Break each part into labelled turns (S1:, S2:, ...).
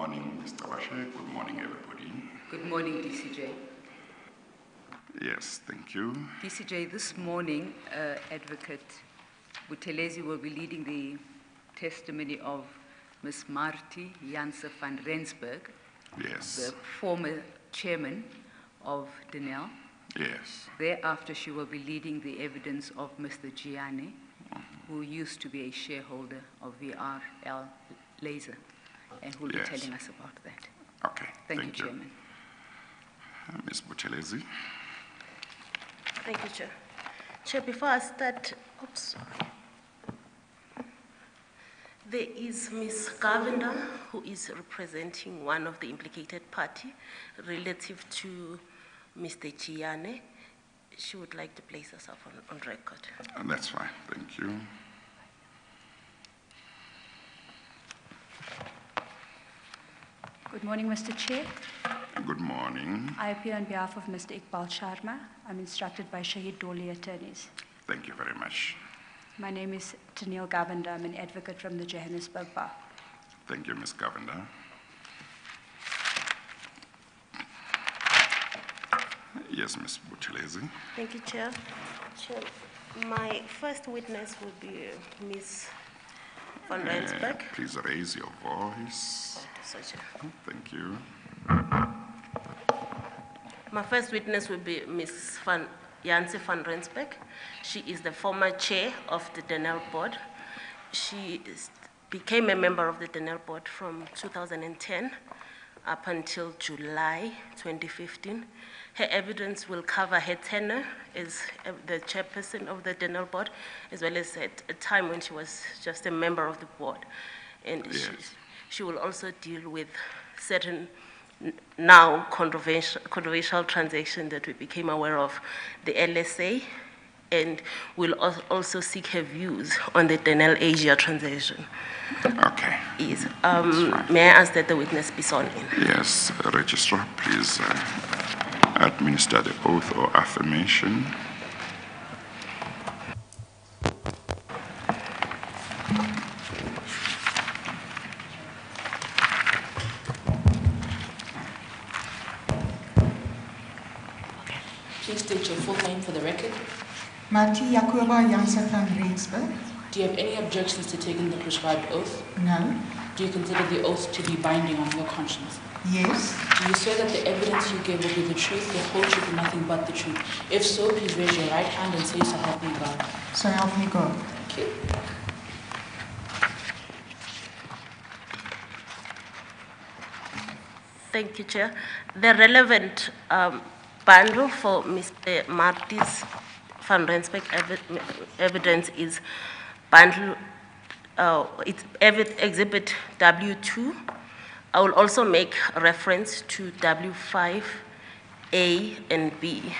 S1: morning, Mr. Washe. Good morning, everybody.
S2: Good morning, DCJ.
S1: Yes, thank you.
S2: DCJ, this morning, Advocate Buthelezi will be leading the testimony of Ms. Martie van Rensburg,
S1: Yes.
S2: the former chairman of Denel.
S1: Yes.
S2: Thereafter, she will be leading the evidence of Mr. Gianni, who used to be a shareholder of VRL Laser, and who will be telling us about that.
S1: Okay.
S2: Thank you, Chairman.
S1: Ms. Buthelezi.
S3: Thank you, Chair. Chair, before I start, there is Ms. Governor, who is representing one of the implicated party relative to Mr. Gianni. She would like to place herself on record.
S1: That's fine. Thank you.
S4: Good morning, Mr. Chair.
S1: Good morning.
S4: I appear on behalf of Mr. Iqbal Sharma. I'm instructed by Shahid Doli attorneys.
S1: Thank you very much.
S4: My name is Denel. I'm an advocate from the Johannesburg Bar.
S1: Thank you, Ms. Governor. Yes, Ms. Buthelezi.
S3: Thank you, Chair. Chair, my first witness will be Ms. van Rensburg.
S1: Please raise your voice. Thank you.
S3: My first witness will be Ms. Janse van Rensburg. She is the former chair of the Denel board. She became a member of the Denel board from 2010 up until July 2015. Her evidence will cover her tenure as the chairperson of the Denel board, as well as at a time when she was just a member of the board. And she will also deal with certain now controversial transactions that we became aware of, the LSA, and will also seek her views on the Denel Asia transaction.
S1: Okay.
S3: Yes. May I ask that the witness be sworn in?
S1: Yes, Registrar, please administer the oath or affirmation.
S5: Please state your full name for the record.
S6: Martie van Rensburg.
S5: Do you have any objections to taking the prescribed oath?
S6: No.
S5: Do you consider the oath to be binding on your conscience?
S6: Yes.
S5: Do you swear that the evidence you give will be the truth, the whole truth, and nothing but the truth? If so, please raise your right hand and say, "So help me God."
S6: So help me God.
S5: Thank you.
S3: Thank you, Chair. The relevant bundle for Mr. Martie van Rensburg evidence is bundle, it's exhibit W2. I will also make reference to W5A and B.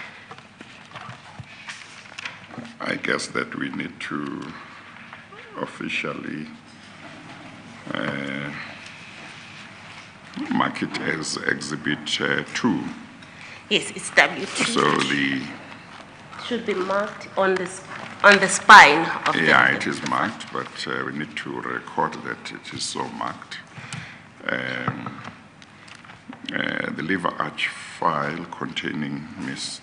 S1: I guess that we need to officially mark it as exhibit 2.
S3: Yes, it's W2.
S1: So the
S3: should be marked on the spine of the
S1: it is marked, but we need to record that it is so marked. The liver arch file containing Ms.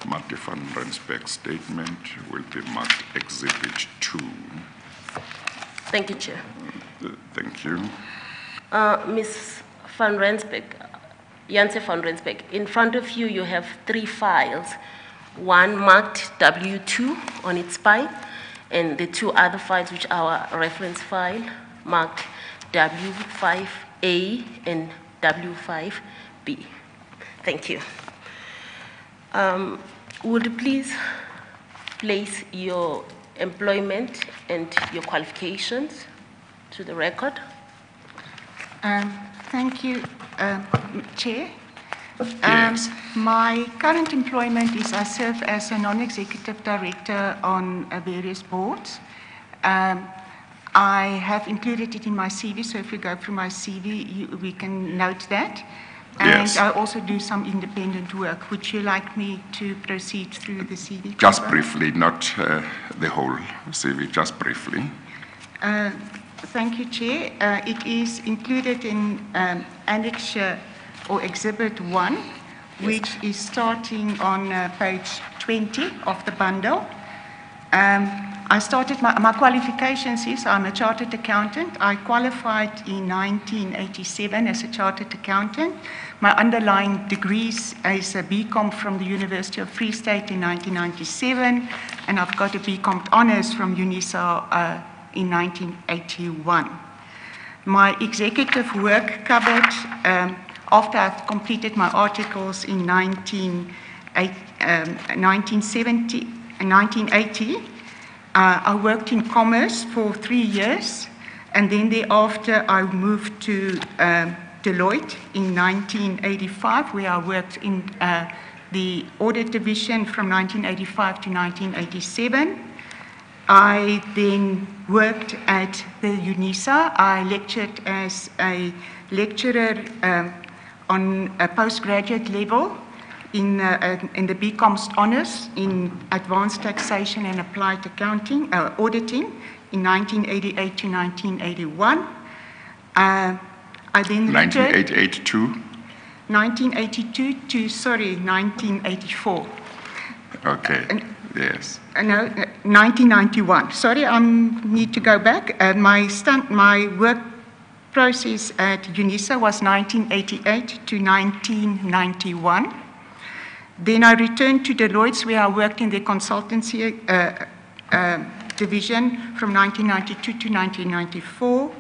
S1: Martie van Rensburg's statement will be marked exhibit 2.
S3: Thank you, Chair.
S1: Thank you.
S3: Ms. van Rensburg, Janse van Rensburg, in front of you, you have 3 files. One marked W2 on its spine, and the 2 other files, which are our reference file, marked W5A and W5B. Thank you. Would you please place your employment and your qualifications to the record?
S6: Thank you, Chair.
S1: Yes.
S6: My current employment is I serve as a non-executive director on various boards. I have included it in my CV, so if we go through my CV, we can note that. And I also do some independent work. Would you like me to proceed through the CV?
S1: Just briefly, not the whole CV, just briefly.
S6: Thank you, Chair. It is included in Annexure or Exhibit 1, which is starting on page 20 of the bundle. I started my qualifications is I'm a chartered accountant. I qualified in 1987 as a chartered accountant. My underlying degrees is a BCom from the University of Free State in 1997, and I've got a BCom honours from UNISA in 1981. My executive work covered, after I've completed my articles in 1980, I worked in commerce for 3 years, and then thereafter I moved to Deloitte in 1985, where I worked in the audit division from 1985 to 1987. I then worked at the UNISA. I lectured as a lecturer on a postgraduate level in the BCom's honours in advanced taxation and applied accounting, auditing in 1988 to 1981. I then
S1: 1988 to?
S6: 1982 to, 1984.
S1: Okay, yes.
S6: No, 1991. Sorry, I need to go back. My work process at UNISA was 1988 to 1991. Then I returned to Deloitte, where I worked in the consultancy division from 1992 to 1994.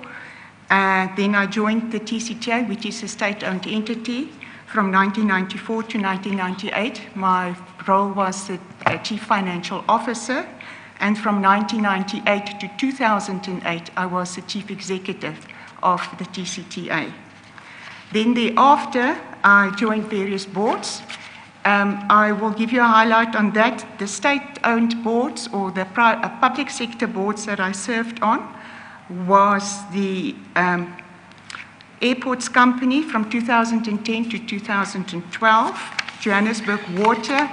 S6: Then I joined the TCTA, which is a state-owned entity, from 1994 to 1998. My role was the Chief Financial Officer, and from 1998 to 2008, I was the Chief Executive of the TCTA. Then thereafter, I joined various boards. I will give you a highlight on that. The state-owned boards or the public sector boards that I served on was the Airports Company from 2010 to 2012, Johannesburg Water,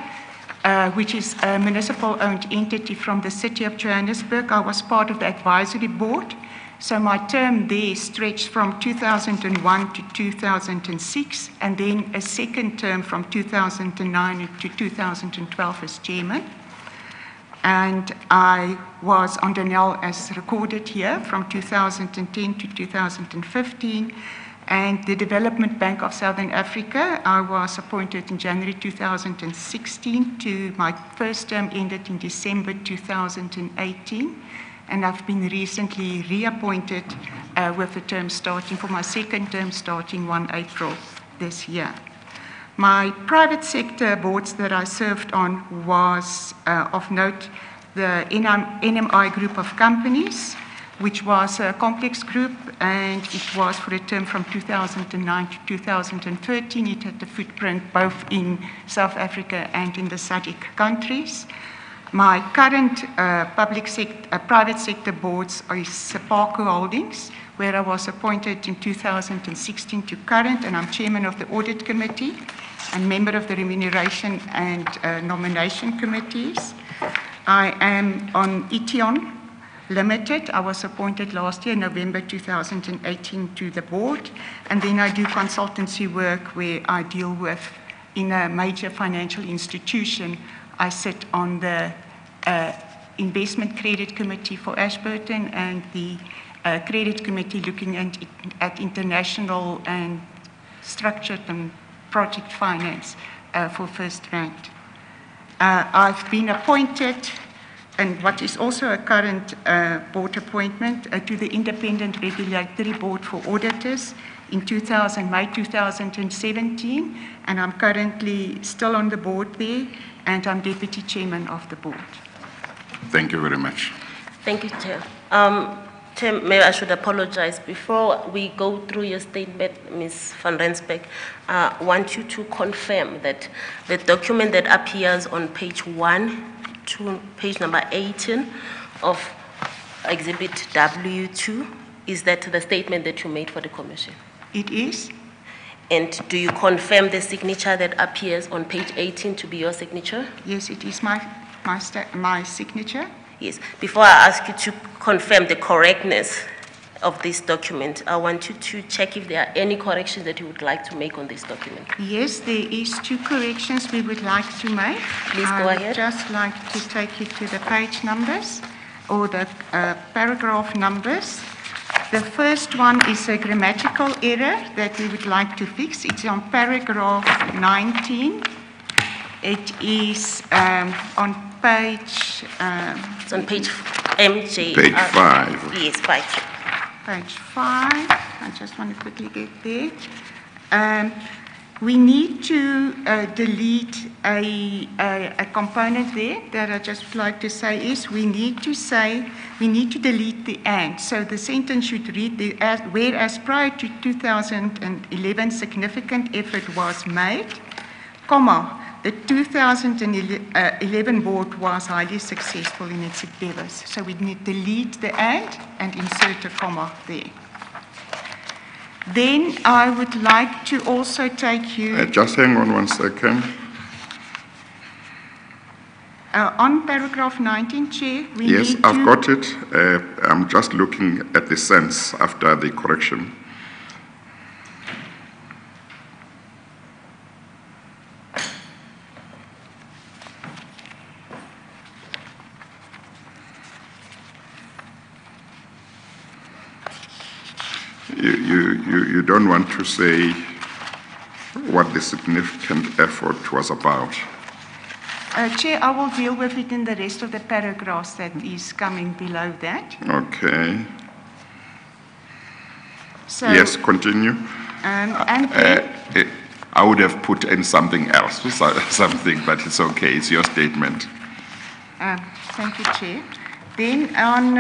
S6: which is a municipal-owned entity from the city of Johannesburg. I was part of the advisory board. So my term there stretched from 2001 to 2006, and then a second term from 2009 to 2012 as chairman. And I was on Denel as recorded here from 2010 to 2015. And the Development Bank of Southern Africa, I was appointed in January 2016 to my first term ended in December 2018. And I've been recently reappointed with the term starting for my second term starting 1 April this year. My private sector boards that I served on was, of note, the NMI group of companies, which was a complex group, and it was for a term from 2009 to 2013. It had a footprint both in South Africa and in the SADC countries. My current private sector boards are Sepako Holdings, where I was appointed in 2016 to current, and I'm chairman of the audit committee and member of the remuneration and nomination committees. I am on Etion Limited. I was appointed last year, November 2018, to the board, and then I do consultancy work where I deal with, in a major financial institution, I sit on the investment credit committee for Ashburton and the credit committee looking at international and structured and project finance for First Ranked. I've been appointed, and what is also a current board appointment, to the Independent Regulatory Board for Auditors in May 2017, and I'm currently still on the board there, and I'm Deputy Chairman of the board.
S1: Thank you very much.
S3: Thank you, Chair. Chair, maybe I should apologize. Before we go through your statement, Ms. van Rensburg, I want you to confirm that the document that appears on page 1 to page number 18 of Exhibit W2, is that the statement that you made for the Commission?
S6: It is.
S3: And do you confirm the signature that appears on page 18 to be your signature?
S6: Yes, it is my signature.
S3: Yes. Before I ask you to confirm the correctness, of this document. I want you to check if there are any corrections that you would like to make on this document.
S6: Yes, there is 2 corrections we would like to make.
S3: Please go
S6: I would
S3: ahead.
S6: just like to take you to the page numbers or the paragraph numbers. The first one is a grammatical error that we would like to fix. It's on paragraph 19. It is on page...
S3: It's on page MJ.
S1: Page 5.
S3: Yes, 5.
S6: Page 5. I just want to quickly get there. We need to delete a component there that I just would like to say is we need to delete the and. So the sentence should read, whereas prior to 2011 significant effort was made, comma, the 2011 board was highly successful in its endeavors. So we need to delete the and insert a comma there. Then I would like to also take you...
S1: Just hang on 1 second.
S6: On paragraph 19, Chair, we
S1: Yes,
S6: need to...
S1: I've got it. I'm just looking at the sense after the correction. You don't want to say what the significant effort was about.
S6: Chair, I will deal with it in the rest of the paragraphs that is coming below that.
S1: Okay.
S6: So,
S1: Yes, continue.
S6: and then,
S1: I would have put in something else, something, but it's okay. It's your statement.
S6: thank you, Chair. Then on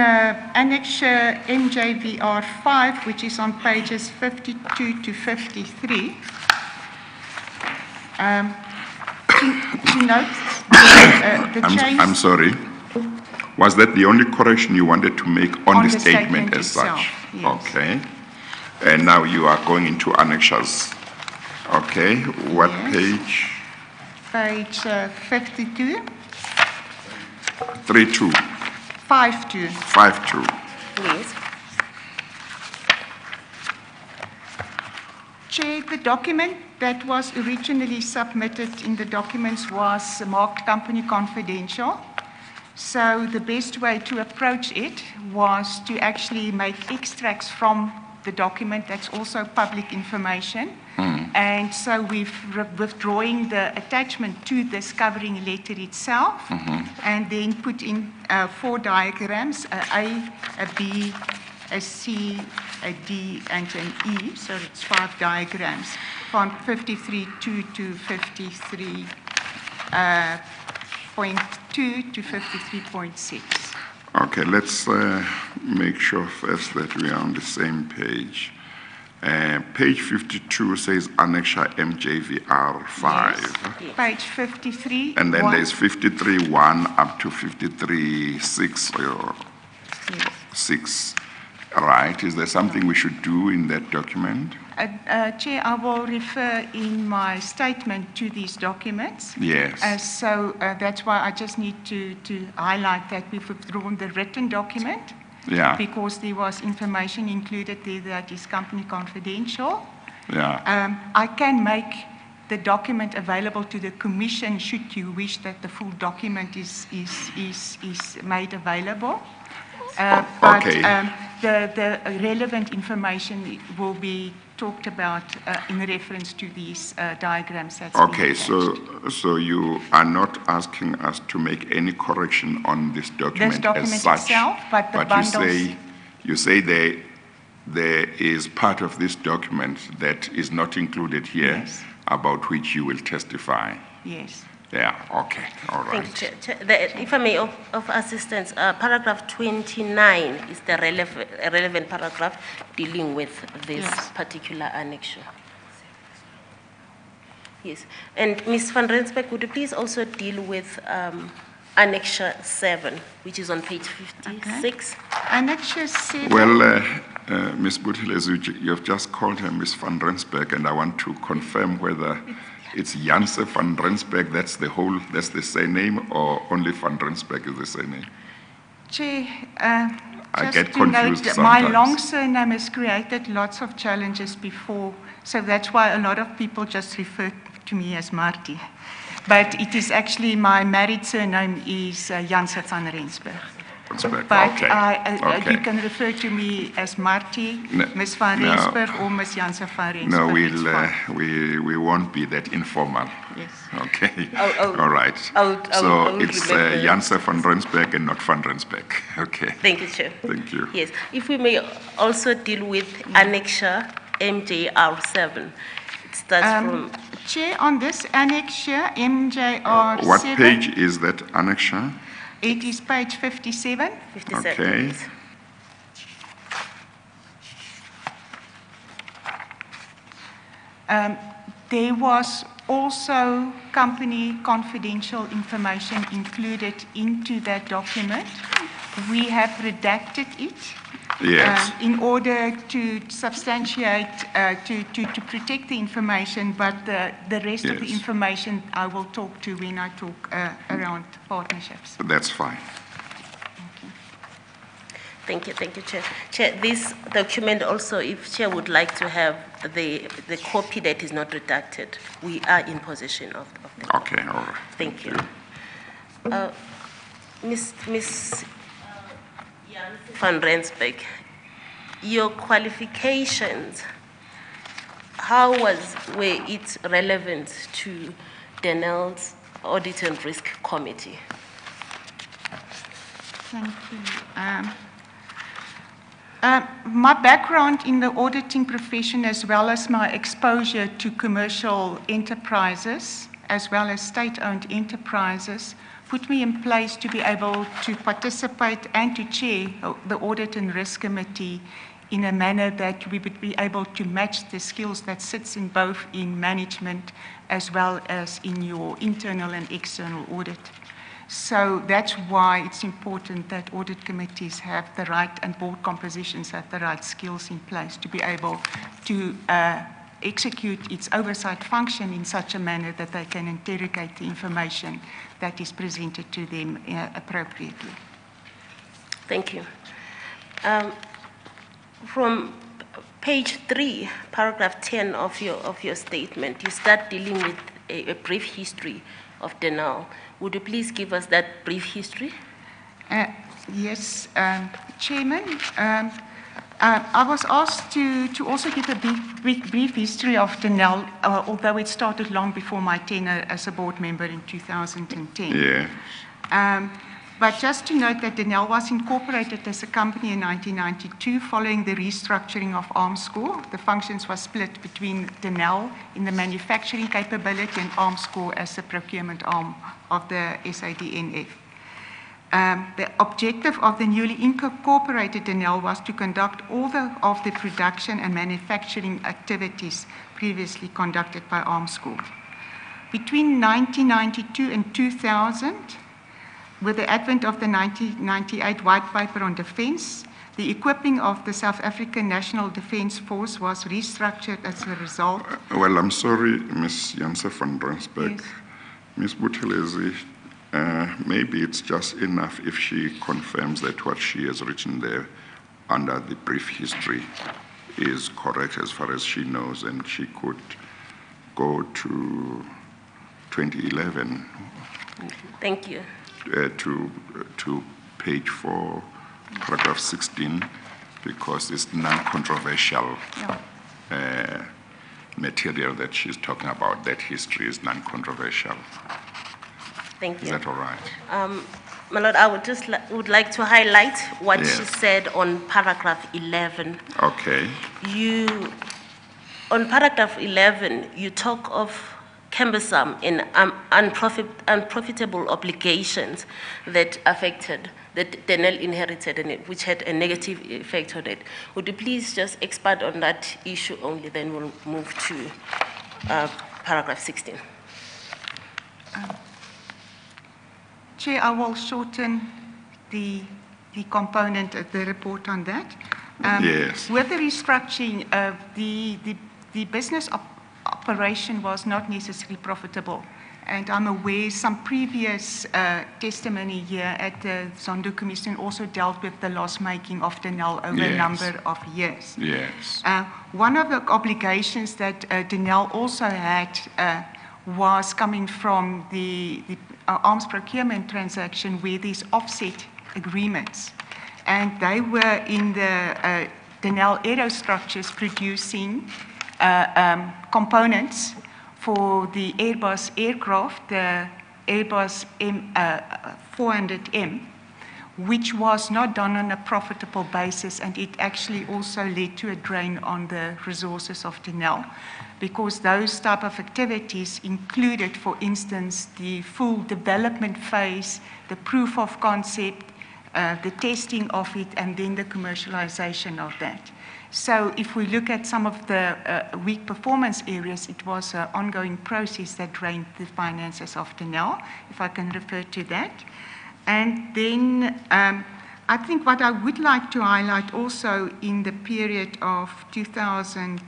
S6: Annexure MJVR 5, which is on pages 52 to 53, to note the change...
S1: I'm sorry. Was that the only correction you wanted to make on the statement as
S6: itself,
S1: such?
S6: yes.
S1: Okay. And now you are going into annexures. Okay. What
S6: Yes.
S1: page?
S6: Page 52,
S1: 3-2.
S6: 5-2.
S1: 5-2.
S3: Yes.
S6: Chair, the document that was originally submitted in the documents was marked company confidential. So the best way to approach it was to actually make extracts from the document that's also public information. And so we've withdrawing the attachment to this covering letter itself, and then put in 4 diagrams, a A, a B, a C, a D, and an E. So it's 5 diagrams from 53.2 to 53.2 to 53.6.
S1: Okay, let's make sure first that we are on the same page. Page 52 says Annexure MJVR 5.
S6: Yes. Page 53.
S1: And then
S6: one.
S1: there's 53.1 up to 53.6 or
S6: Yes.
S1: 6. Right, is there something we should do in that document?
S6: Chair, I will refer in my statement to these documents.
S1: Yes.
S6: So that's why I just need to highlight that we've withdrawn the written document.
S1: Yeah.
S6: Because there was information included there that is company confidential.
S1: Yeah.
S6: I can make the document available to the Commission should you wish that the full document is made available. But
S1: okay.
S6: The relevant information will be talked about in reference to these diagrams. That's
S1: Okay,
S6: been attached.
S1: so you are not asking us to make any correction on this document, as such,
S6: itself, but the bundles.
S1: you say there is part of this document that is not included here,
S6: Yes.
S1: about which you will testify.
S6: Yes.
S1: Yeah, okay, all right.
S3: Thank you, Chair. If I may, of assistance, paragraph 29 is the relevant paragraph dealing with this
S6: Yes.
S3: particular annexure. Yes. And Ms. van Rensburg, would you please also deal with annexure 7, which is on page 56?
S6: Annexure 7.
S1: Well, Ms. Buthelezi, you have just called her Ms. van Rensburg, and I want to confirm whether it's Janse van Rensburg, that's the surname, or only van Rensburg is the surname?
S6: Chair,
S1: I
S6: Just
S1: get
S6: to note
S1: confused
S6: that
S1: sometimes.
S6: my long surname has created lots of challenges before, so that's why a lot of people just refer to me as Martie. But it is actually, my married surname is Janse van Rensburg.
S1: Rensburg,
S6: But
S1: okay.
S6: you can refer to me as Martie,
S1: No,
S6: Ms. van
S1: no.
S6: Rensburg, or Ms. Janse van Rensburg.
S1: No,
S6: It's fine.
S1: we won't be that informal.
S6: Yes.
S1: Okay,
S3: I'll-
S1: all right.
S3: I'll
S1: So it's
S3: remember.
S1: Janse van Rensburg and not van Rensburg. Okay,
S3: Thank you, Chair.
S1: thank you.
S3: Yes, if we may also deal with Annexure MJR7. It starts from,
S6: Chair, on this annexure, MJR7.
S1: What page is that annexure?
S6: It is page 57.
S3: 57.
S1: Okay.
S3: please.
S6: There was also company confidential information included into that document. We have redacted it.
S1: Yes.
S6: In order to substantiate, to protect the information, but the rest of the
S1: Yes.
S6: information I will talk to when I talk around partnerships.
S1: That's fine.
S3: Thank you, Chair. Chair, this document also, if Chair would like to have the copy that is not redacted, we are in possession of the
S1: Okay, all right.
S3: Thank you. Ms. van Rensburg, your qualifications, were it relevant to Denel's Audit and Risk Committee?
S6: Thank you. My background in the auditing profession, as well as my exposure to commercial enterprises, as well as state-owned enterprises, put me in place to be able to participate and to chair the Audit and Risk Committee in a manner that we would be able to match the skills that sits in both in management as well as in your internal and external audit. So that's why it's important that audit committees have the right, and board compositions have the right skills in place to be able to execute its oversight function in such a manner that they can interrogate the information that is presented to them appropriately.
S3: Thank you. From page 3, paragraph 10 of your statement, you start dealing with a brief history of Denel. Would you please give us that brief history?
S6: Yes, Chairman. I was asked to also give a brief history of Denel, although it started long before my tenure as a board member in 2010.
S1: Yeah.
S6: But just to note that Denel was incorporated as a company in 1992 following the restructuring of Armscor. The functions were split between Denel in the manufacturing capability and Armscor as the procurement arm of the SADNF. The objective of the newly incorporated Denel was to conduct all of the production and manufacturing activities previously conducted by Armscor. Between 1992 and 2000, with the advent of the 1998 White Paper on Defence, the equipping of the South African National Defence Force was restructured as a result.
S1: Well, I'm sorry, Ms. Janse van Rensburg.
S6: Yes.
S1: Ms. Buthelezi, maybe it's just enough if she confirms that what she has written there under the brief history is correct as far as she knows, and she could go to 2011.
S3: Thank you.
S1: To page 4, paragraph 16, because it's non-controversial material that she's talking about. That history is non-controversial.
S3: Thank you.
S1: Is that all right?
S3: My Lord, I would like to highlight what she
S1: Yes.
S3: said on paragraph 11.
S1: Okay.
S3: On paragraph 11, you talk of cumbersome and unprofitable obligations that Denel inherited and which had a negative effect on it. Would you please just expand on that issue only, then we'll move to paragraph 16.
S6: Chair, I will shorten the component of the report on that.
S1: Yes.
S6: With the restructuring, the business operation was not necessarily profitable. And I'm aware some previous testimony here at the Zondo Commission also dealt with the loss-making of Denel over a number of years.
S1: Yes.
S6: One of the obligations that Denel also had was coming from the arms procurement transaction where these offset agreements. And they were in the Denel Aerostructures producing components for the Airbus aircraft, the Airbus 400M, which was not done on a profitable basis, and it actually also led to a drain on the resources of Denel, because those type of activities included, for instance, the full development phase, the proof of concept, the testing of it, and then the commercialization of that. So if we look at some of the weak performance areas, it was an ongoing process that drained the finances of Denel, if I can refer to that. And then I think what I would like to highlight also in the period of 2000,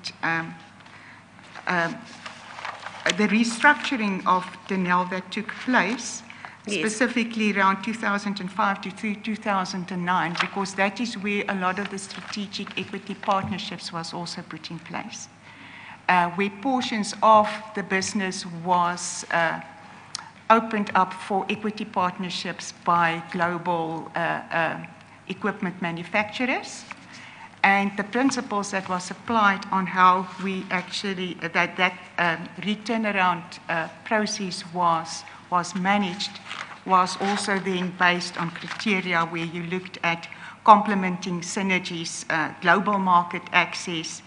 S6: the restructuring of Denel that took place, specifically around 2005 to 2009, because that is where a lot of the strategic equity partnerships was also put in place, where portions of the business was opened up for equity partnerships by global equipment manufacturers. And the principles that was applied on how we actually, that returnaround process was managed was also then based on criteria where you looked at complementing synergies, global market access,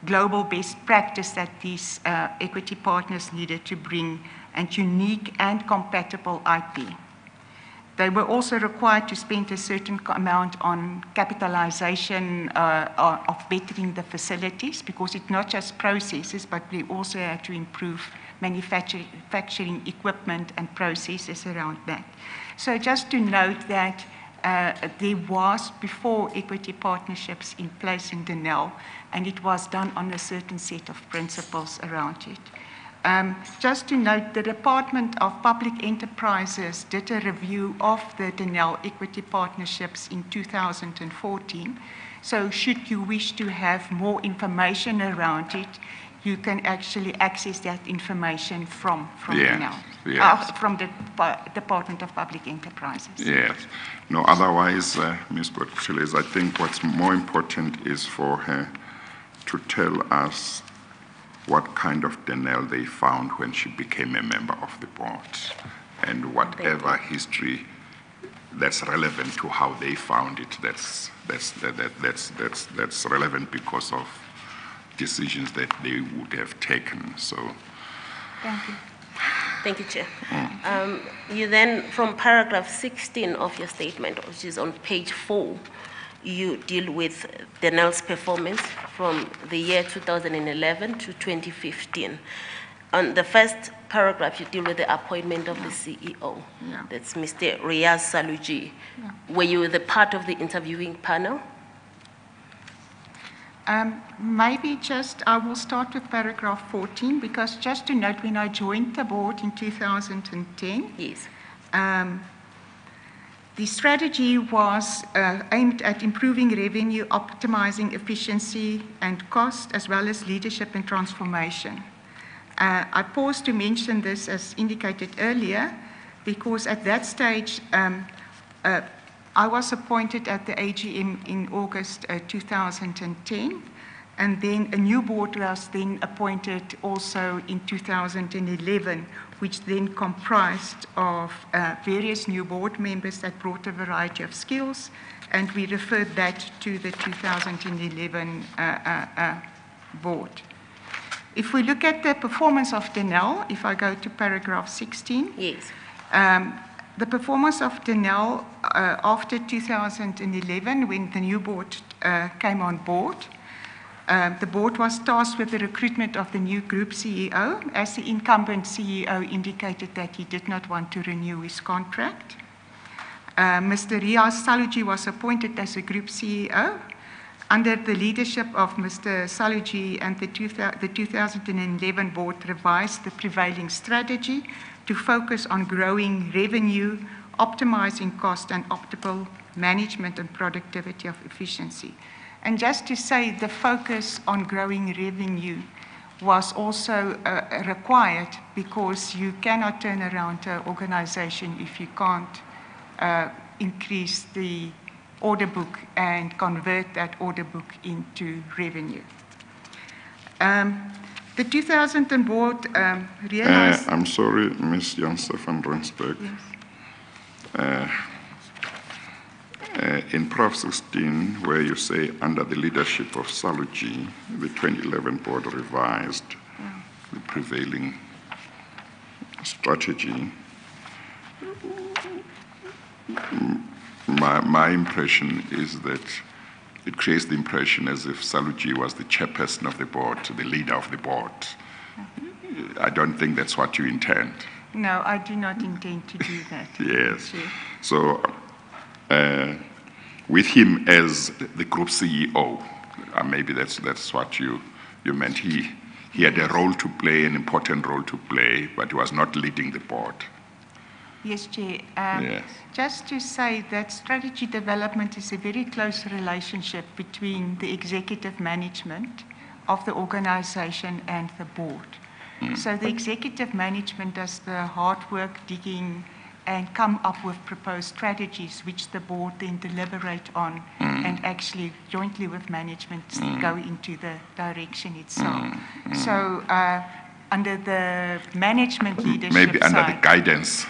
S6: global best practice that these equity partners needed to bring, and unique and compatible IP. They were also required to spend a certain amount on capitalization of bettering the facilities, because it's not just processes, but we also had to improve manufacturing equipment and processes around that. So just to note that there was before equity partnerships in place in Denel, and it was done on a certain set of principles around it. Just to note, the Department of Public Enterprises did a review of the Denel equity partnerships in 2014. So should you wish to have more information around it, you can actually access that information from Denel, from the Department of Public Enterprises.
S1: Yes. No, otherwise, Ms. Botchiles, I think what's more important is for her to tell us what kind of Denel they found when she became a member of the board, and whatever history that's relevant to how they found it, that's relevant because of decisions that they would have taken. So,
S6: thank you.
S3: Thank you, Chair. You then, from paragraph 16 of your statement, which is on page 4, you deal with Denel's performance from the year 2011 to 2015. On the first paragraph, you deal with the appointment of the CEO.
S6: Yeah.
S3: That's Mr. Riaz Saluji.
S6: Yeah.
S3: Were you the part of the interviewing panel?
S6: Maybe just, I will start with paragraph 14, because just to note, when I joined the board in 2010,
S3: Yes.
S6: The strategy was aimed at improving revenue, optimizing efficiency and cost, as well as leadership and transformation. I paused to mention this as indicated earlier, because at that stage, I was appointed at the AGM in August 2010, and then a new board was then appointed also in 2011, which then comprised of various new board members that brought a variety of skills, and we referred that to the 2011 board. If we look at the performance of Denel, if I go to paragraph 16,
S3: Yes.
S6: The performance of Denel after 2011, when the new board came on board, the board was tasked with the recruitment of the new group CEO, as the incumbent CEO indicated that he did not want to renew his contract. Mr. Riaz Saluji was appointed as a group CEO. Under the leadership of Mr. Saluji and the 2011 board revised the prevailing strategy to focus on growing revenue, optimizing cost, and optimal management and productivity of efficiency. And just to say, the focus on growing revenue was also required because you cannot turn around an organization if you can't increase the order book and convert that order book into revenue. The 2000 board realized...
S1: I'm sorry, Ms. Janse van Rensburg.
S6: Yes.
S1: In Prof 16, where you say, under the leadership of Saluji, the 2011 board revised the prevailing strategy. My impression is that it creates the impression as if Saluji was the chairperson of the board, the leader of the board. I don't think that's what you intend.
S6: No, I do not intend to do that.
S1: Yes.
S6: Sure.
S1: So, with him as the group CEO, maybe that's what you meant. He had a role to play, an important role to play, but he was not leading the board.
S6: Yes, Chair.
S1: Yes.
S6: Just to say that strategy development is a very close relationship between the executive management of the organization and the board. So the executive management does the hard work, digging, and come up with proposed strategies, which the board then deliberate on and actually jointly with management go into the direction itself. So under the management leadership
S1: Maybe under
S6: side,
S1: the guidance.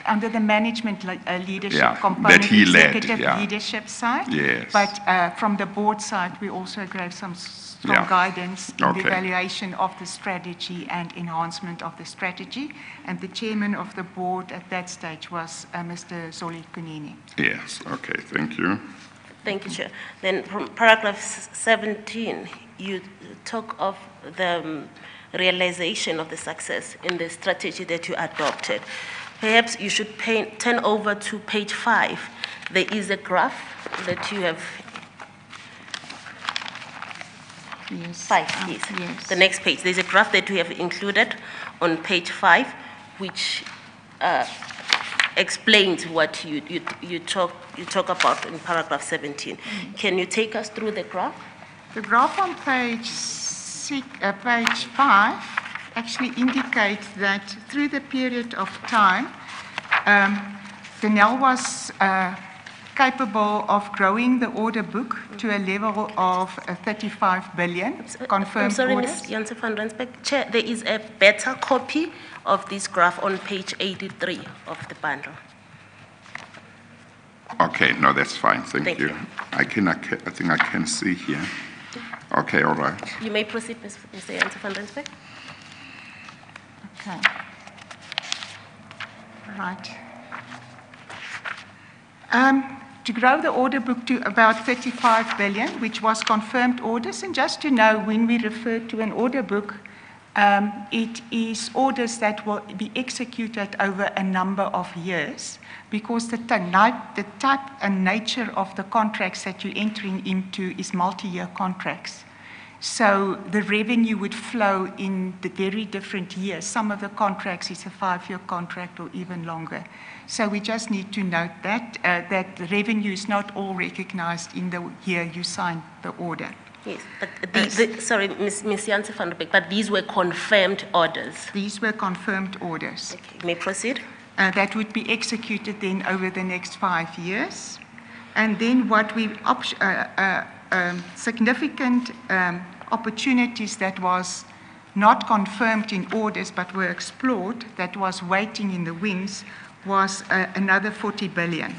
S6: under the management leadership
S1: Yeah,
S6: component,
S1: that he led,
S6: executive
S1: yeah.
S6: leadership side.
S1: Yes.
S6: But from the board side, we also gave some strong
S1: Yeah.
S6: guidance in
S1: Okay.
S6: the evaluation of the strategy and enhancement of the strategy. And the chairman of the board at that stage was Mr. Zoli Kunini.
S1: Yes, okay, thank you.
S3: Thank you, Chair. Then from paragraph 17, you talk of the realization of the success in the strategy that you adopted. Perhaps you should turn over to page 5. There is a graph that you have.
S6: Yes.
S3: 5, yes.
S6: Yes.
S3: The next page. There's a graph that we have included on page 5, which explains what you talk about in paragraph 17. Can you take us through the graph?
S6: The graph on page 5 actually indicates that through the period of time, Denel was capable of growing the order book to a level of 35 billion confirmed
S3: I'm sorry,
S6: orders.
S3: Ms. Janse van Rensburg. Chair, there is a better copy of this graph on page 83 of the bundle.
S1: Okay, no, that's fine, thank you.
S3: you.
S1: I think I can see here. Okay, all right.
S3: You may proceed, Mr. Janse van Rensburg.
S6: Okay. Right. To grow the order book to about 35 billion, which was confirmed orders, and just to know, when we refer to an order book, it is orders that will be executed over a number of years, because the type and nature of the contracts that you're entering into is multi-year contracts. So the revenue would flow in the very different years. Some of the contracts is a 5-year contract or even longer. So we just need to note that, that the revenue is not all recognized in the year you signed the order.
S3: Yes, but sorry, Ms. Janse van Rensburg, but these were confirmed orders.
S6: These were confirmed orders.
S3: Okay, you may proceed.
S6: That would be executed then over the next 5 years. And then what we, significant opportunities that was not confirmed in orders but were explored, that was waiting in the wings, was another 40 billion.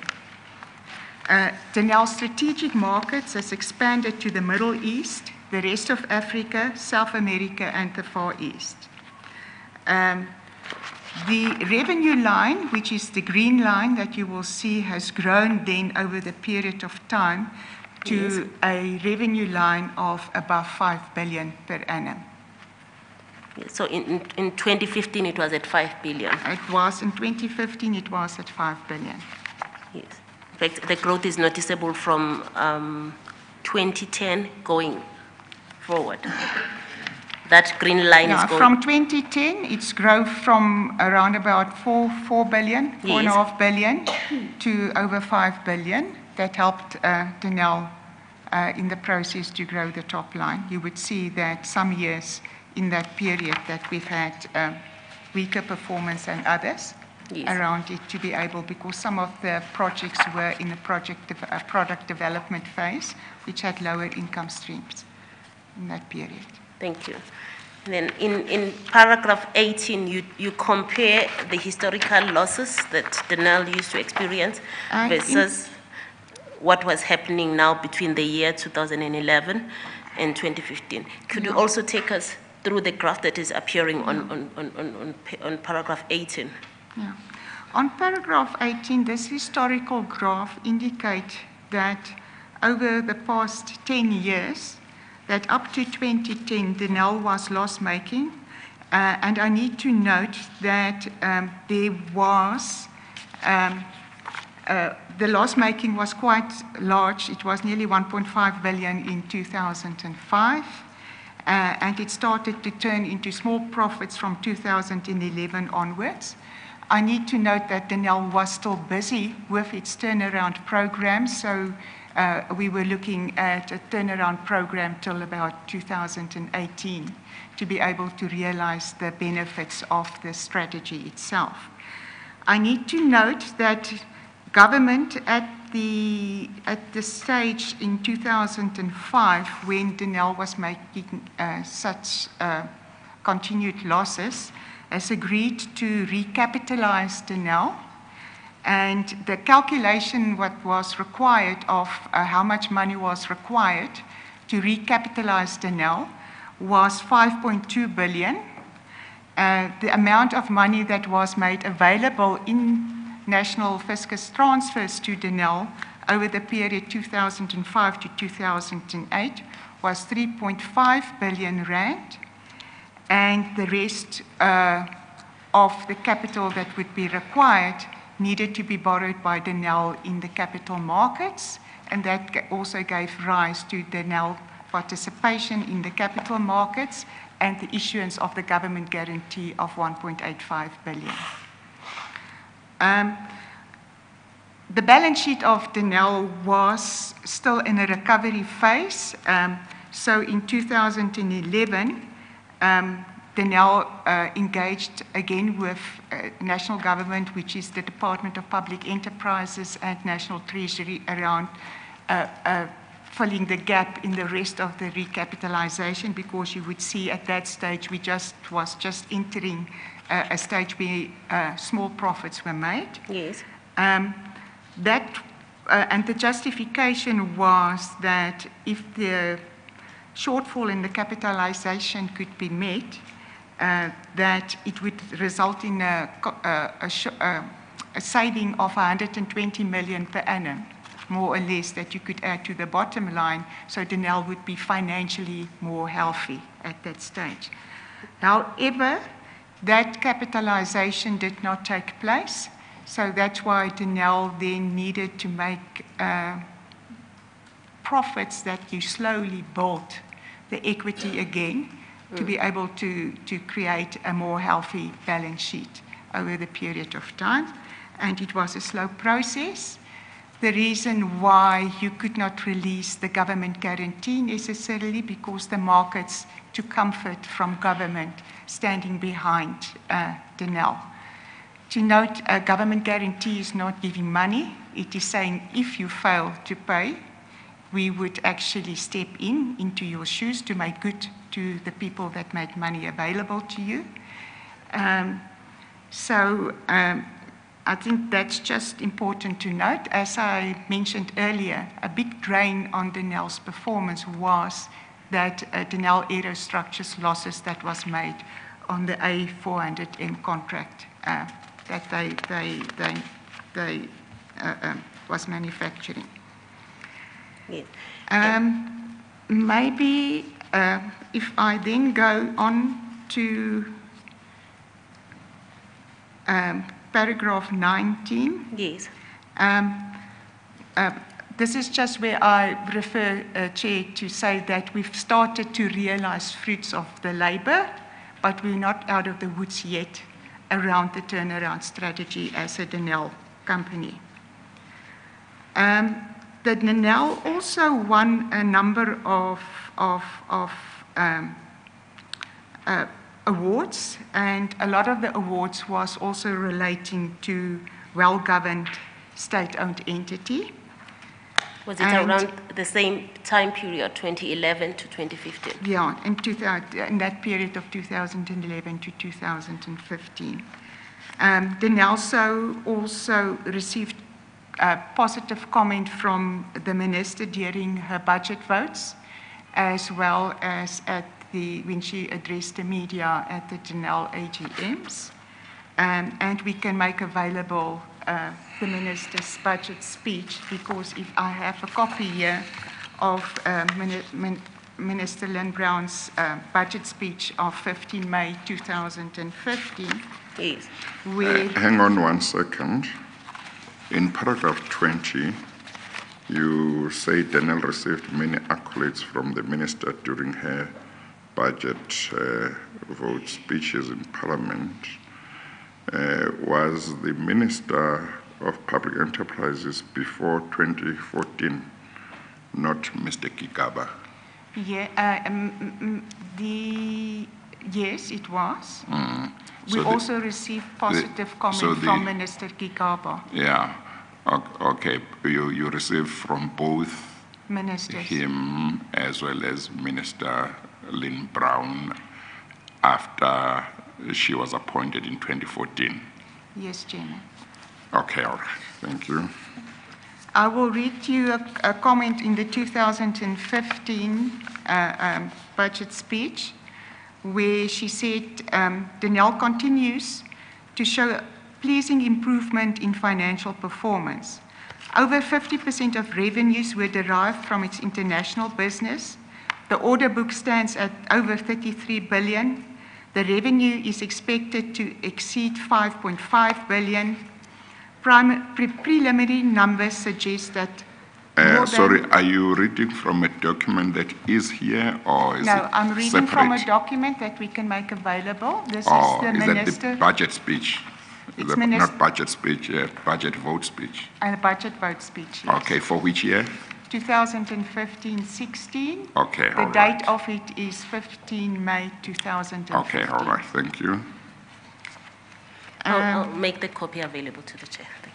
S6: Denel's strategic markets has expanded to the Middle East, the rest of Africa, South America, and the Far East. The revenue line, which is the green line that you will see, has grown then over the period of time to a revenue line of above 5 billion per annum.
S3: So in 2015, it was at 5 billion.
S6: It was, in 2015, it was at 5 billion.
S3: Yes. In fact, the growth is noticeable from 2010 going forward. That green line is going.
S6: From 2010, it's growth from around about 4 billion,
S3: Yes.
S6: 4.5 billion to over 5 billion. That helped Denel in the process to grow the top line. You would see that some years in that period that we've had weaker performance than others.
S3: Yes.
S6: Around it to be able, because some of the projects were in the product development phase, which had lower income streams in that period.
S3: Thank you. And then in paragraph 18, you compare the historical losses that Denel used to experience versus what was happening now between the year 2011 and 2015. Could you also take us through the graph that is appearing on paragraph 18?
S6: Yeah. On paragraph 18, this historical graph indicates that over the past 10 years, that up to 2010, Denel was loss-making. And I need to note that there was, the loss-making was quite large. It was nearly 1.5 billion in 2005. And it started to turn into small profits from 2011 onwards. I need to note that Denel was still busy with its turnaround program, so we were looking at a turnaround program till about 2018 to be able to realize the benefits of the strategy itself. I need to note that government at the stage in 2005 when Denel was making such continued losses has agreed to recapitalize Denel. And the calculation what was required of how much money was required to recapitalize Denel was 5.2 billion. The amount of money that was made available in national fiscus transfers to Denel over the period 2005 to 2008 was 3.5 billion rand. And the rest of the capital that would be required needed to be borrowed by Denel in the capital markets, and that also gave rise to Denel participation in the capital markets and the issuance of the government guarantee of 1.85 billion. The balance sheet of Denel was still in a recovery phase. So in 2011, Denel engaged again with national government, which is the Department of Public Enterprises and National Treasury, around filling the gap in the rest of the recapitalization, because you would see at that stage we was just entering a stage where small profits were made.
S3: Yes.
S6: And the justification was that if the shortfall in the capitalization could be met, that it would result in a saving of 120 million per annum, more or less, that you could add to the bottom line, so Denel would be financially more healthy at that stage. However, that capitalization did not take place, so that's why Denel then needed to make profits that you slowly built the equity again to be able to create a more healthy balance sheet over the period of time. And it was a slow process. The reason why you could not release the government guarantee necessarily because the markets took comfort from government standing behind Denel. To note, a government guarantee is not giving money. It is saying if you fail to pay, we would actually step into your shoes to make good to the people that made money available to you. I think that's just important to note. As I mentioned earlier, a big drain on Denel's performance was that Denel Aerostructures losses that was made on the A400M contract that they was manufacturing.
S3: Yes.
S6: Maybe if I then go on to paragraph 19.
S3: Yes.
S6: This is just where I refer, Chair, to say that we've started to realize fruits of the labor, but we're not out of the woods yet around the turnaround strategy as a Denel company. The Denel also won a number of awards, and a lot of the awards was also relating to well-governed state-owned entity.
S3: Was it around the same time period, 2011 to 2015?
S6: Yeah, in that period of 2011 to 2015. Denel also received a positive comment from the minister during her budget votes, as well as when she addressed the media at the Denel AGMs. And we can make available the minister's budget speech, because if I have a copy here of Minister Lynn Brown's budget speech of 15 May 2015.
S3: Yes.
S1: Hang on 1 second. In paragraph 20, you say Denel received many accolades from the minister during her budget vote speeches in Parliament. Was the Minister of Public Enterprises before 2014 not Mr. Kigaba?
S6: Yeah, yes, it was.
S1: So
S6: we also received positive comment from Minister Kigaba.
S1: Yeah, okay. You received from both
S6: ministers,
S1: him as well as Minister Lynn Brown after she was appointed in 2014.
S6: Yes, Chairman.
S1: Okay, all right. Thank you.
S6: I will read to you a comment in the 2015 budget speech, where she said, Denel continues to show pleasing improvement in financial performance. Over 50% of revenues were derived from its international business. The order book stands at over 33 billion. The revenue is expected to exceed 5.5 billion. Preliminary numbers suggest that
S1: sorry, are you reading from a document that is here, or is it
S6: No, I'm reading
S1: separate?
S6: from a document that we can make available. This
S1: Oh,
S6: is the
S1: is
S6: minister.
S1: that the budget speech?
S6: It's
S1: Not budget speech, budget vote speech.
S6: And a budget vote speech, yes.
S1: Okay, for which year?
S6: 2015-16.
S1: Okay,
S6: The
S1: all
S6: date
S1: right.
S6: of it is 15 May 2015.
S1: Okay, all right, thank you.
S3: I'll make the copy available to the chair. Thank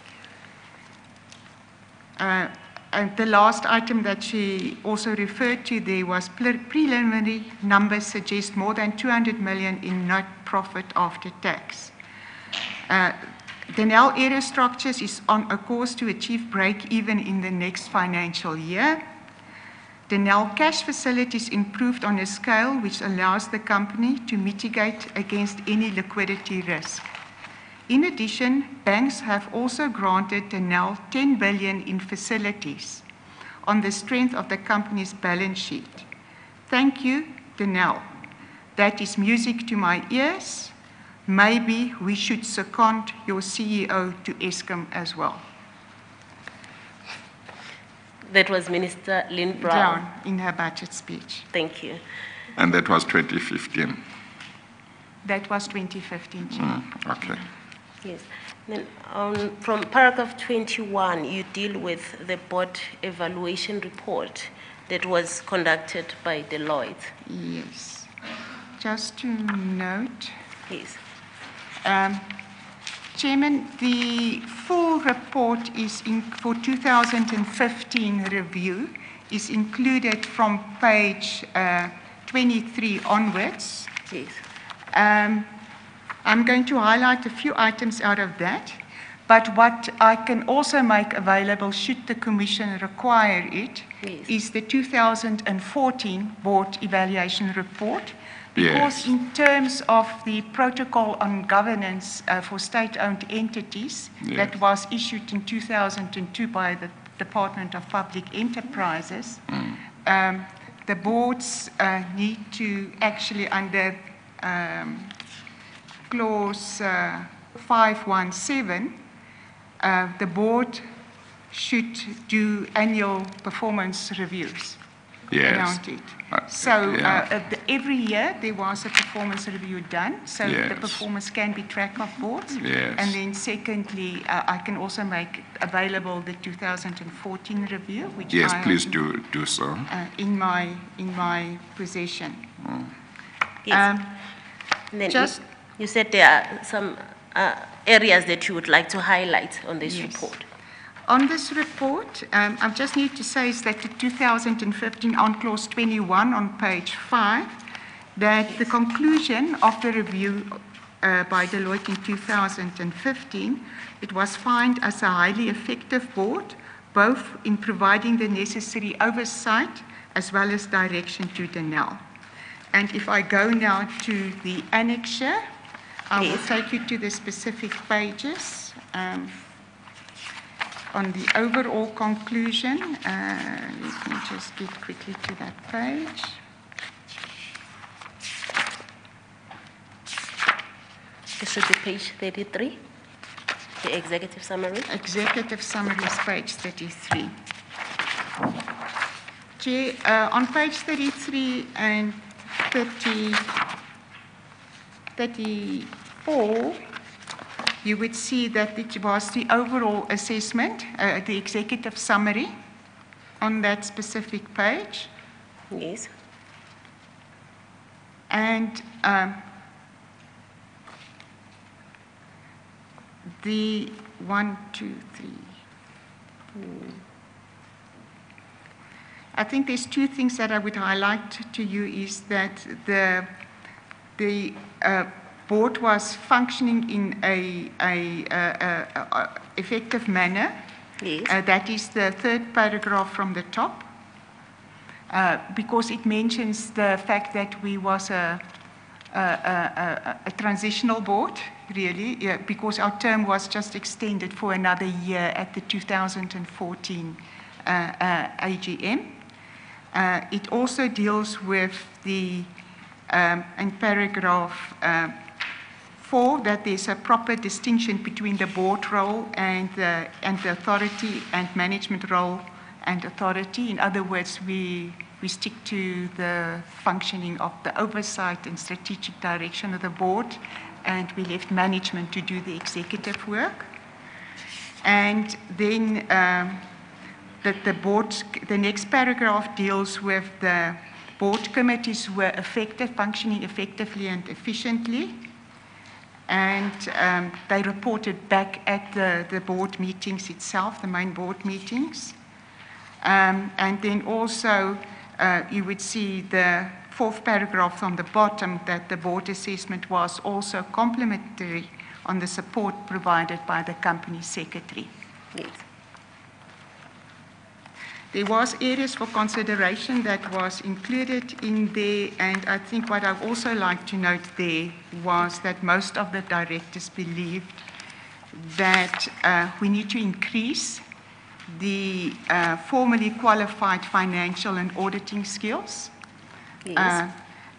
S3: you.
S6: And the last item that she also referred to there was preliminary numbers suggest more than 200 million in net profit after tax. Denel Aerostructures is on a course to achieve break-even in the next financial year. Denel cash facilities improved on a scale which allows the company to mitigate against any liquidity risk. In addition, banks have also granted Denel 10 billion in facilities on the strength of the company's balance sheet. Thank you, Denel. That is music to my ears. Maybe we should second your CEO to Eskom as well.
S3: That was Minister Lynn Brown.
S6: In her budget speech.
S3: Thank you.
S1: And that was 2015?
S6: That was 2015, Chair.
S1: Okay.
S3: Yes. Then from paragraph 21, you deal with the board evaluation report that was conducted by Deloitte.
S6: Yes. Just to note.
S3: Yes.
S6: Chairman, the full report is for 2015 review is included from page 23 onwards.
S3: Yes.
S6: I'm going to highlight a few items out of that, but what I can also make available, should the Commission require it,
S3: yes,
S6: is the 2014 Board Evaluation Report. Because
S1: yes,
S6: in terms of the protocol on governance for state-owned entities,
S1: yes,
S6: that was issued in 2002 by the Department of Public Enterprises, the boards need to actually, under clause 517, the board should do annual performance reviews
S1: Yes.
S6: around it. Every year there was a performance review done, so the
S1: Yes.
S6: performance can be tracked of boards.
S1: Yes.
S6: And then secondly, I can also make available the 2014 review, which
S1: Yes,
S6: I have
S1: please do so.
S6: in my possession.
S3: Yes. And then you said there are some areas that you would like to highlight on this
S6: Yes.
S3: report.
S6: On this report, I just need to say is that the 2015 on clause 21 on page 5, that the conclusion of the review by Deloitte in 2015, it was found as a highly effective board, both in providing the necessary oversight as well as direction to Denel. And if I go now to the annexure, I will take you to the specific pages. On the overall conclusion, let me just get quickly to that page.
S3: This should be page 33, the executive summary.
S6: Executive summary is page 33. Chair, on page 33 and 34, you would see that it was the overall assessment, the executive summary on that specific page.
S3: Yes.
S6: And the 1, 2, 3, 4. I think there's two things that I would highlight to you is that the board was functioning in a effective manner.
S3: Yes.
S6: That is the third paragraph from the top, because it mentions the fact that we was a transitional board, really, because our term was just extended for another year at the 2014 AGM. It also deals with the, in paragraph 4, that there's a proper distinction between the board role and the authority and management role and authority. In other words, we stick to the functioning of the oversight and strategic direction of the board, and we left management to do the executive work. And then the next paragraph deals with the board committees were effective, functioning effectively and efficiently. And they reported back at the board meetings itself, the main board meetings. And then also, you would see the fourth paragraph on the bottom that the board assessment was also complementary on the support provided by the company secretary.
S3: Yes.
S6: There was areas for consideration that was included in there, and I think what I'd also like to note there was that most of the directors believed that we need to increase the formally qualified financial and auditing skills,
S3: Yes.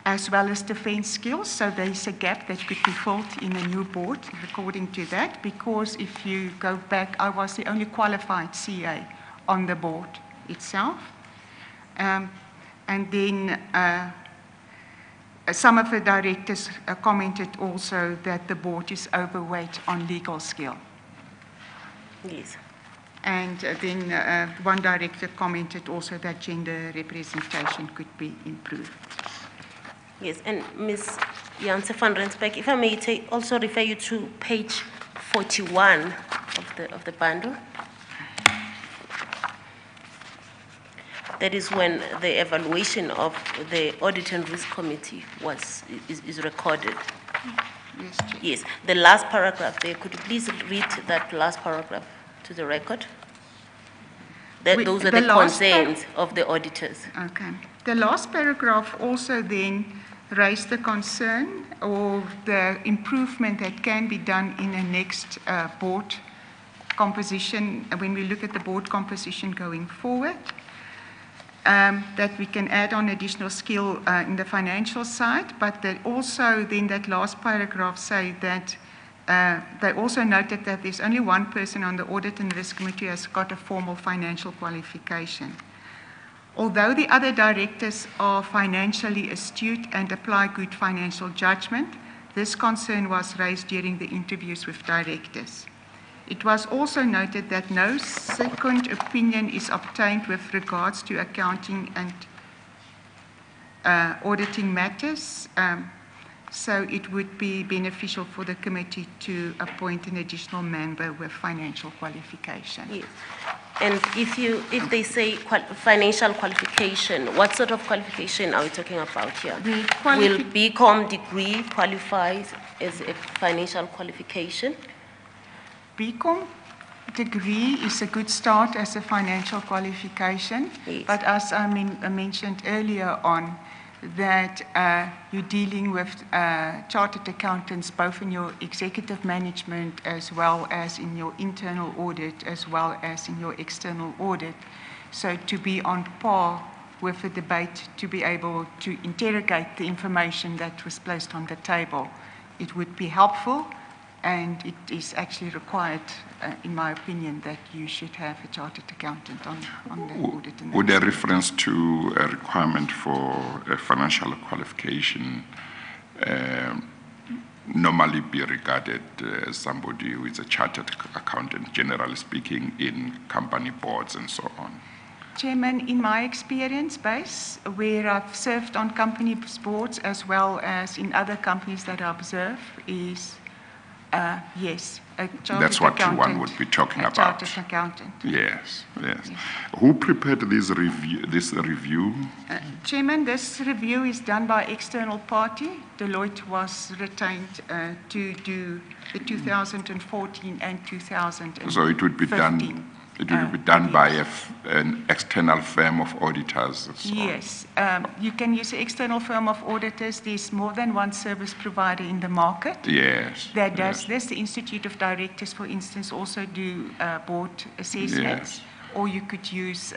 S6: as well as defense skills. So there's a gap that could be filled in a new board according to that, because if you go back, I was the only qualified CA on the board itself. And then some of the directors commented also that the board is overweight on legal skill.
S3: Yes.
S6: And then one director commented also that gender representation could be improved.
S3: Yes, and Ms. Janse van Rensburg, if I may also refer you to page 41 of the bundle. That is when the evaluation of the Audit and Risk Committee is recorded.
S6: Yes, Chair.
S3: Yes, the last paragraph there, could you please read that last paragraph to the record? Those are the concerns of the auditors.
S6: Okay. The last paragraph also then raised the concern of the improvement that can be done in the next board composition, when we look at the board composition going forward. That we can add on additional skill in the financial side, but that also then that last paragraph say that They also noted that there's only one person on the Audit and Risk Committee who has got a formal financial qualification. Although the other directors are financially astute and apply good financial judgment, this concern was raised during the interviews with directors. It was also noted that no second opinion is obtained with regards to accounting and auditing matters, so it would be beneficial for the committee to appoint an additional member with financial qualification.
S3: Yes. And if they say financial qualification, what sort of qualification are we talking about here? Will BCom degree qualify as a financial qualification?
S6: BCom degree is a good start as a financial qualification,
S3: Yes.
S6: but as I mentioned earlier on, that you're dealing with chartered accountants both in your executive management as well as in your internal audit as well as in your external audit. So to be on par with the debate, to be able to interrogate the information that was placed on the table, it would be helpful, and it is actually required, in my opinion, that you should have a chartered accountant on the audit. And
S1: Would a reference to a requirement for a financial qualification normally be regarded as somebody who is a chartered accountant, generally speaking, in company boards and so on?
S6: Chairman, in my experience base, where I've served on company boards as well as in other companies that I observe, is yes, a chartered
S1: That's what
S6: accountant,
S1: one would be talking about.
S6: Chartered accountant.
S1: Yes, yes. Who prepared this review?
S6: Chairman, this review is done by external party. Deloitte was retained to do the 2014 and 2015.
S1: So it would be done. It will be done by an external firm of auditors. And so on.
S6: Yes, you can use an external firm of auditors. There's more than one service provider in the market
S1: Yes.
S6: that does
S1: yes.
S6: this. The Institute of Directors, for instance, also do board assessments.
S1: Yes.
S6: Or you could use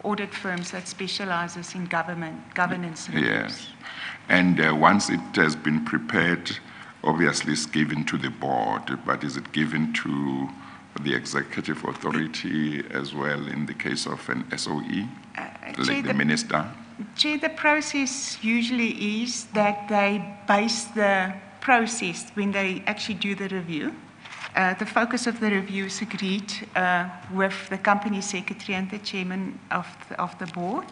S6: audit firms that specializes in governance reviews.
S1: Yes. And once it has been prepared, obviously it's given to the board, but is it given to the executive authority as well in the case of an SOE, like the minister?
S6: Chair, the process usually is that they base the process when they actually do the review. The focus of the review is agreed with the company secretary and the chairman of the board.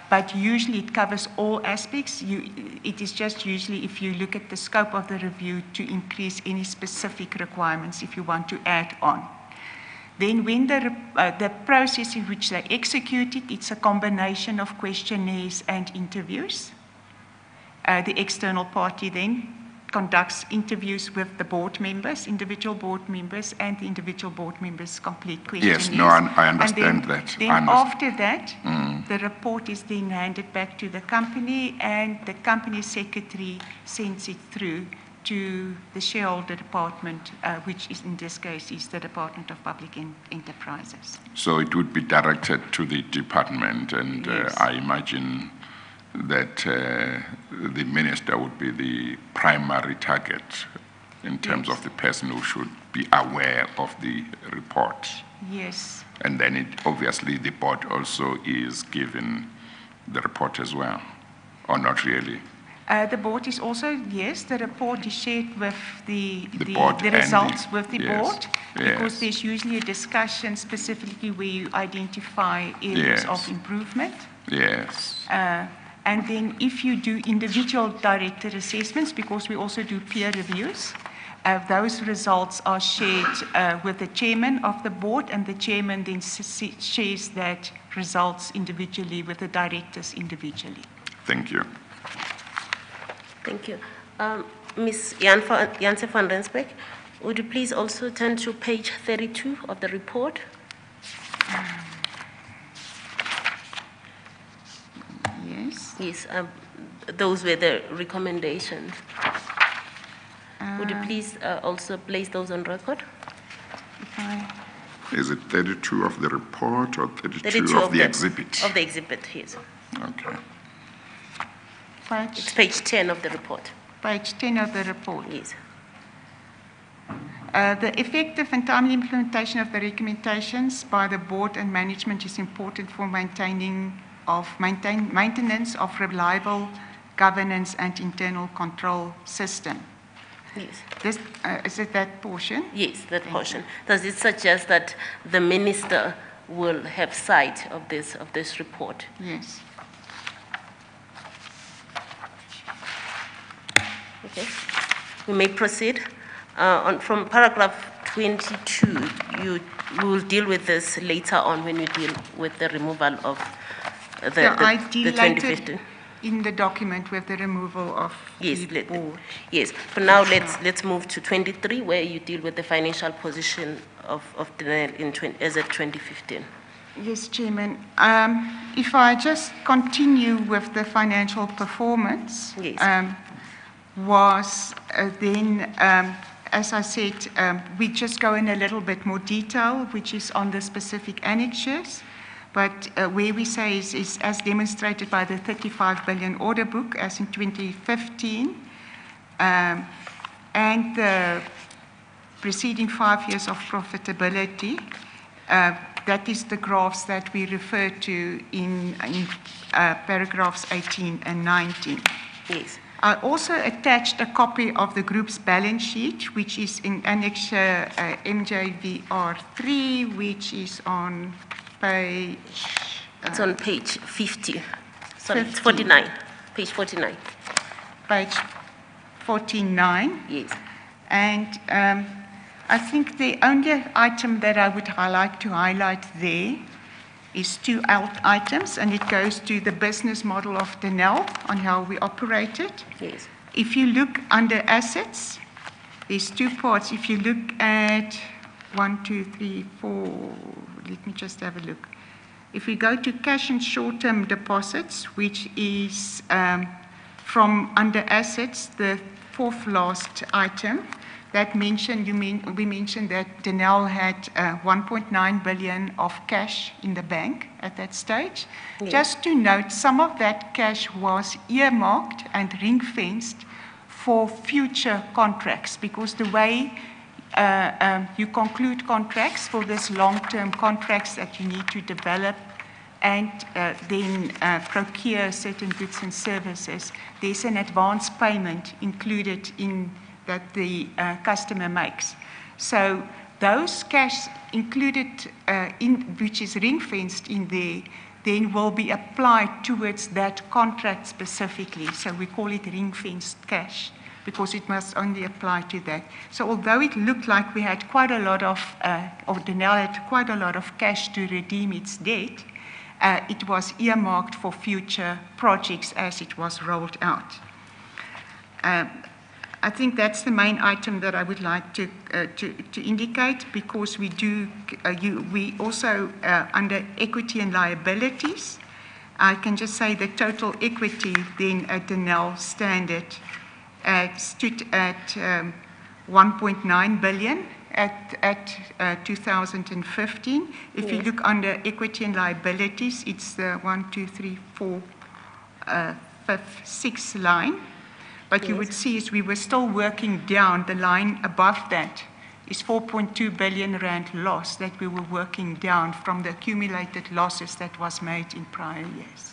S6: But usually it covers all aspects. It is just usually if you look at the scope of the review to increase any specific requirements if you want to add on. Then when the process in which they execute it, it's a combination of questionnaires and interviews. The external party then conducts interviews with the board members, individual board members, and the individual board members complete questionnaires.
S1: Yes, no, I understand that.
S6: Then after that, the report is then handed back to the company, and the company secretary sends it through to the shareholder department, which is in this case is the Department of Public Enterprises.
S1: So it would be directed to the department, and
S6: Yes.
S1: I imagine that the minister would be the primary target in terms
S6: Yes.
S1: of the person who should be aware of the report.
S6: Yes.
S1: And then obviously the board also is given the report as well, or not really?
S6: The board is also, yes, the report is shared with the
S1: board and
S6: results
S1: the-
S6: with the
S1: yes,
S6: board, because
S1: yes.
S6: there's usually a discussion specifically where you identify areas
S1: Yes.
S6: of improvement.
S1: Yes.
S6: And then if you do individual director assessments, because we also do peer reviews, those results are shared with the chairman of the board, and the chairman then shares that results individually with the directors individually.
S1: Thank you.
S3: Thank you. Ms. Janse van Rensburg, would you please also turn to page 32 of the report?
S6: Yes.
S3: Yes, those were the recommendations. Would you please also place those on record?
S6: If I,
S1: Is it 32 of the report or 32
S3: 32
S1: of the exhibit?
S3: Of the exhibit, yes.
S1: Okay.
S3: It's page 10 of the report,
S6: page 10 of the report.
S3: yes.
S6: The effective and timely implementation of the recommendations by the board and management is important for maintenance of reliable governance and internal control system.
S3: Yes.
S6: Is it that portion?
S3: Yes, that portion. Does it suggest that the minister will have sight of this report?
S6: Yes.
S3: Okay. We may proceed. From paragraph 22, we will deal with this later on when we deal with the removal of the
S6: I
S3: 2015.
S6: in the document with the removal of
S3: Yes,
S6: the board.
S3: yes. For now, let's move to 23, where you deal with the financial position of Denel as at 2015.
S6: Yes, Chairman. If I just continue with the financial performance,
S3: Yes.
S6: As I said, we just go in a little bit more detail, which is on the specific annexures. But where we say is as demonstrated by the 35 billion order book as in 2015, and the preceding 5 years of profitability, that is the graphs that we refer to in paragraphs 18 and 19.
S3: Yes.
S6: I also attached a copy of the group's balance sheet, which is in Annexure MJVR 3, which is on page...
S3: It's on page 50. Sorry,
S6: 50.
S3: it's 49. Page 49.
S6: Page 49.
S3: Yes.
S6: And I think the only item that I would like to highlight there is 2 items, and it goes to the business model of Denel on how we operate it.
S3: Yes.
S6: If you look under assets, there's 2 parts. If you look at 1, 2, 3, 4, let me just have a look. If we go to cash and short-term deposits, which is from under assets, the 4th last item, that we mentioned that Denel had 1.9 billion of cash in the bank at that stage.
S3: Yes.
S6: Just to note, some of that cash was earmarked and ring-fenced for future contracts, because the way you conclude contracts for this long-term contracts that you need to develop and then procure certain goods and services, there's an advance payment included in that the customer makes. So those cash included, which is ring-fenced in there, then will be applied towards that contract specifically. So we call it ring-fenced cash, because it must only apply to that. So although it looked like we had quite a lot of, or Denel had quite a lot of cash to redeem its debt, it was earmarked for future projects as it was rolled out. I think that's the main item that I would like to indicate, because we also, under equity and liabilities, I can just say the total equity then at Denel standard stood at 1.9 billion at 2015. If you look under equity and liabilities, it's the 1, 2, 3, 4, 5, 6 line. But you would see is we were still working down. The line above that is 4.2 billion rand loss that we were working down from the accumulated losses that was made in prior years.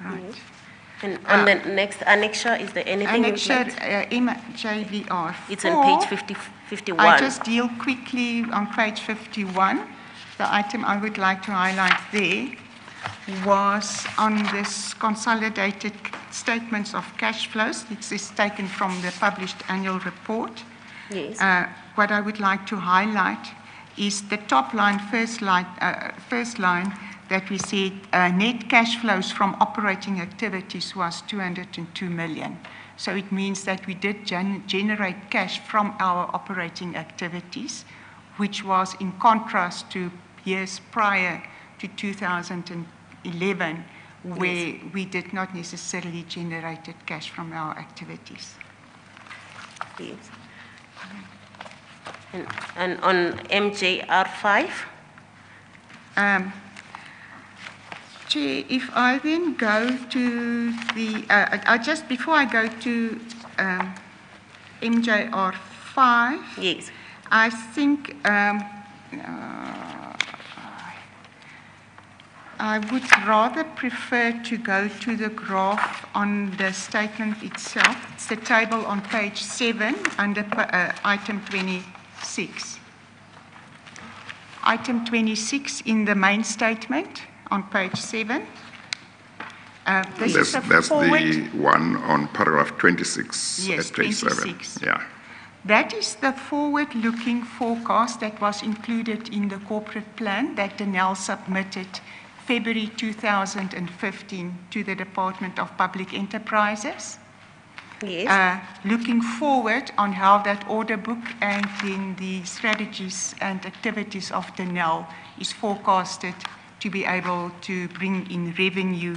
S6: Right.
S3: Yes. And on the next annexure, is there anything?
S6: Annexure MJVR 4.
S3: It's on page 51.
S6: I just deal quickly on page 51. The item I would like to highlight there was on this consolidated statements of cash flows. It is taken from the published annual report.
S3: Yes.
S6: What I would like to highlight is the top line, first line that we said net cash flows from operating activities was 202 million. So it means that we did generate cash from our operating activities, which was in contrast to years prior to 2011, where we did not necessarily generate cash from our activities.
S3: Yes. And on MJR 5?
S6: Chair, if I then go to the, before I go to MJR 5.
S3: Yes.
S6: I think I would rather prefer to go to the graph on the statement itself. It's the table on page 7 under item 26. Item 26 in the main statement on page 7.
S1: That's the one on paragraph 26
S6: Yes,
S1: at page 7.
S6: 26.
S1: Yeah.
S6: That is the forward-looking forecast that was included in the corporate plan that Denel submitted February 2015 to the Department of Public Enterprises.
S3: Yes.
S6: Looking forward on how that order book and in the strategies and activities of Denel is forecasted to be able to bring in revenue,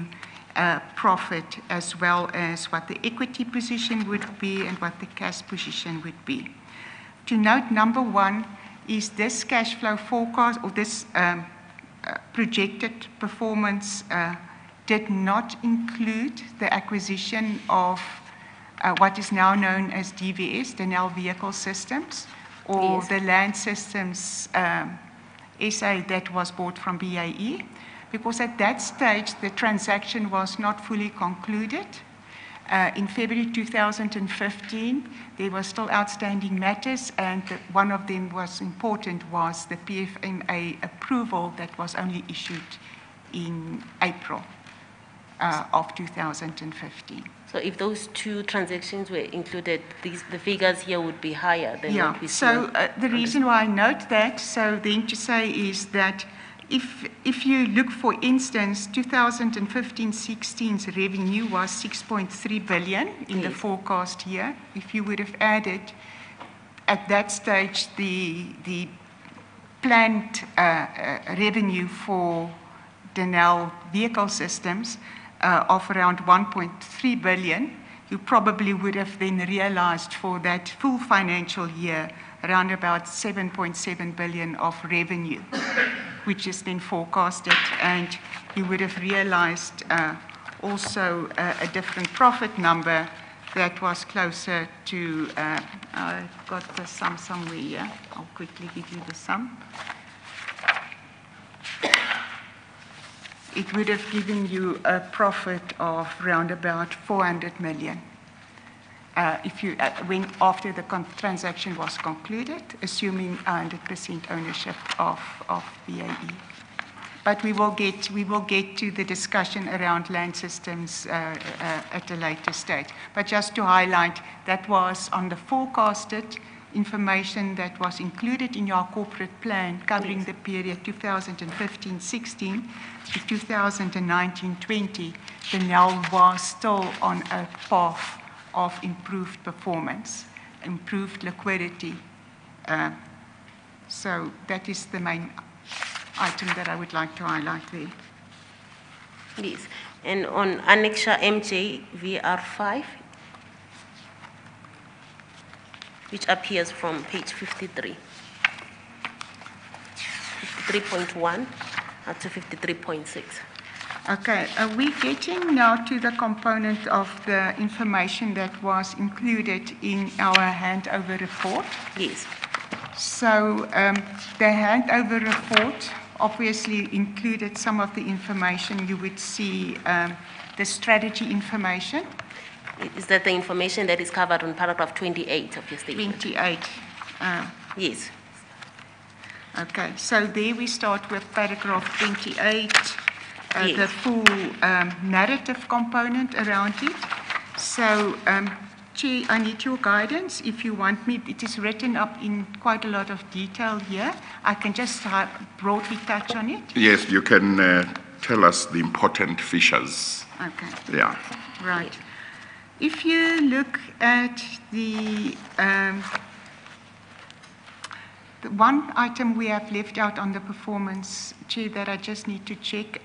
S6: profit, as well as what the equity position would be and what the cash position would be. To note, number one is this cash flow forecast, or this projected performance did not include the acquisition of what is now known as DVS, Denel Vehicle Systems, or
S3: Yes.
S6: the Land Systems SA that was bought from BAE, because at that stage the transaction was not fully concluded. In February 2015, there were still outstanding matters, and one of them was important was the PFMA approval that was only issued in April of 2015.
S3: So if those two transactions were included, the figures here would be higher than what we see.
S6: So the reason why I note that, so then to say is that if you look, for instance, 2015-16's revenue was 6.3 billion in the
S3: Yes.
S6: forecast year. If you would have added at that stage the planned revenue for Denel Vehicle Systems of around 1.3 billion, you probably would have then realized for that full financial year around about 7.7 billion of revenue, which is then forecasted, and you would have realized also a different profit number that was closer to, I've got the sum somewhere here. I'll quickly give you the sum. It would have given you a profit of around about 400 million. If you when after the transaction was concluded, assuming 100% ownership of BAE. But we will get to the discussion around Land Systems at a later stage. But just to highlight, that was on the forecasted information that was included in your corporate plan covering the period 2015-16 to 2019-20. Denel was still on a path of improved performance, improved liquidity. So that is the main item that I would like to highlight there.
S3: Yes. And on Annexure MJ VR5, which appears from page 53, 53.1 up to 53.6.
S6: Okay, are we getting now to the component of the information that was included in our handover report?
S3: Yes.
S6: So the handover report obviously included some of the information. You would see the strategy information.
S3: Is that the information that is covered on paragraph 28 of your statement?
S6: 28.
S3: Yes.
S6: Okay, so there we start with paragraph 28,
S3: Yes.
S6: the full narrative component around it. So, Chair, I need your guidance. If you want me, it is written up in quite a lot of detail here. I can just broadly touch on it.
S1: Yes, you can tell us the important features.
S6: Okay.
S1: Yeah.
S6: Right. If you look at the one item we have left out on the performance, Chair, that I just need to check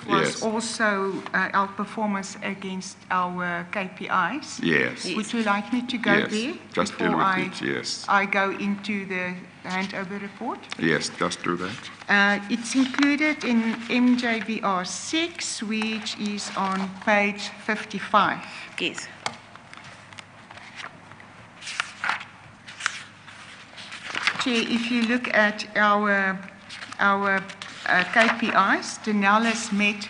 S6: was
S1: Yes.
S6: also our performance against our KPIs.
S1: Yes.
S3: Yes.
S6: Would you like me to go
S1: Yes.
S6: there
S1: Just
S6: before
S1: deal with it, yes.
S6: I go into the handover report?
S1: Yes, just do that.
S6: It's included in MJVR 6, which is on page 55.
S3: Yes.
S6: Chair, if you look at our KPIs, Denel has met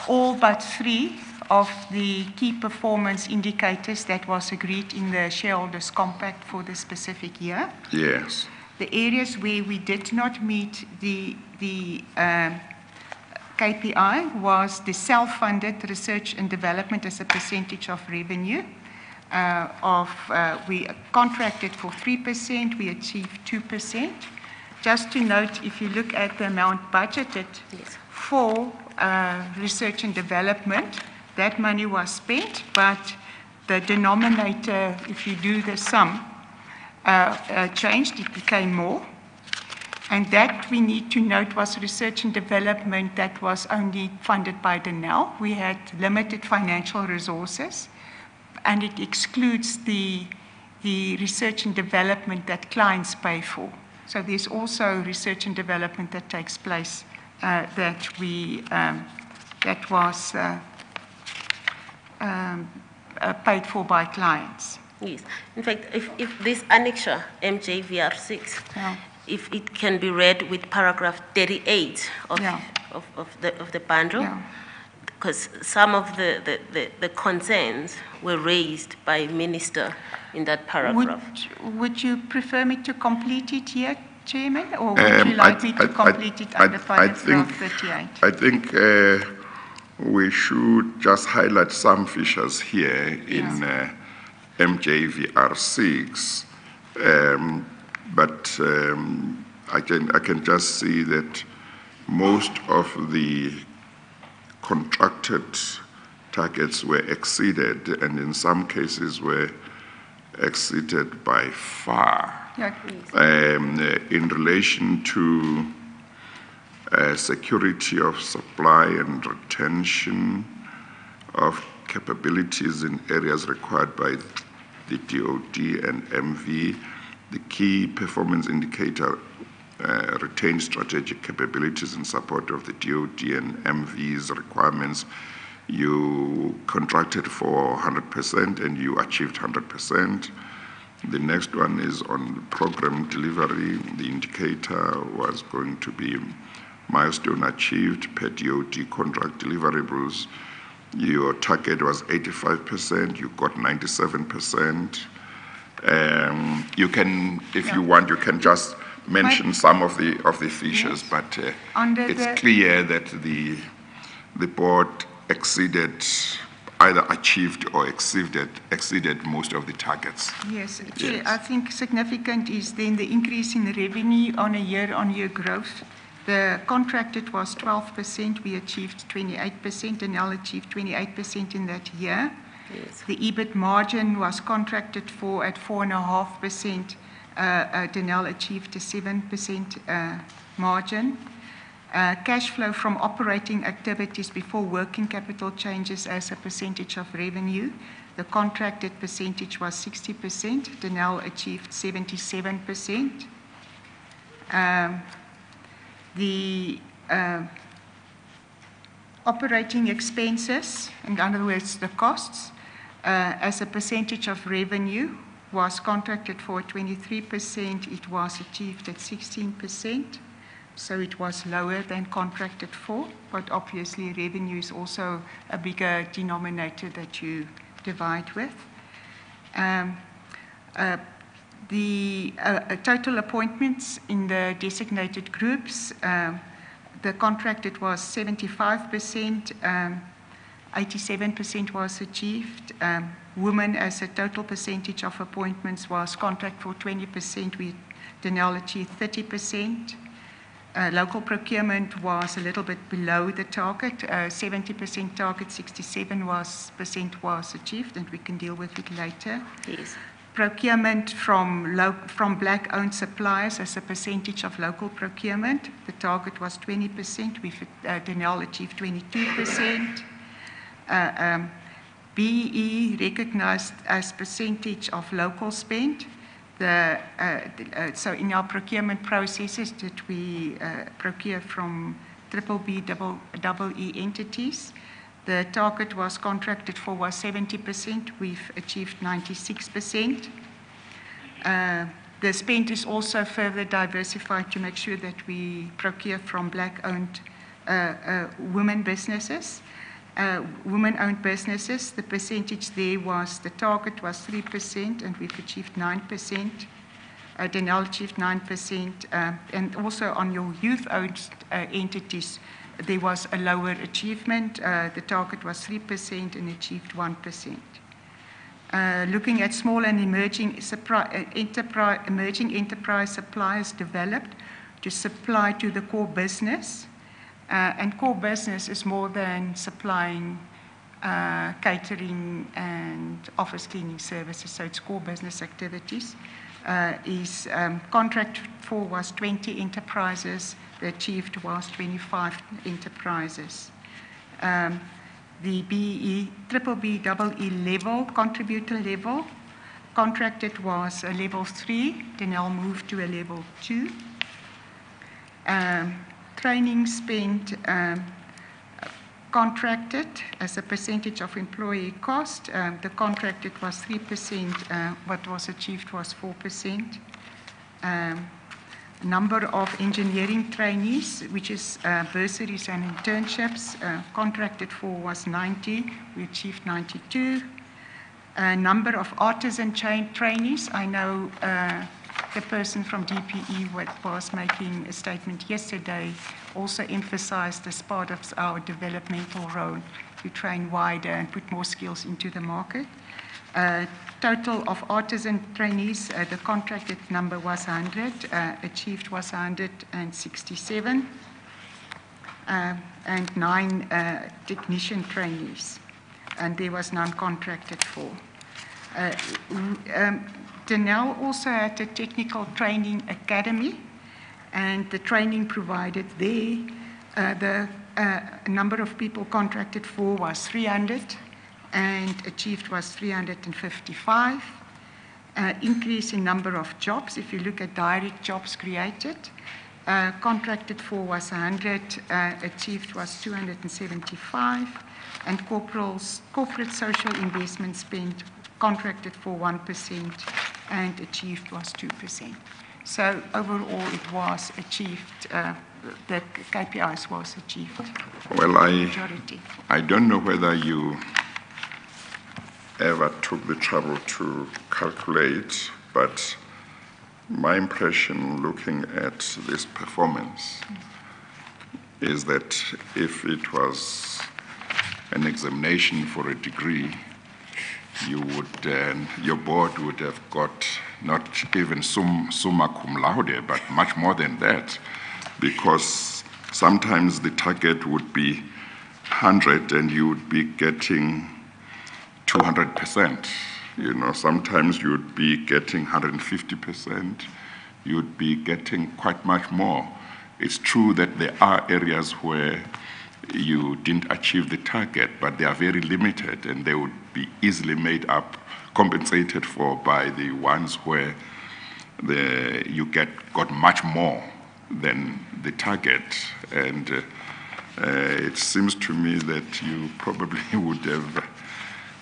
S6: all but 3 of the key performance indicators that was agreed in the shareholders' compact for the specific year.
S1: Yes.
S6: The areas where we did not meet the KPI was the self-funded research and development as a percentage of revenue. We contracted for 3%, we achieved 2%. Just to note, if you look at the amount budgeted for research and development, that money was spent, but the denominator, if you do the sum, changed, it became more. And that we need to note was research and development that was only funded by Denel. We had limited financial resources, and it excludes the research and development that clients pay for. So there's also research and development that takes place that was paid for by clients.
S3: Yes. In fact, if this annexure, MJVR6, if it can be read with paragraph 38 of the bundle, because some of the concerns were raised by Minister in that paragraph.
S6: Would you prefer me to complete it here, Chairman, or would you like me to complete it under paragraph 38?
S1: I think we should just highlight some features here in MJVR6, but I can just see that most of the contracted targets were exceeded, and in some cases were exceeded by far. In relation to security of supply and retention of capabilities in areas required by the DOD and MV, the key performance indicator retained strategic capabilities in support of the DOD and MV's requirements. You contracted for 100% and you achieved 100%. The next one is on program delivery. The indicator was going to be milestone achieved per DOD contract deliverables. Your target was 85%, you got 97%. You can, if you want, you can just mention some of the features, but it's clear that the board exceeded, either achieved or exceeded most of the targets.
S6: Yes, Chair, I think significant is then the increase in revenue on a year-on-year growth. The contracted was 12%, we achieved 28%, and Denel achieved 28% in that year. Yes. The EBIT margin was contracted for at 4.5%. Denel achieved a 7% margin. Cash flow from operating activities before working capital changes as a percentage of revenue. The contracted percentage was 60%. Denel achieved 77%. The operating expenses, in other words, the costs, as a percentage of revenue was contracted for 23%. It was achieved at 16%. So it was lower than contracted for, but obviously revenue is also a bigger denominator that you divide with. The total appointments in the designated groups, the contracted was 75%, 87% was achieved. Women as a total percentage of appointments was contract for 20%, Denel achieved 30%. Local procurement was a little bit below the target, 70% target, 67% was achieved, and we can deal with it later.
S3: Yes.
S6: Procurement from black-owned suppliers as a percentage of local procurement, the target was 20%, Denel achieved 22%. BE recognized as percentage of local spend. So in our procurement processes that we procure from BBBEE entities, the target was contracted for was 70%. We've achieved 96%. The spend is also further diversified to make sure that we procure from black-owned women businesses. Women-owned businesses, the percentage there was, the target was 3%, and we've achieved 9%. Denel achieved 9%, and also on your youth-owned entities, there was a lower achievement. The target was 3% and achieved 1%. Looking at small and emerging enterprise suppliers developed to supply to the core business. And core business is more than supplying catering and office cleaning services, so it's core business activities. Contract for was 20 enterprises, the achieved was 25 enterprises. The BBBEE level, contributor level, contracted was a level 3, Denel moved to a level 2. Training spent contracted as a percentage of employee cost. The contracted was 3%, what was achieved was 4%. Number of engineering trainees, which is bursaries and internships, contracted for was 90, we achieved 92. Number of artisan trainees, I know the person from DPE was making a statement yesterday, also emphasized as part of our developmental role to train wider and put more skills into the market. Total of artisan trainees, the contracted number was 100, achieved was 167, and 9 technician trainees, and there was none contracted for. Denel also had a technical training academy, and the training provided there, the number of people contracted for was 300, and achieved was 355. Increase in number of jobs, if you look at direct jobs created, contracted for was 100, achieved was 275, and corporate social investment spent contracted for 1% and achieved was 2%. So overall it was achieved, the KPIs was achieved.
S1: Well, I don't know whether you ever took the trouble to calculate, but my impression looking at this performance is that if it was an examination for a degree, your board would have got not even summa cum laude, but much more than that, because sometimes the target would be 100 and you would be getting 200%. You know, sometimes you would be getting 150%. You would be getting quite much more. It's true that there are areas where you didn't achieve the target, but they are very limited and they would be easily made up, compensated for by the ones where you got much more than the target. And it seems to me that you probably would have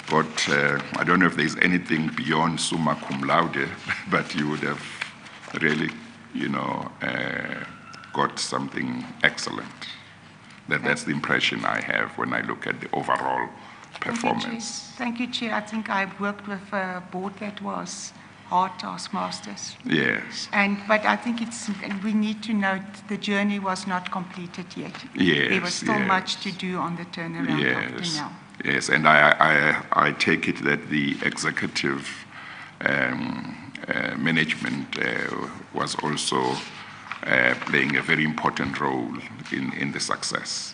S1: got, I don't know if there's anything beyond summa cum laude, but you would have really, got something excellent. That's the impression I have when I look at the overall performance.
S6: Thank you, Chair. I think I've worked with a board that was hard taskmasters.
S1: Yes.
S6: But I think we need to note the journey was not completed yet.
S1: Yes.
S6: There was still much to do on the turnaround of Denel.
S1: Yes, and I take it that the executive management was also playing a very important role in the success.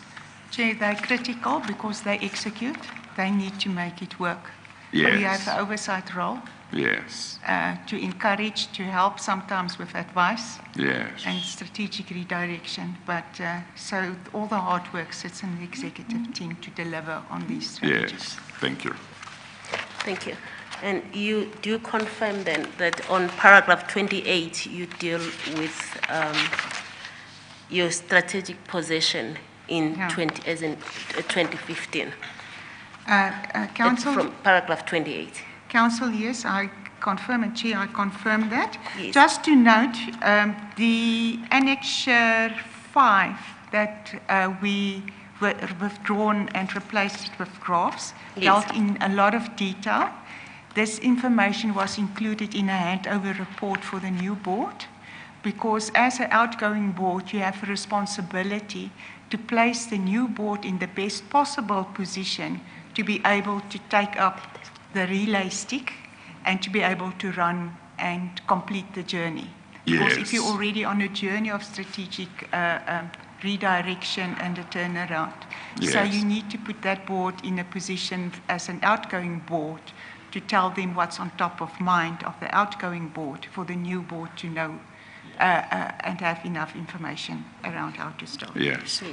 S6: Chair, they're critical because they execute. They need to make it work.
S1: Yes.
S6: We have an oversight role.
S1: Yes.
S6: To encourage, to help sometimes with advice.
S1: Yes.
S6: And strategic redirection. But so all the hard work sits in the executive team to deliver on these strategies.
S1: Yes. Thank you.
S3: Thank you. And you do confirm then that on paragraph 28 you deal with your strategic position in 2015.
S6: Council,
S3: from paragraph 28.
S6: Council, yes, I confirm, and Chair, I confirm that.
S3: Yes.
S6: Just to note, the Annexure 5 that we withdrawn and replaced it with graphs dealt in a lot of detail. This information was included in a handover report for the new board, because as an outgoing board, you have a responsibility to place the new board in the best possible position to be able to take up the relay stick and to be able to run and complete the journey. Because if you're already on a journey of strategic redirection and a turnaround, so you need to put that board in a position as an outgoing board to tell them what's on top of mind of the outgoing board for the new board to know and have enough information around how to start.
S1: Yes.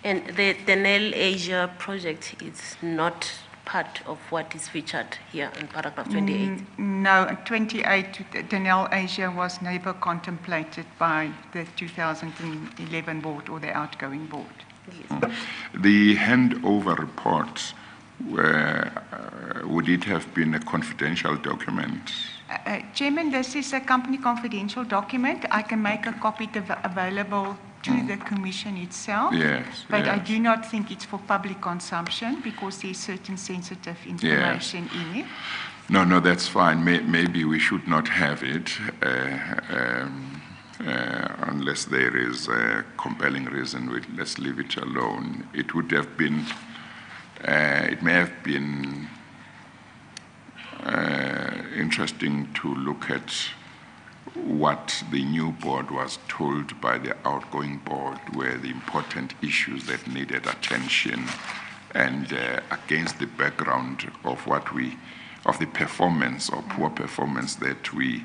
S3: And the Denel Asia project is not part of what is featured here in paragraph 28?
S6: No, 28, Denel Asia was never contemplated by the 2011 board or the outgoing board.
S3: Yes.
S1: The handover report, would it have been a confidential document?
S6: Chairman, this is a company confidential document. I can make a copy available to the Commission itself.
S1: Yes.
S6: But I do not think it's for public consumption because there's certain sensitive information in it.
S1: No, that's fine. Maybe we should not have it unless there is a compelling reason. Let's leave it alone. It would have been, it may have been interesting to look at what the new board was told by the outgoing board were the important issues that needed attention, and against the background of of the performance or poor performance that we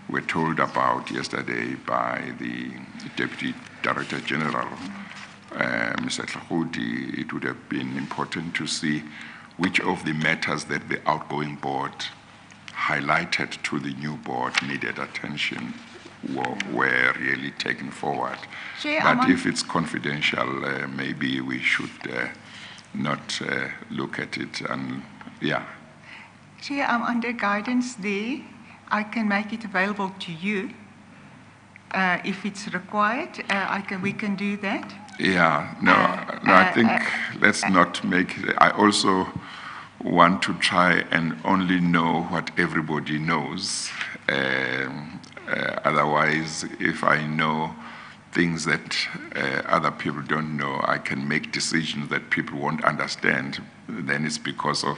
S1: were told about yesterday by the Deputy Director General, Mr. Tlhakudi. It would have been important to see which of the matters that the outgoing board highlighted to the new board needed attention were really taken forward. But if it's confidential, maybe we should not look at it. And
S6: Chair, I'm under guidance there. I can make it available to you if it's required. We can do that. I think let's not make it. I also want to try and only know what everybody knows. Otherwise, if I know things that other people don't know, I can make decisions that people won't understand. Then it's because of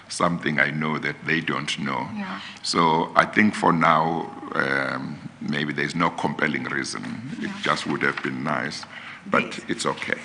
S6: something I know that they don't know. Yeah.
S1: So I think for now, maybe there's no compelling reason. It just would have been nice, but it's okay.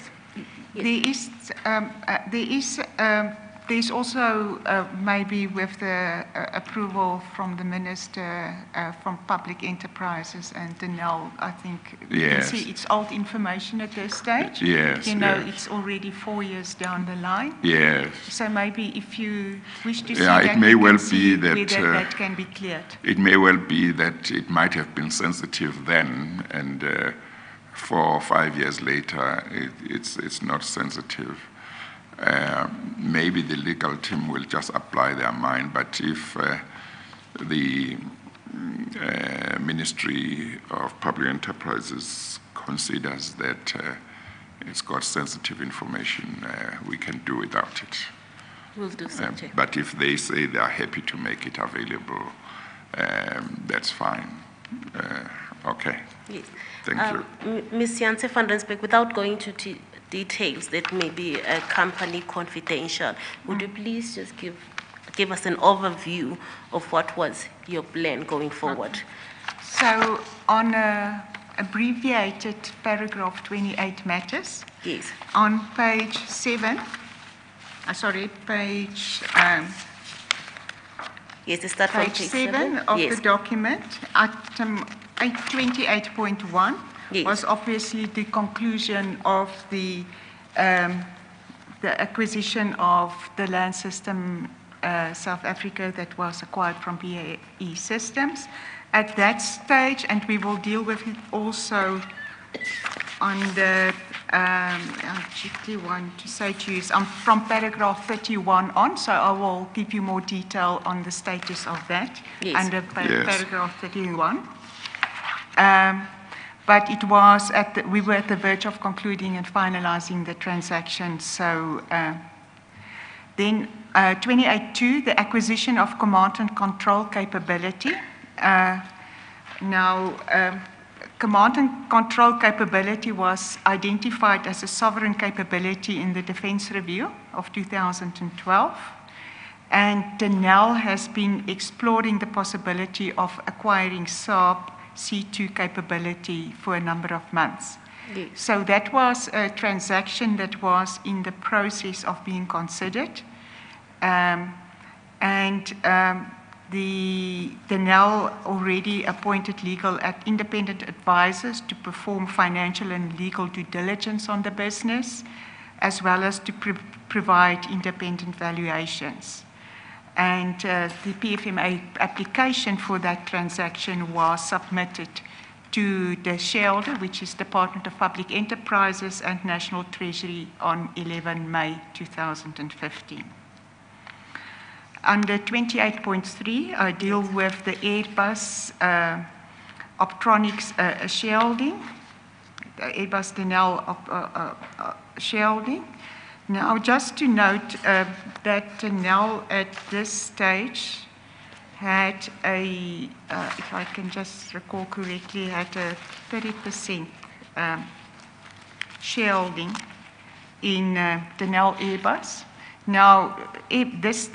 S1: There's
S6: also maybe with the approval from the Minister from Public Enterprises and Denel, I think you can see it's old information at this stage.
S1: Yes.
S6: It's already 4 years down the line.
S1: Yes.
S6: So maybe if you wish to see
S1: it may well be that
S6: whether that can be cleared.
S1: It may well be that it might have been sensitive then, and 4 or 5 years later, it's not sensitive. Maybe the legal team will just apply their mind, but if the Ministry of Public Enterprises considers that it's got sensitive information, we can do without it.
S3: We'll do so, Chair.
S1: But if they say they are happy to make it available, that's fine. Okay.
S3: Yes.
S1: Thank you.
S3: Ms. Janse van Rensburg, without going to details that may be company confidential, would you please just give us an overview of what was your plan going forward?
S6: So on abbreviated paragraph 28 matters,
S3: yes,
S6: on page 7, page
S3: yes, it starts from
S6: page 7 of the document, item 28.1 was obviously the conclusion of the acquisition of the land system South Africa that was acquired from BAE Systems. At that stage, and we will deal with it also on the I particularly want to say to you is I'm from paragraph 31 on, so I will give you more detail on the status of that under paragraph 31. But it was we were at the verge of concluding and finalizing the transaction. So then 28.2, the acquisition of command and control capability. Command and control capability was identified as a sovereign capability in the Defence Review of 2012. And Denel has been exploring the possibility of acquiring SAB C2 capability for a number of months. Yes. So that was a transaction that was in the process of being considered. The Denel already appointed independent advisors to perform financial and legal due diligence on the business, as well as to provide independent valuations. And the PFMA application for that transaction was submitted to the shareholder, which is Department of Public Enterprises and National Treasury on 11 May 2015. Under 28.3, I deal with the Airbus Optronics shareholding, the Airbus Denel shareholding. Now, just to note that Denel at this stage had if I can just recall correctly, had a 30% shareholding in Denel Airbus. Now, this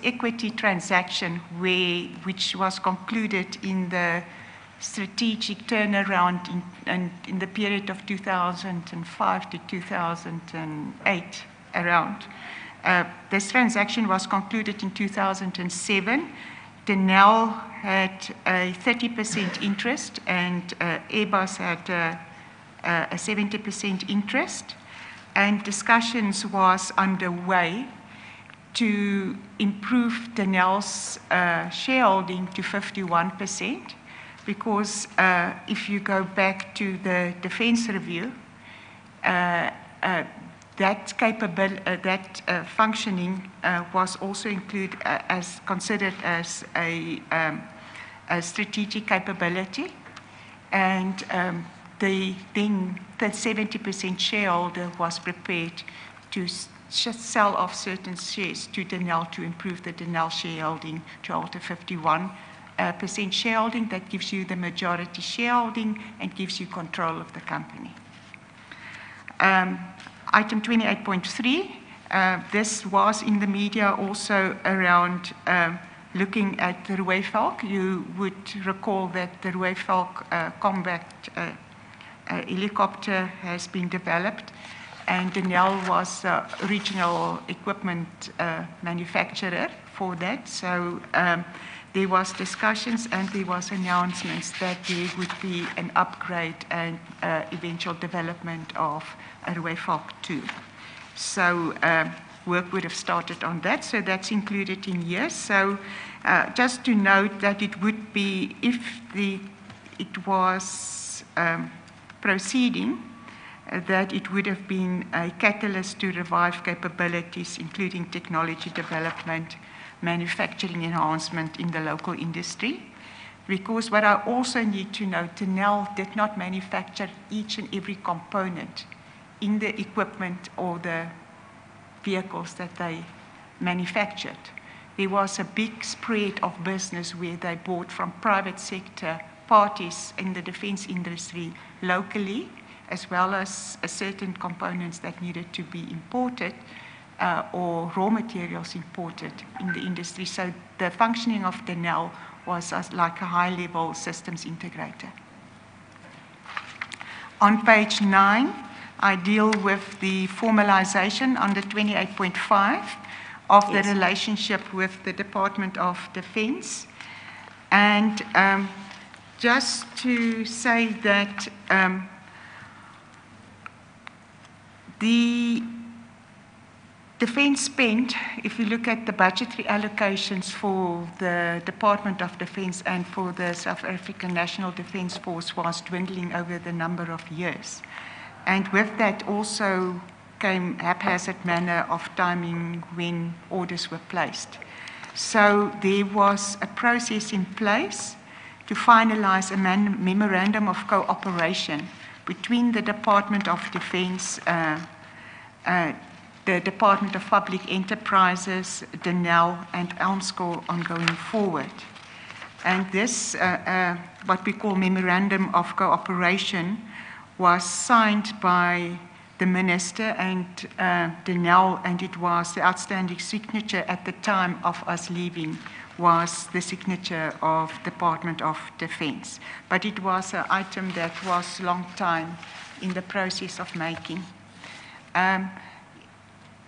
S6: equity transaction, which was concluded in the strategic turnaround in the period of 2005 to 2008 around, this transaction was concluded in 2007. Denel had a 30% interest and Airbus had a 70% interest. And discussions was underway to improve Denel's shareholding to 51%, because if you go back to the Defence Review, that functioning was also considered as a strategic capability, and the 70% shareholder was prepared to sell off certain shares to Denel to improve the Denel shareholding to alter 51% shareholding. That gives you the majority shareholding and gives you control of the company. Item 28.3, this was in the media also around looking at the Rooivalk. You would recall that the Rooivalk combat helicopter has been developed, and Denel was the original equipment manufacturer for that. So there was discussions and there was announcements that there would be an upgrade and eventual development of a Rooivalk 2. So work would have started on that, so that's included in here. So just to note that it would be, if it was proceeding, that it would have been a catalyst to revive capabilities, including technology development, manufacturing enhancement in the local industry. Because what I also need to note, Denel did not manufacture each and every component in the equipment or the vehicles that they manufactured. There was a big spread of business where they bought from private sector parties in the defense industry locally, as well as certain components that needed to be imported or raw materials imported in the industry. So the functioning of Denel was as like a high-level systems integrator. On page 9, I deal with the formalization under 28.5 of the relationship with the Department of Defense. And just to say that the defense spend, if you look at the budgetary allocations for the Department of Defense and for the South African National Defense Force, was dwindling over the number of years. And with that also came haphazard manner of timing when orders were placed. So there was a process in place to finalize a memorandum of cooperation between the Department of Defense, the Department of Public Enterprises, Denel, and Elmschool on going forward. And this, what we call memorandum of cooperation, was signed by the minister and Denel, and it was the outstanding signature at the time of us leaving was the signature of Department of Defense. But it was an item that was a long time in the process of making. My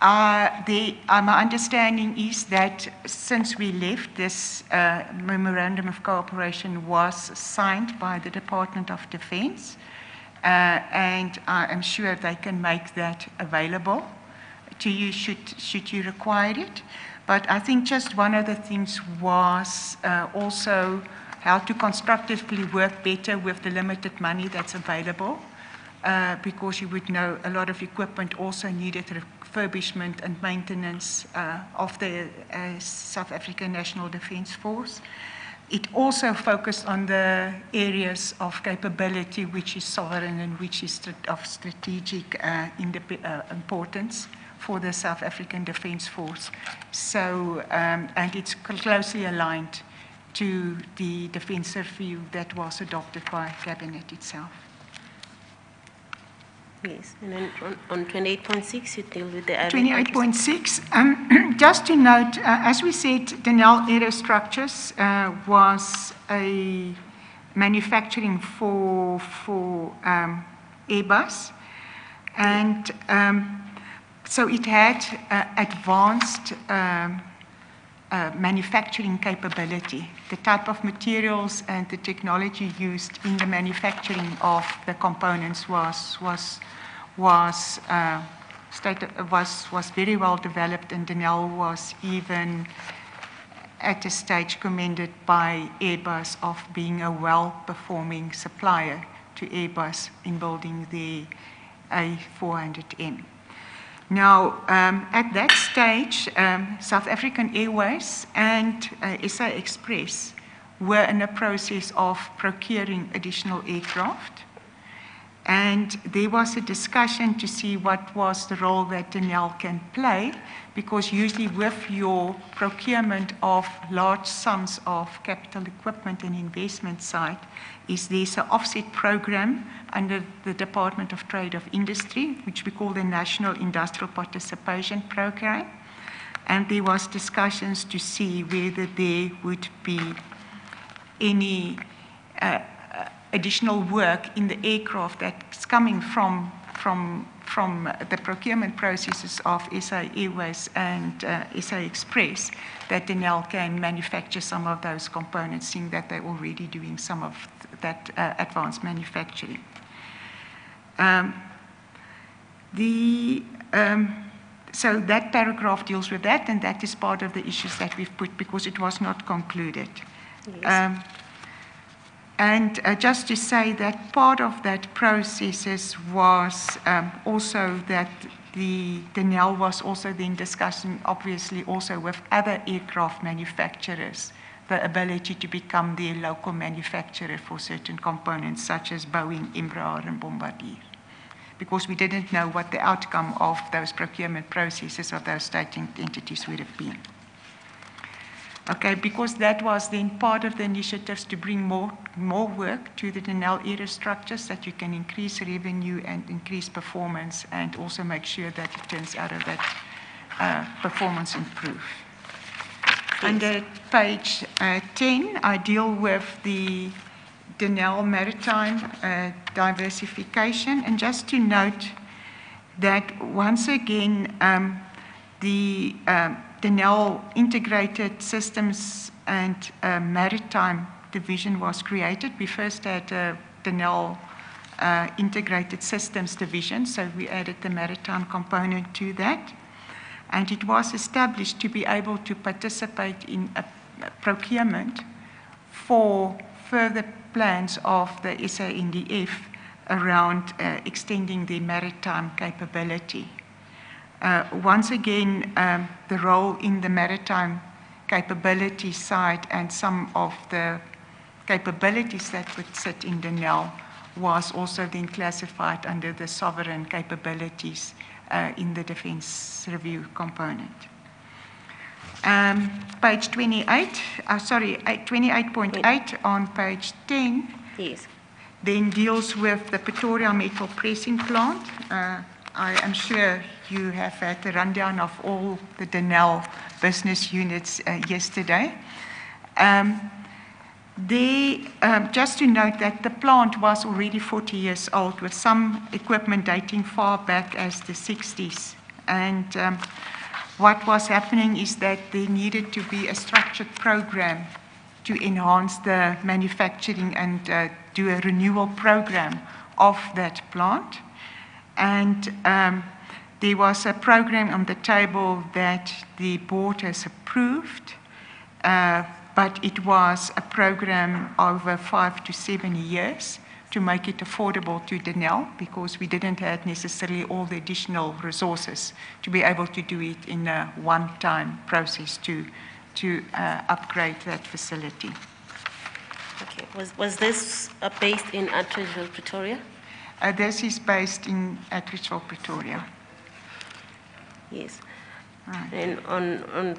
S6: understanding is that since we left, this memorandum of cooperation was signed by the Department of Defense, and I am sure they can make that available to you should you require it. But I think just one of the things was also how to constructively work better with the limited money that's available, because you would know a lot of equipment also needed refurbishment and maintenance of the South African National Defence Force. It also focused on the areas of capability which is sovereign and which is of strategic importance for the South African Defence Force. So, and it's closely aligned to the defence review that was adopted by Cabinet itself.
S3: Yes, and then on 28.6, you deal with the
S6: 28.6, just to note, as we said, Denel Aerostructures was a manufacturing for Airbus, and so it had advanced manufacturing capability. The type of materials and the technology used in the manufacturing of the components was very well developed, and Denel was even at a stage commended by Airbus of being a well-performing supplier to Airbus in building the A400M. Now, at that stage, South African Airways and SA Express were in a process of procuring additional aircraft. And there was a discussion to see what was the role that Denel can play, because usually with your procurement of large sums of capital equipment and investment side, there's an offset program under the Department of Trade of Industry, which we call the National Industrial Participation Program. And there was discussions to see whether there would be any additional work in the aircraft that's coming from the procurement processes of SA Airways and SA Express, that Denel can manufacture some of those components, seeing that they're already doing some of that advanced manufacturing. So that paragraph deals with that, and that is part of the issues that we've put because it was not concluded. Yes. And just to say that part of that processes was also that Denel was also then discussing, obviously also with other aircraft manufacturers, the ability to become their local manufacturer for certain components, such as Boeing, Embraer, and Bombardier, because we didn't know what the outcome of those procurement processes of those state entities would have been. Okay, because that was then part of the initiatives to bring more work to the Denel Aerostructures, that you can increase revenue and increase performance, and also make sure that it turns out of that performance improve. Under page 10, I deal with the Denel Maritime diversification, and just to note that once again, the Denel Integrated Systems and Maritime Division was created. We first had a Denel Integrated Systems Division, so we added the maritime component to that. And it was established to be able to participate in a procurement for further plans of the SANDF around extending the maritime capability. Once again, the role in the maritime capability side and some of the capabilities that would sit in Denel was also then classified under the sovereign capabilities in the defense review component. Page 28.8 on page 10
S3: Yes.
S6: then deals with the Pretoria metal pressing plant. I am sure you have had a rundown of all the Denel business units yesterday. Just to note that the plant was already 40 years old with some equipment dating far back as the 60s. And what was happening is that there needed to be a structured program to enhance the manufacturing and do a renewal program of that plant. And there was a program on the table that the board has approved, but it was a program over 5 to 7 years to make it affordable to Denel, because we didn't have necessarily all the additional resources to be able to do it in a one-time process to upgrade that facility.
S3: Okay. Was this based in Atteridgeville, Pretoria?
S6: This is based in Atteridgeville, Pretoria.
S3: Yes.
S6: Right.
S3: And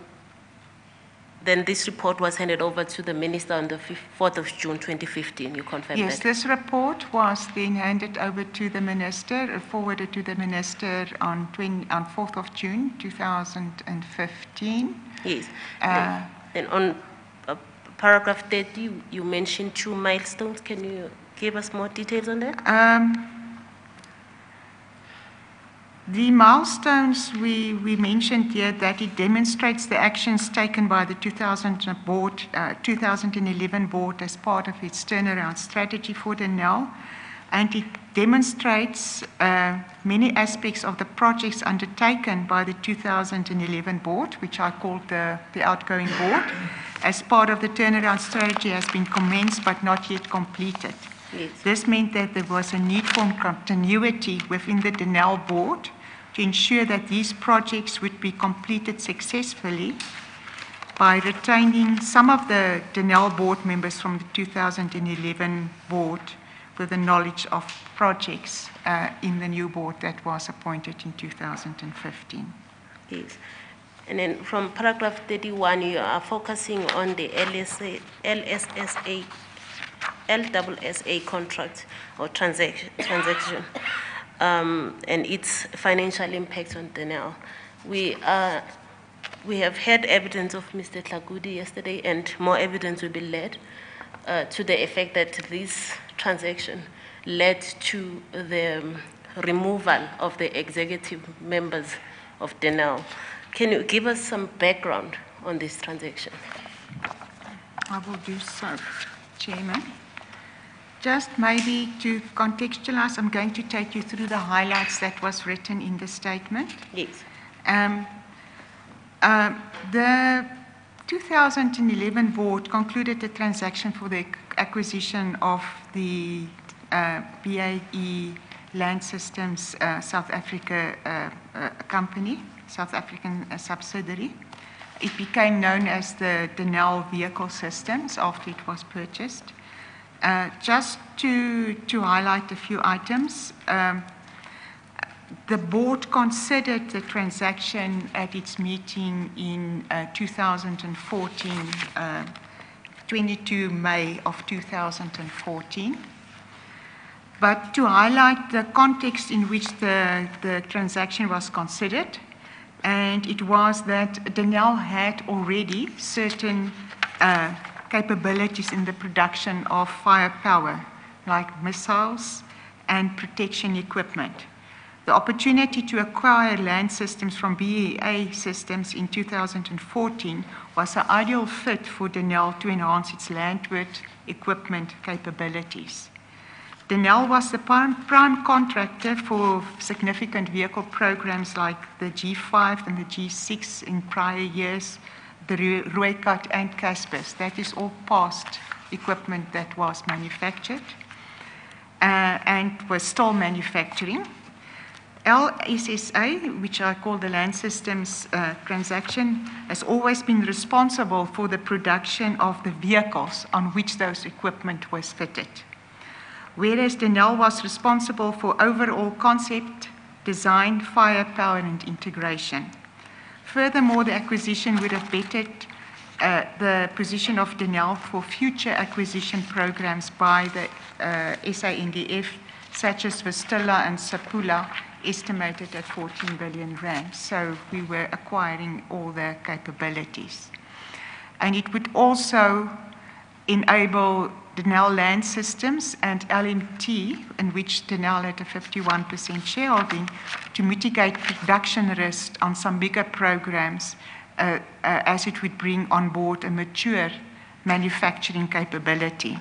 S3: then this report was handed over to the minister on the 4th of June 2015. You confirm
S6: Yes,
S3: that?
S6: this report was then handed over to the minister, forwarded to the minister on 4th of June 2015.
S3: Yes. Then on paragraph 30, you mentioned 2 milestones. Can you give us more details on that?
S6: The milestones we mentioned here, that it demonstrates the actions taken by the 2011 board as part of its turnaround strategy for Denel, and it demonstrates many aspects of the projects undertaken by the 2011 board, which I called the outgoing board, as part of the turnaround strategy has been commenced but not yet completed.
S3: Yes.
S6: This meant that there was a need for continuity within the Denel board to ensure that these projects would be completed successfully by retaining some of the Denel board members from the 2011 board with the knowledge of projects in the new board that was appointed in 2015.
S3: Yes. And then from paragraph 31, you are focusing on the LSSA contract or transaction and its financial impact on Denel. We have had evidence of Mr. Tlhakudi yesterday, and more evidence will be led to the effect that this transaction led to the removal of the executive members of Denel. Can you give us some background on this transaction?
S6: I will do so, Chairman. Just maybe to contextualize, I'm going to take you through the highlights that was written in the statement.
S3: Yes.
S6: The 2011 board concluded the transaction for the acquisition of the BAE Land Systems South Africa company, South African subsidiary. It became known as the Denel Vehicle Systems after it was purchased. Just to highlight a few items, the board considered the transaction at its meeting in 2014, 22 May of 2014. But to highlight the context in which the transaction was considered, and it was that Denel had already certain capabilities in the production of firepower, like missiles and protection equipment. The opportunity to acquire land systems from BAE Systems in 2014 was an ideal fit for Denel to enhance its landward equipment capabilities. Denel was the prime contractor for significant vehicle programs like the G5 and the G6 in prior years, the Rooikat and Caspers. That is all past equipment that was manufactured. and was still manufacturing. LSSA, which I call the Land Systems transaction, has always been responsible for the production of the vehicles on which those equipment was fitted, whereas Denel was responsible for overall concept, design, firepower, and integration. Furthermore, the acquisition would have bettered the position of Denel for future acquisition programs by the SANDF, such as Vistilla and Sapula, estimated at 14 billion rand. So we were acquiring all the capabilities. And it would also enable Denel Land Systems and LMT, in which Denel had a 51% shareholding, to mitigate production risk on some bigger programs as it would bring on board a mature manufacturing capability.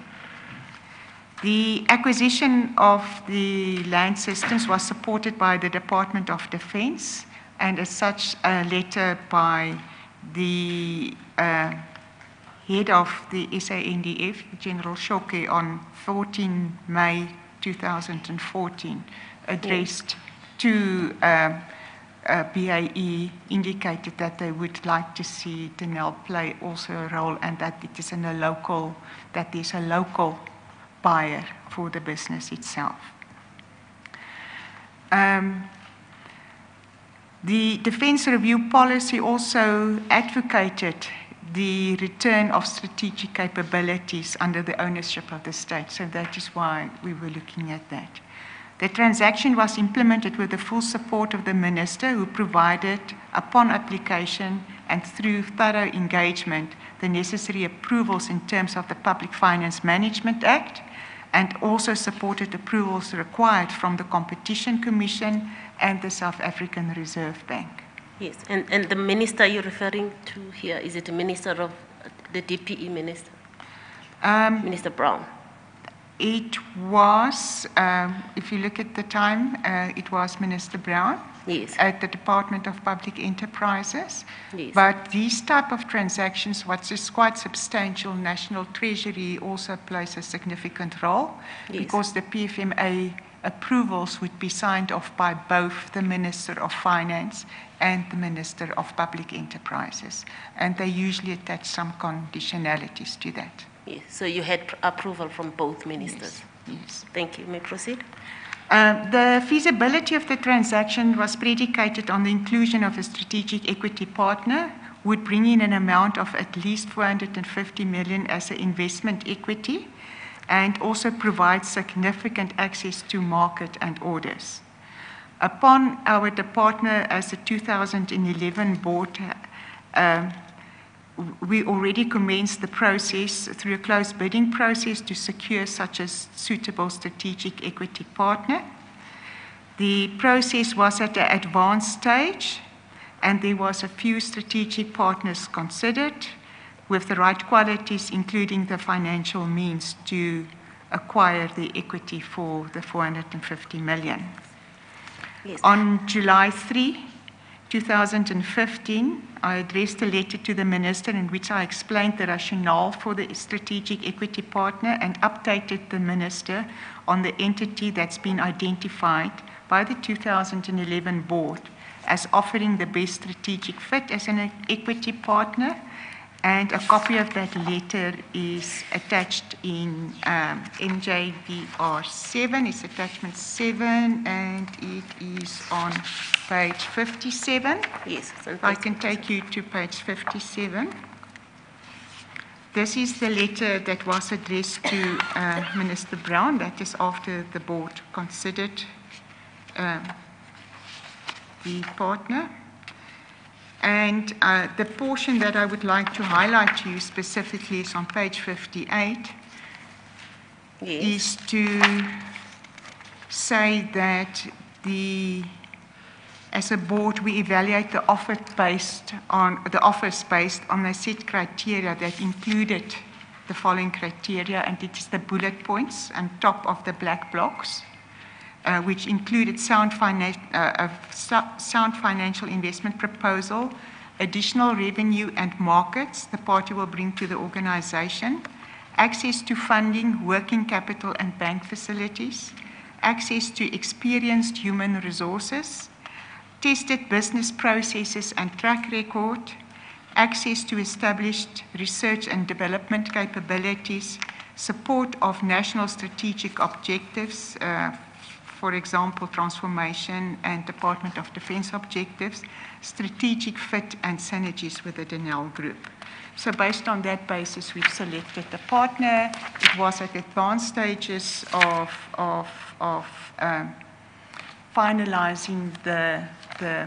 S6: The acquisition of the land systems was supported by the Department of Defense, and as such, a letter by the head of the SANDF, General Shoke, on 14 May 2014, addressed to BAE, indicated that they would like to see Denel play also a role, and that it is that there's a local buyer for the business itself. The Defence Review Policy also advocated the return of strategic capabilities under the ownership of the state, so that is why we were looking at that. The transaction was implemented with the full support of the Minister, who provided, upon application and through thorough engagement, the necessary approvals in terms of the Public Finance Management Act, and also supported approvals required from the Competition Commission and the South African Reserve Bank.
S3: Yes, and the minister you're referring to here, is it the minister of the DPE minister? Minister Brown?
S6: It was, if you look at the time, it was Minister Brown. Yes. At the Department of Public Enterprises. Yes. But these type of transactions, what is quite substantial, National Treasury also plays a significant role, yes, because the PFMA approvals would be signed off by both the Minister of Finance and the Minister of Public Enterprises. And they usually attach some conditionalities to that.
S3: Yes. So you had approval from both ministers?
S6: Yes. Yes.
S3: Thank you. May I proceed?
S6: The feasibility of the transaction was predicated on the inclusion of a strategic equity partner, would bring in an amount of at least 450 million as an investment equity, and also provide significant access to market and orders. Upon our departure as the 2011 board, we already commenced the process through a closed bidding process to secure such a suitable strategic equity partner. The process was at an advanced stage, and there was a few strategic partners considered with the right qualities, including the financial means to acquire the equity for the 450 million. Yes. On July 3, 2015, I addressed a letter to the Minister in which I explained the rationale for the strategic equity partner and updated the Minister on the entity that's been identified by the 2011 board as offering the best strategic fit as an equity partner, and a copy of that letter is attached in NJVR 7, it's attachment 7, and it is on page 57.
S3: Yes.
S6: I can take you to page 57. This is the letter that was addressed to Minister Brown. That is after the board considered the partner. And the portion that I would like to highlight to you specifically is on page 58, yes, is to say that as a board, we evaluate the offers based on a set criteria that included the following criteria, and it is the bullet points on top of the black blocks, which included sound financial investment proposal, additional revenue and markets the party will bring to the organization, access to funding, working capital and bank facilities, access to experienced human resources, tested business processes and track record, access to established research and development capabilities, support of national strategic objectives, for example, transformation and Department of Defense objectives, strategic fit and synergies with the Denel Group. So based on that basis, we've selected the partner. It was at advanced stages of finalizing the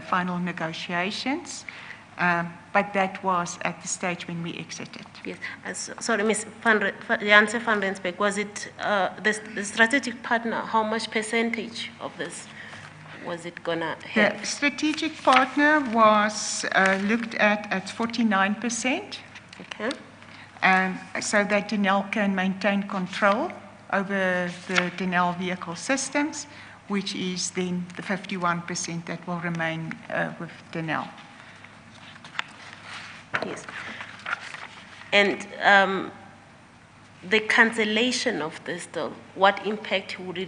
S6: final negotiations, but that was at the stage when we exited.
S3: Yes. Sorry, Ms. Janse van Rensburg, was it the strategic partner, how much percentage of this was it going to have?
S6: The strategic partner was looked at 49%.
S3: Okay.
S6: So that Denel can maintain control over the Denel vehicle systems, which is then the 51% that will remain with Denel.
S3: Yes. And the cancellation of this deal, what impact would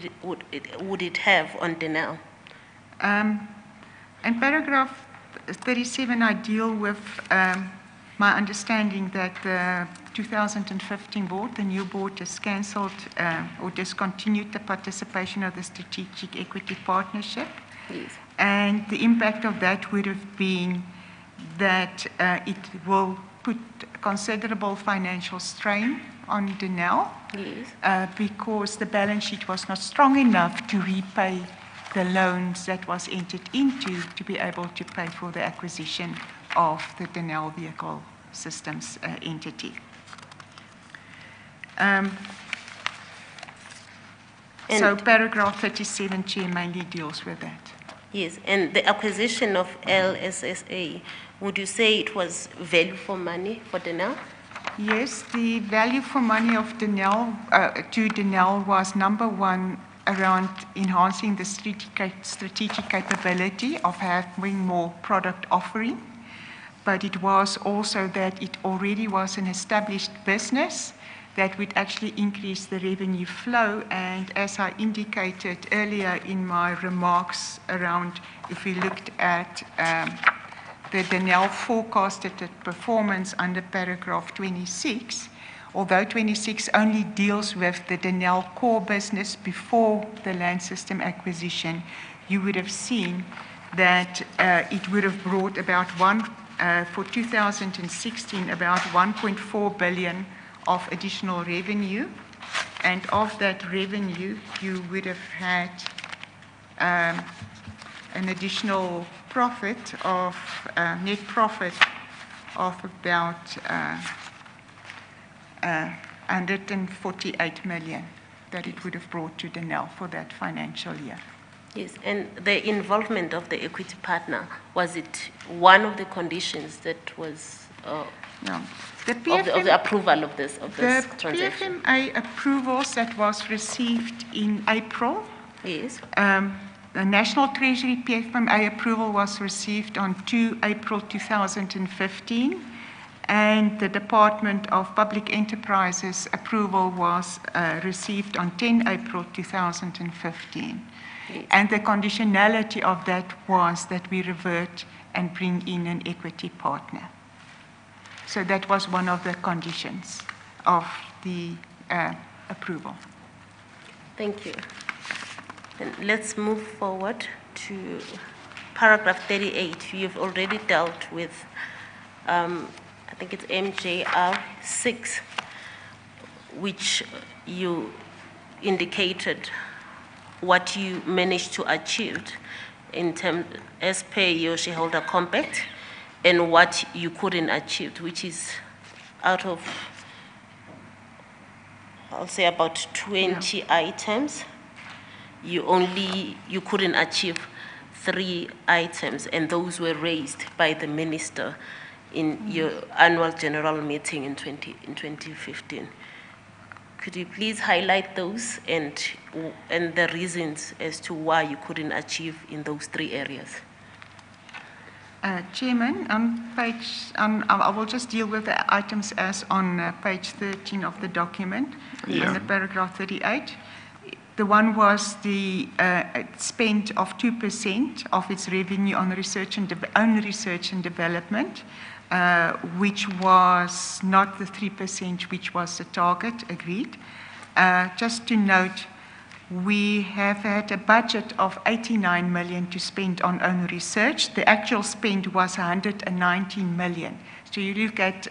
S3: it have on Denel?
S6: In paragraph 37, I deal with my understanding that the 2015 board, the new board, has cancelled or discontinued the participation of the strategic equity partnership.
S3: Yes.
S6: And the impact of that would have been that it will put considerable financial strain on Denel.
S3: Yes.
S6: Because the balance sheet was not strong enough to repay the loans that was entered into to be able to pay for the acquisition of the Denel vehicle systems entity. So paragraph 37, Chair, mainly deals with that.
S3: Yes, and the acquisition of LSSA, would you say it was value for money for Denel?
S6: Yes, the value for money of Denel to Denel was number one around enhancing the strategic capability of having more product offering, but it was also that it already was an established business that would actually increase the revenue flow. And as I indicated earlier in my remarks around, if we looked at the Denel forecasted performance under paragraph 26, although 26 only deals with the Denel core business before the land system acquisition, you would have seen that it would have brought about for 2016, about 1.4 billion of additional revenue. And of that revenue, you would have had an additional profit of, net profit of about 148 million that it would have brought to Denel for that financial year.
S3: Yes, and the involvement of the equity partner, was it one of the conditions that was
S6: Yeah.
S3: of the approval of this transaction?
S6: The PFMA approvals that was received in April.
S3: Yes.
S6: The National Treasury PFMA approval was received on 2 April 2015, and the Department of Public Enterprises approval was received on 10 April 2015.
S3: Yes.
S6: And the conditionality of that was that we revert and bring in an equity partner. So that was one of the conditions of the approval.
S3: Thank you. And let's move forward to paragraph 38. You've already dealt with, I think it's MJR 6, which you indicated what you managed to achieve in terms, as per your shareholder compact, and what you couldn't achieve, which is out of, I'll say about 20 items, you couldn't achieve 3 items, and those were raised by the minister in your annual general meeting in 2015. Could you please highlight those and the reasons as to why you couldn't achieve in those 3 areas?
S6: Chairman, I will just deal with the items as on page 13 of the document,
S1: Yeah.
S6: in the paragraph 38. The one was the spend of 2% of its revenue on own research and development, which was not the 3%, which was the target agreed. Just to note, we have had a budget of 89 million to spend on own research. The actual spend was 119 million. So you look at,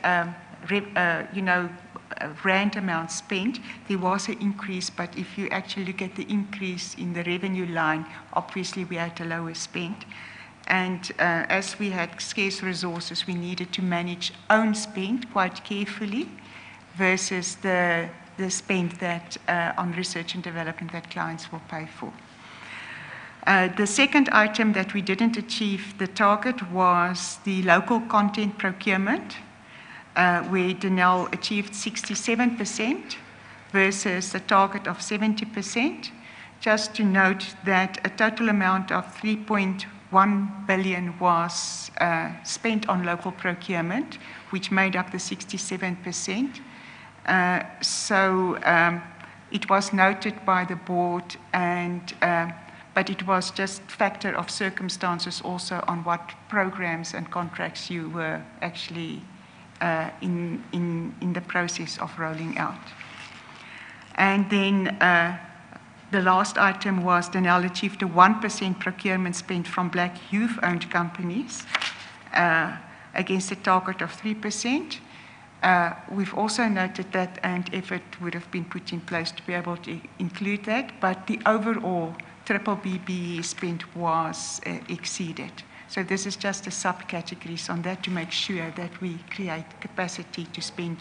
S6: rand amount spent, there was an increase, but if you actually look at the increase in the revenue line, obviously we had a lower spend. And as we had scarce resources, we needed to manage own spend quite carefully versus the spend that on research and development that clients will pay for. The second item that we didn't achieve the target was the local content procurement, where Denel achieved 67% versus the target of 70%. Just to note that a total amount of 3.1 billion was spent on local procurement, which made up the 67%. It was noted by the board, but it was just factor of circumstances also on what programs and contracts you were actually in the process of rolling out. And then the last item was Denel achieved a 1% procurement spend from Black youth-owned companies against a target of 3%. We've also noted that an effort would have been put in place to be able to include that, but the overall BBBE spend was exceeded. So this is just a subcategories on that to make sure that we create capacity to spend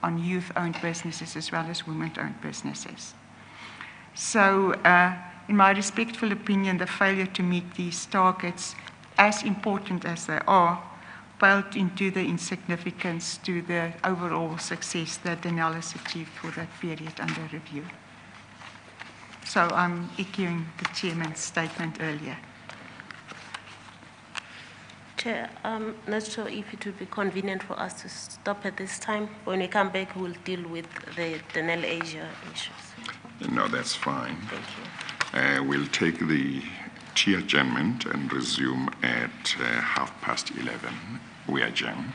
S6: on youth-owned businesses as well as women-owned businesses. So in my respectful opinion, the failure to meet these targets, as important as they are, paled into the insignificance to the overall success that Denel has achieved for that period under review. So I'm echoing the chairman's statement earlier.
S3: Chair, I'm not sure if it would be convenient for us to stop at this time. When we come back, we'll deal with the Denel Asia issues.
S1: No, that's fine.
S3: Thank you.
S1: We'll take the tea adjournment and resume at 11:30. We adjourn.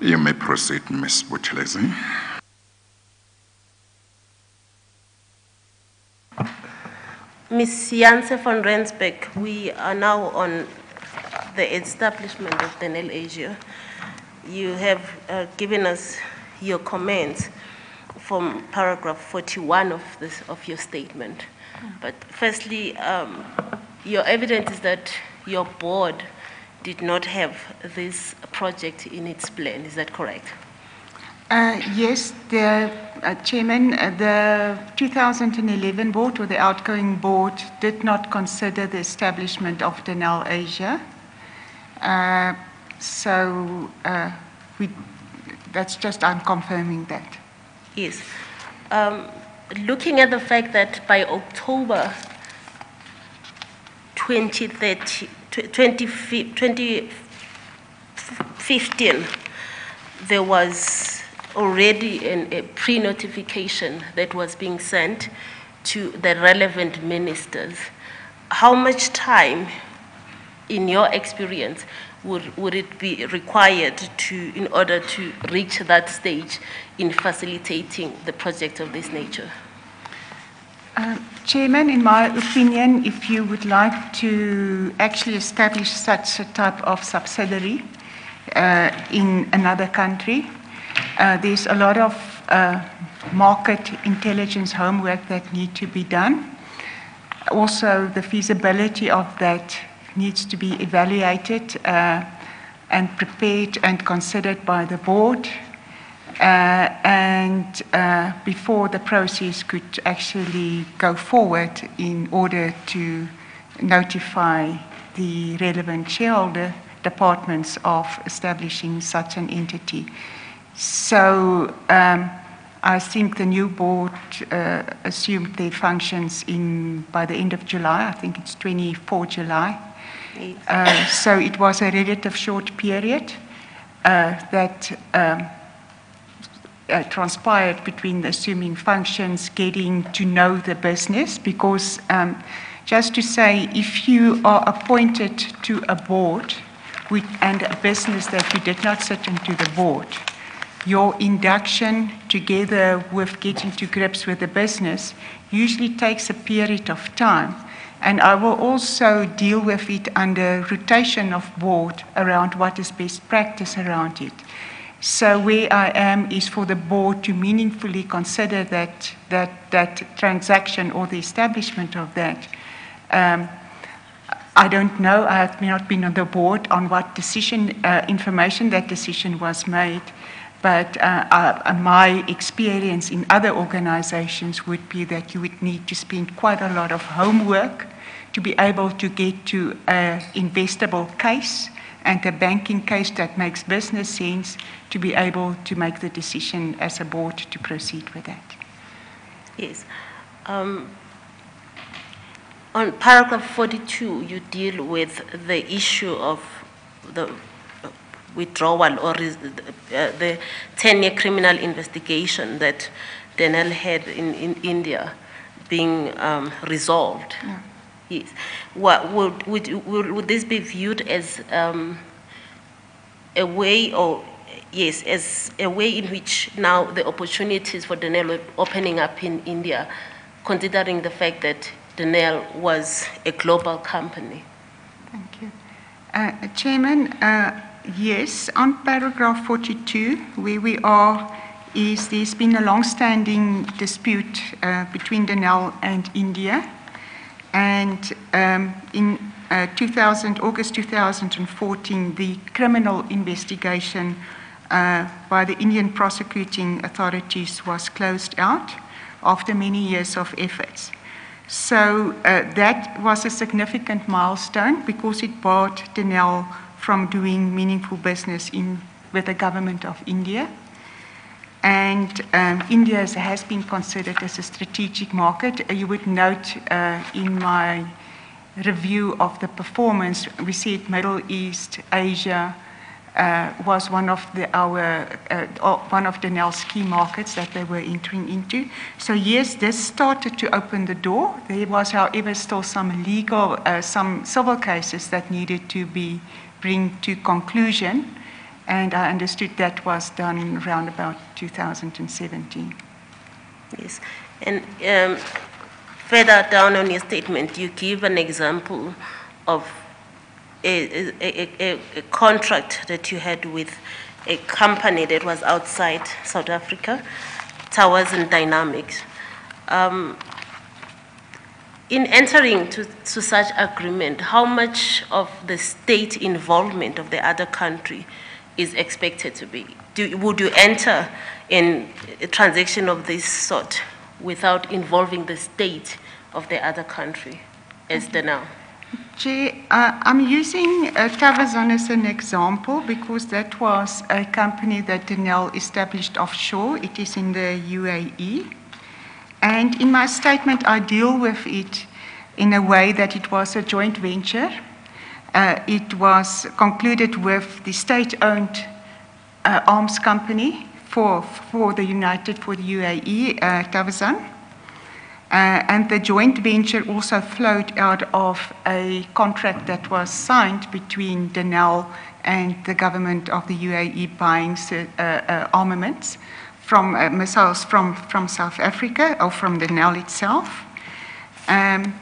S1: You may proceed, Ms. Buthelezi.
S3: Ms. Janse van Rensburg, we are now on the establishment of Denel Asia. You have given us your comments from paragraph 41 of your statement. But firstly, your evidence is that your board did not have this project in its plan. Is that correct?
S6: Yes, Chairman, the 2011 board, or the outgoing board, did not consider the establishment of Denel Asia. That's just, I'm confirming that.
S3: Yes. Looking at the fact that by October 2015, there was already a pre-notification that was being sent to the relevant ministers. How much time, in your experience, would it be required in order to reach that stage in facilitating the project of this nature?
S6: Chairman, in my opinion, if you would like to actually establish such a type of subsidiary in another country, there's a lot of market intelligence homework that need to be done. Also, the feasibility of that needs to be evaluated and prepared and considered by the board, and before the process could actually go forward in order to notify the relevant shareholder departments of establishing such an entity. So I think the new board assumed their functions by the end of July. I think it's 24 July. So it was a relative short period that transpired between assuming functions, getting to know the business, because just to say, if you are appointed to a board and a business that you did not sit into the board, your induction together with getting to grips with the business usually takes a period of time. And I will also deal with it under rotation of board around what is best practice around it. So where I am is for the board to meaningfully consider that transaction or the establishment of that. I don't know, I have not been on the board on what information that decision was made, but my experience in other organizations would be that you would need to spend quite a lot of homework to be able to get to an investable case and a banking case that makes business sense to be able to make the decision as a board to proceed with that.
S3: Yes. On paragraph 42, you deal with the issue of the withdrawal or the 10-year criminal investigation that Denel had in India being resolved. Yeah. Yes. Would this be viewed as a way, or yes, as a way in which now the opportunities for Denel are opening up in India, considering the fact that Denel was a global company?
S6: Thank you. Chairman, yes, on paragraph 42, where we are, there's been a long-standing dispute between Denel and India. And in August 2014, the criminal investigation by the Indian prosecuting authorities was closed out after many years of efforts. So that was a significant milestone because it barred Denel from doing meaningful business with the government of India. And India has been considered as a strategic market. You would note in my review of the performance, we said Middle East, Asia was one of Denel's key markets that they were entering into. So yes, this started to open the door. There was, however, still some civil cases that needed to be bring to conclusion. And I understood that was done around about 2017.
S3: Yes. And further down on your statement, you give an example of a contract that you had with a company that was outside South Africa, Towers and Dynamics. In entering to such agreement, how much of the state involvement of the other country is expected to be? Would you enter in a transaction of this sort without involving the state of the other country as Denel?
S6: Chair, I'm using Tavazan as an example because that was a company that Denel established offshore. It is in the UAE. And in my statement, I deal with it in a way that it was a joint venture. It was concluded with the state-owned arms company for the UAE, Tavazan. And the joint venture also flowed out of a contract that was signed between Denel and the government of the UAE buying armaments from missiles from South Africa or from Denel itself. And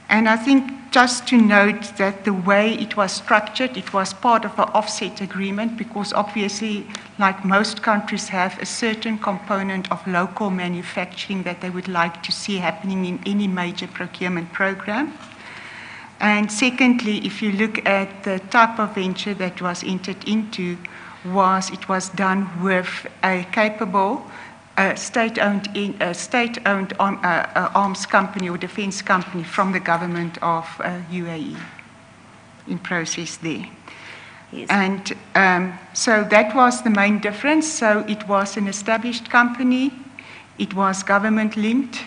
S6: I think just to note that the way it was structured, it was part of an offset agreement because obviously, like most countries have a certain component of local manufacturing that they would like to see happening in any major procurement program. And secondly, if you look at the type of venture that was entered into, it was done with a capable state-owned arms company or defense company from the government of UAE in process there.
S3: Yes.
S6: And so that was the main difference. So it was an established company. It was government-linked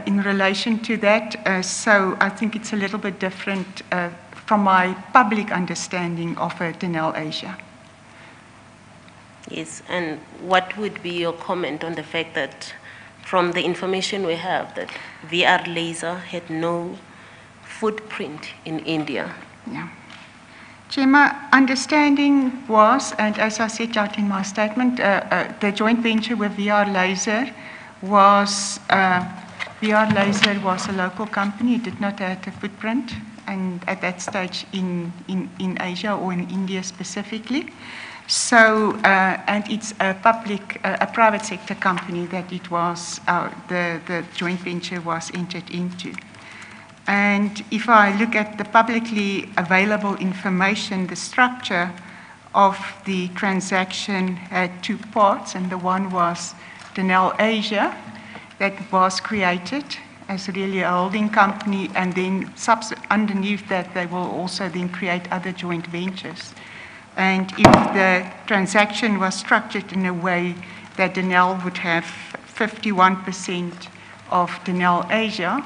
S6: in relation to that. So I think it's a little bit different from my public understanding of Denel Asia.
S3: Yes, and what would be your comment on the fact that from the information we have that VR Laser had no footprint in India?
S6: Yeah. Chair, my understanding was, and as I set out in my statement, the joint venture with VR Laser was a local company. It did not have a footprint and at that stage in Asia or in India specifically. So, and it's a private sector company that it was, the joint venture was entered into. And if I look at the publicly available information, the structure of the transaction had two parts, and the one was Denel Asia, that was created as really a holding company, and then underneath that they will also then create other joint ventures. And if the transaction was structured in a way that Denel would have 51% of Denel Asia,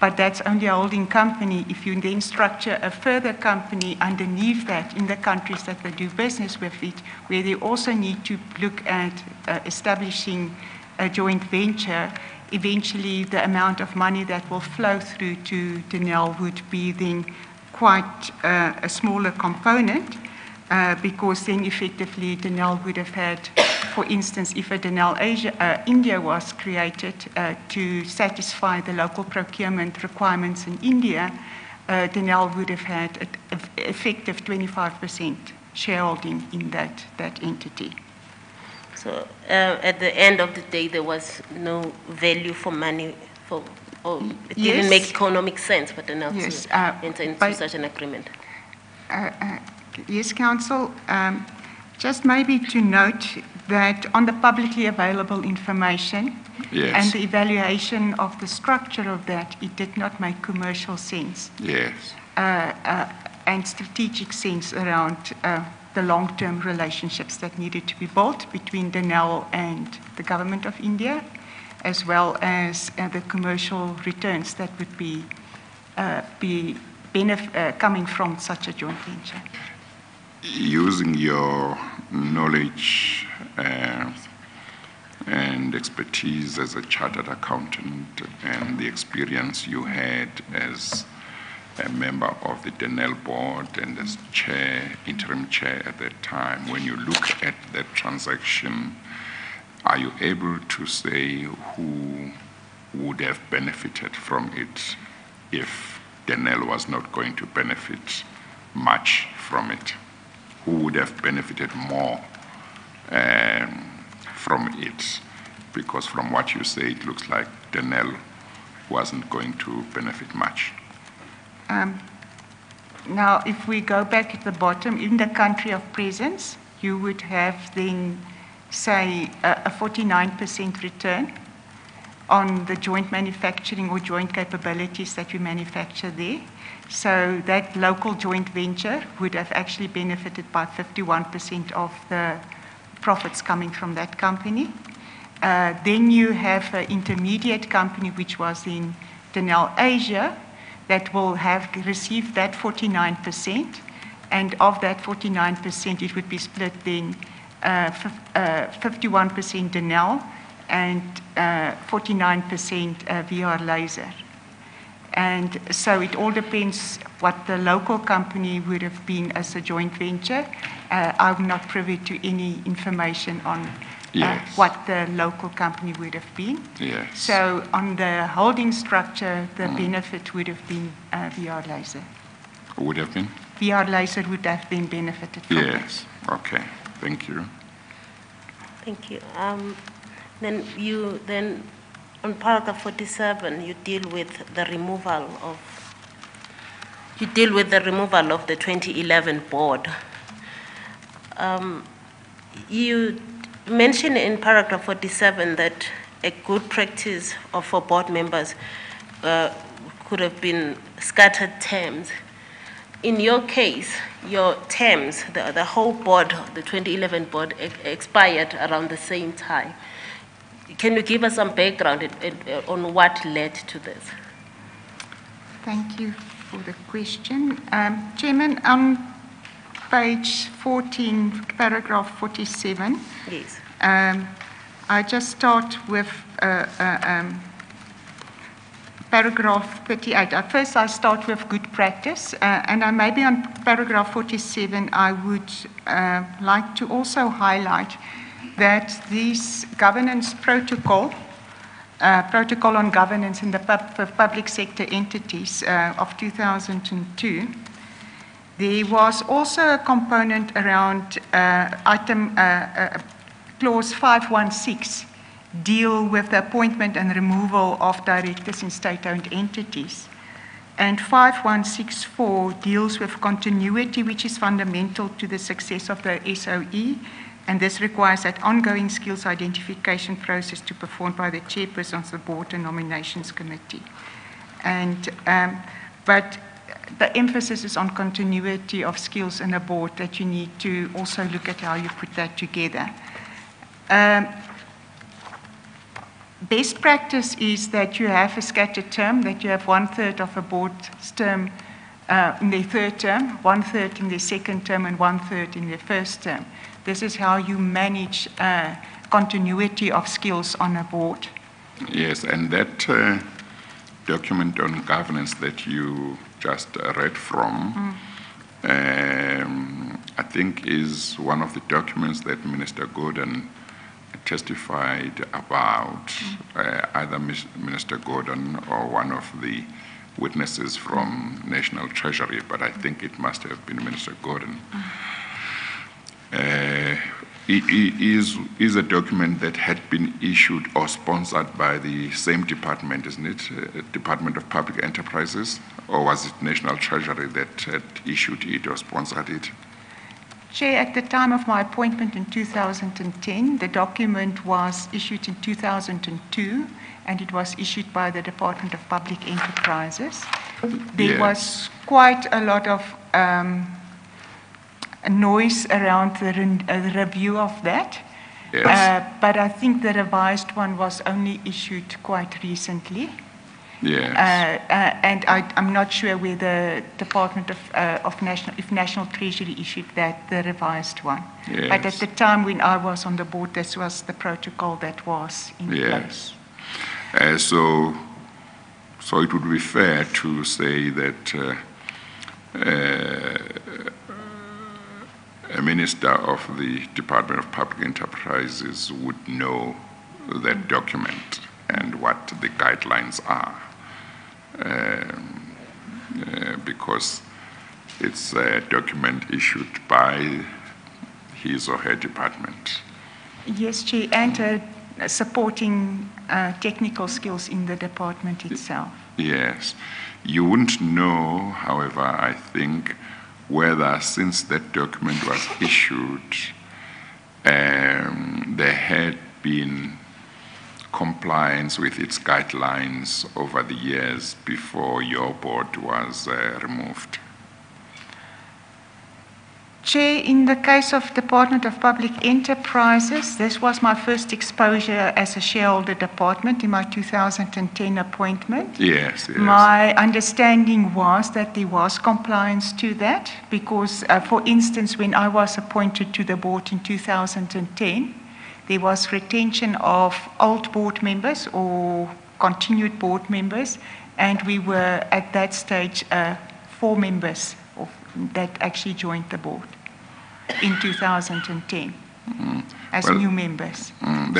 S6: but that's only a holding company, if you then structure a further company underneath that in the countries that they do business with it, where they also need to look at establishing a joint venture, eventually the amount of money that will flow through to Denel would be then quite a smaller component. Because then effectively Denel would have had, for instance, if a Denel India was created to satisfy the local procurement requirements in India, Denel would have had an effective 25% shareholding in that entity.
S3: So at the end of the day, there was no value for money, it didn't make economic sense for Denel to enter into such an agreement.
S6: Yes, Council. Just maybe to note that on the publicly available information and the evaluation of the structure of that, it did not make commercial sense.
S1: Yes.
S6: And strategic sense around the long-term relationships that needed to be built between Denel and the government of India, as well as the commercial returns that would be coming from such a joint venture.
S1: Using your knowledge and expertise as a chartered accountant and the experience you had as a member of the Denel board and as chair, interim chair at that time, when you look at that transaction, are you able to say who would have benefited from it if Denel was not going to benefit much from it? Who would have benefited more from it? Because from what you say, it looks like Denel wasn't going to benefit much.
S6: Now, if we go back at the bottom, in the country of presence, you would have then, say, a 49% return on the joint manufacturing or joint capabilities that we manufacture there. So that local joint venture would have actually benefited by 51% of the profits coming from that company. Then you have an intermediate company, which was in Denel Asia, that will have received that 49%. And of that 49%, it would be split then 51% Denel and 49% VR Laser. And so it all depends what the local company would have been as a joint venture. I'm not privy to any information on what the local company would have been.
S1: Yes.
S6: So on the holding structure, the benefit would have been VR Laser.
S1: Would have been?
S6: VR Laser would have been benefited from it.
S1: Yes. Okay. Thank you.
S3: Thank you. Then on paragraph 47, you deal with the removal of the 2011 board. You mention in paragraph 47 that a good practice for board members could have been scattered terms. In your case, your terms, the whole board, the 2011 board, expired around the same time. Can you give us some background on what led to this?
S6: Thank you for the question. Chairman, on page 14, paragraph 47,
S3: Yes.
S6: I just start with paragraph 38. First, I start with good practice, and maybe on paragraph 47, I would like to also highlight that this governance protocol on governance in the public sector entities of 2002, there was also a component around clause 516, deal with the appointment and removal of directors in state-owned entities. And 5164 deals with continuity, which is fundamental to the success of the SOE, and this requires that ongoing skills identification process to be performed by the chairperson of the board and nominations committee. And, but the emphasis is on continuity of skills in a board, that you need to also look at how you put that together. Best practice is that you have a scattered term, that you have 1/3 of a board's term in their third term, 1/3 in their second term, and 1/3 in their first term. This is how you manage continuity of skills on a board.
S1: Yes, and that document on governance that you just read from, I think is one of the documents that Minister Gordon testified about, either Minister Gordon or one of the witnesses from National Treasury, but I think it must have been Minister Gordon. It is a document that had been issued or sponsored by the same department, isn't it? Department of Public Enterprises, or was it National Treasury that had issued it or sponsored it?
S6: Chair, at the time of my appointment in 2010, the document was issued in 2002, and it was issued by the Department of Public Enterprises. There was quite a lot of noise around the review of that.
S1: Yes.
S6: But I think the revised one was only issued quite recently.
S1: Yes.
S6: And I'm not sure where the Department of National Treasury issued that, the revised one.
S1: Yes.
S6: But at the time when I was on the board, this was the protocol that was in place.
S1: So it would be fair to say that a minister of the Department of Public Enterprises would know that document and what the guidelines are, because it's a document issued by his or her department.
S6: Yes, Chair, and supporting technical skills in the department itself.
S1: Yes. You wouldn't know, however, I think, whether since that document was issued, there had been compliance with its guidelines over the years before your board was removed.
S6: Chair, in the case of Department of Public Enterprises, this was my first exposure as a shareholder department in my 2010 appointment.
S1: Yes, yes.
S6: My understanding was that there was compliance to that because, for instance, when I was appointed to the board in 2010, there was retention of old board members or continued board members, and we were at that stage 4 members that actually joined the board in 2010 as new members.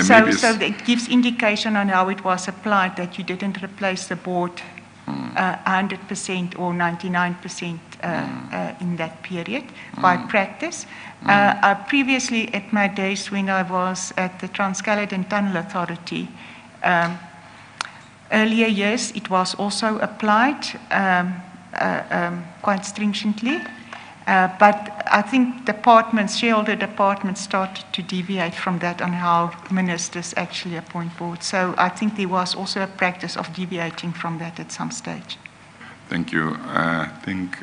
S6: So it gives indication on how it was applied, that you didn't replace the board 100% or 99% in that period by practice. Previously, at my days when I was at the Trans-Caledon Tunnel Authority, earlier years it was also applied quite stringently. But I think shareholder departments started to deviate from that on how ministers actually appoint boards. So I think there was also a practice of deviating from that at some stage.
S1: Thank you. I think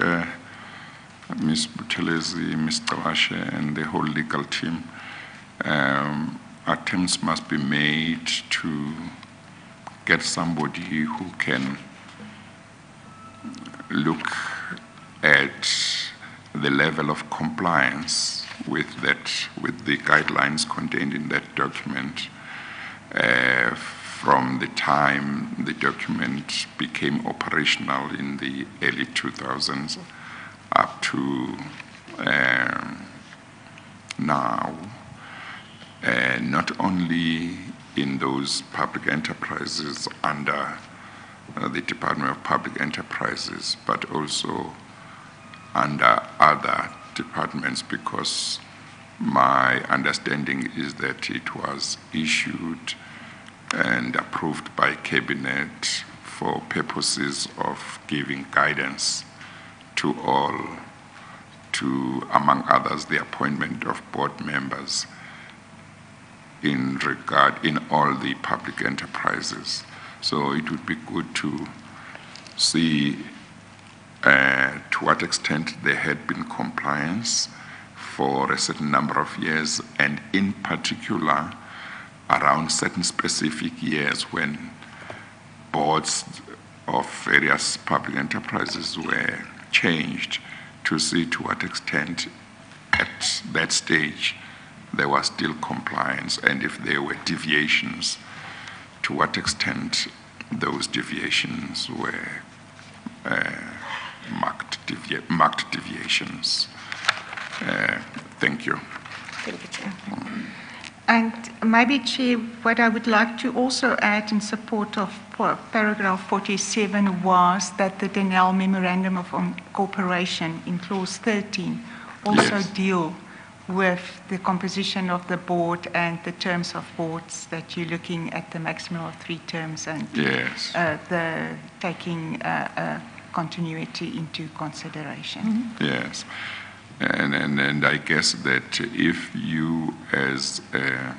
S1: Ms. Buthelezi, Mr. Washe, and the whole legal team, attempts must be made to get somebody who can look at the level of compliance with the guidelines contained in that document from the time the document became operational in the early 2000s up to now, not only in those public enterprises under the Department of Public Enterprises, but also under other departments, because my understanding is that it was issued and approved by Cabinet for purposes of giving guidance to all, among others, the appointment of board members in all the public enterprises. So it would be good to see to what extent there had been compliance for a certain number of years, and in particular around certain specific years when boards of various public enterprises were changed, to see to what extent at that stage there was still compliance, and if there were deviations, to what extent those deviations were marked deviations. Thank you.
S3: Thank you, Chair.
S6: And maybe, Chair, what I would like to also add in support of paragraph 47 was that the Denel Memorandum of Incorporation in clause 13 also deal with the composition of the board and the terms of boards, that you're looking at the maximum of 3 terms and the taking continuity into consideration.
S1: Yes. And I guess that if you as a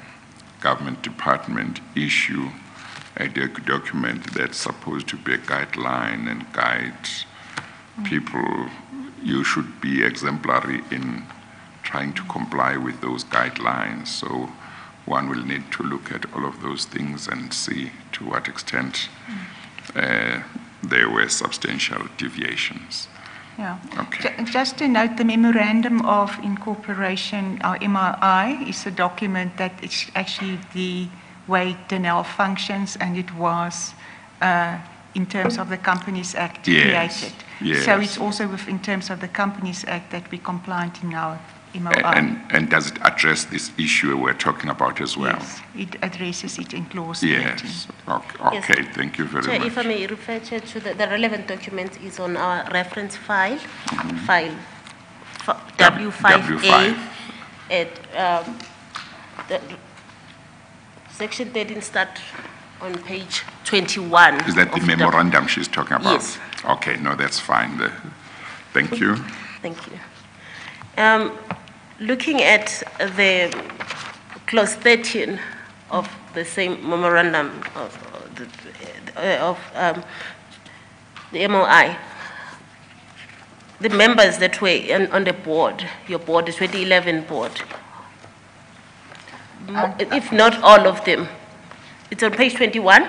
S1: government department issue a document that's supposed to be a guideline and guide people, you should be exemplary in trying to comply with those guidelines. So one will need to look at all of those things and see to what extent there were substantial deviations.
S6: Yeah.
S1: Okay.
S6: Just to note, the Memorandum of Incorporation, or MRI, is a document that is actually the way Denel functions, and it was in terms of the Companies Act
S1: Yes,
S6: created.
S1: yes.
S6: So it's also in terms of the Companies Act that we're compliant in our MOI.
S1: And does it address this issue we're talking about as well?
S6: Yes, it addresses it in clause 13.
S1: Yes. Okay, thank you very
S3: Chair,
S1: much.
S3: if I may refer, Chair, to the relevant document is on our reference file, file W5A, at the section 13 start on page 21.
S1: Is that the
S3: of
S1: memorandum she's talking about?
S3: Yes.
S1: Okay, no, that's fine. Thank you.
S3: Thank you. Looking at the clause 13 of the same memorandum of the MOI, the members that were on the board, your board, the 2011 board, if not all of them, it's on page 21?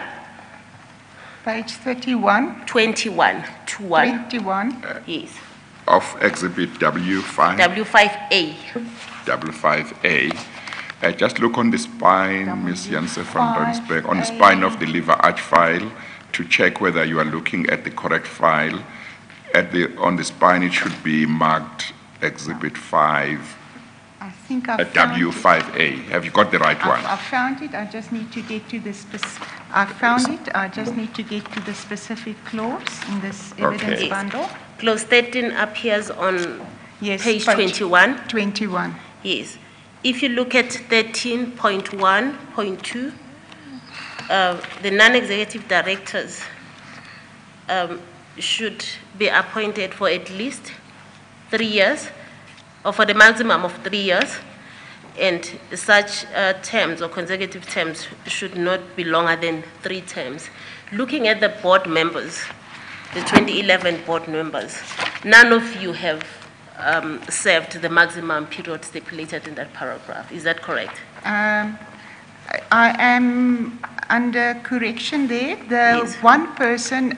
S6: Page 31,
S3: 21,
S6: 21.
S3: Yes.
S1: Of Exhibit W5.
S3: W5A.
S1: W5A. Just look on the spine, Ms. Janse van Rensburg, on the spine of the liver arch file to check whether you are looking at the correct file. On the spine, it should be marked Exhibit 5,
S6: I think I found
S1: W5A. Have you got the right one?
S6: I found it. I just need to get to the I found it. I just need to get to the specific clause in this evidence
S1: Okay.
S6: bundle.
S3: Clause 13 appears on
S6: Yes,
S3: page 21.
S6: 21.
S3: Yes. If you look at 13.1.2, the non-executive directors should be appointed for at least 3 years, or for the maximum of 3 years, and such terms or consecutive terms should not be longer than 3 terms. Looking at the board members, the 2011 board members, none of you have served the maximum period stipulated in that paragraph. Is that correct?
S6: I am under correction there. The
S3: Yes.
S6: one person,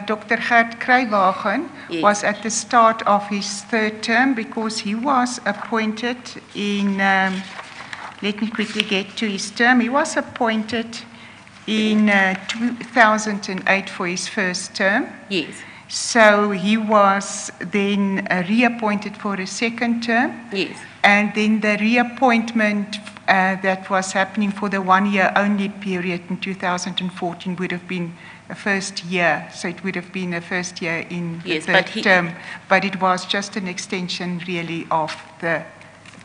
S6: Dr. Gert Kruiwagen,
S3: Yes.
S6: was at the start of his 3rd term because he was appointed in, let me quickly get to his term. He was appointed in 2008 for his 1st term.
S3: Yes.
S6: So he was then reappointed for a 2nd term.
S3: Yes.
S6: And then the reappointment that was happening for the 1-year only period in 2014 would have been a 1st year. So it would have been a 1st year in
S3: Yes,
S6: the
S3: but
S6: 3rd term. But it was just an extension really of the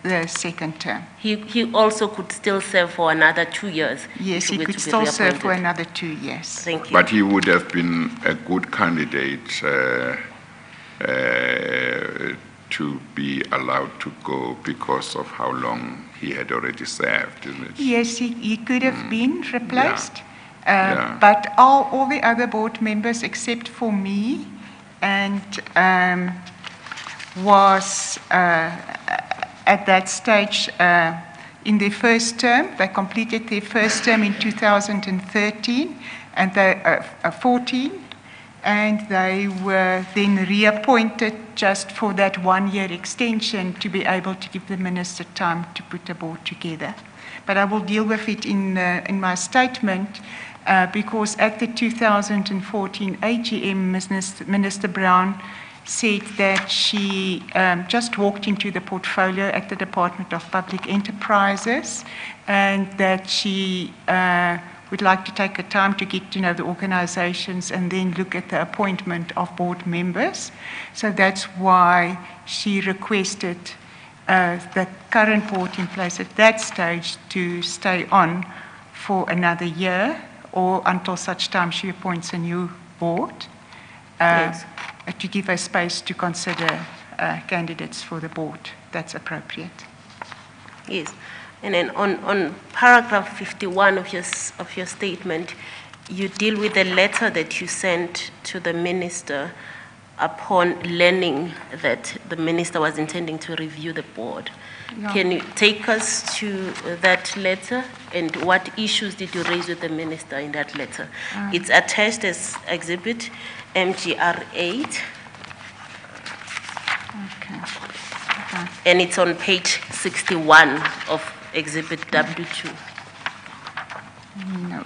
S6: 2nd term.
S3: He also could still serve for another 2 years.
S6: Yes,
S3: if
S6: he
S3: were
S6: could
S3: to be
S6: still serve for
S3: reappointed.
S6: another 2 years.
S3: Thank you.
S1: But he would have been a good candidate to be allowed to go because of how long he had already served, isn't it?
S6: Yes, he could have been replaced.
S1: Yeah.
S6: But all the other board members except for me and was at that stage in their 1st term. They completed their 1st term in 2013 and 14, and they were then reappointed just for that 1-year extension to be able to give the minister time to put the board together. But I will deal with it in my statement because at the 2014 AGM, Minister Brown said that she just walked into the portfolio at the Department of Public Enterprises and that she would like to take a time to get to know the organizations and then look at the appointment of board members. So that's why she requested the current board in place at that stage to stay on for another year or until such time she appoints a new board.
S3: Yes.
S6: To give her space to consider candidates for the board. That's appropriate.
S3: Yes. And then on paragraph 51 of your statement, you deal with the letter that you sent to the minister upon learning that the minister was intending to review the board.
S6: Yeah.
S3: Can you take us to that letter and what issues did you raise with the minister in that letter? It's attached as exhibit MGR 8.
S6: Okay.
S3: And it's on page 61 of exhibit W2.
S6: No.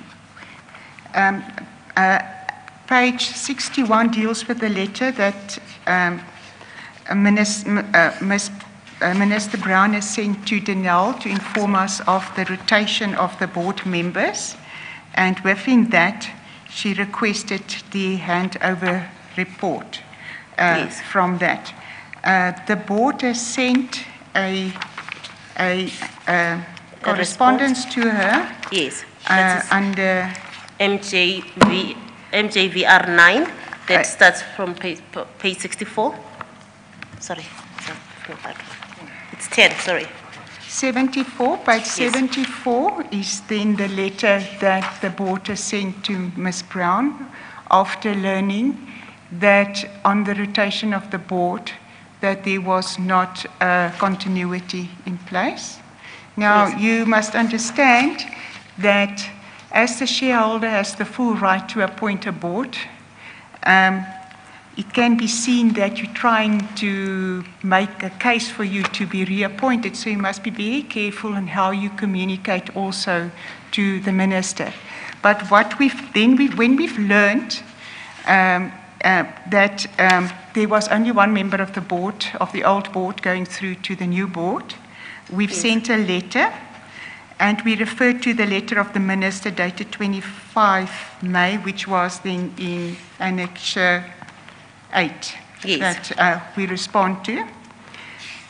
S6: Page 61 deals with the letter that Minister Brown has sent to Denel to inform us of the rotation of the board members. And within that, she requested the handover report from that. The board has sent a correspondence to her.
S3: Yes.
S6: Under
S3: MJVR 9, that starts from page 64. Sorry, it's 10, sorry.
S6: 74, page
S3: Yes.
S6: 74 is then the letter that the board has sent to Ms. Brown after learning that on the rotation of the board that there was not continuity in place. Now,
S3: Yes.
S6: you must understand that as the shareholder has the full right to appoint a board, it can be seen that you're trying to make a case for you to be reappointed, so you must be very careful in how you communicate also to the minister. But what when we've learned that there was only one member of the board, of the old board, going through to the new board, we've sent a letter, and we referred to the letter of the minister dated 25 May, which was then in Annexure 8 that we respond to.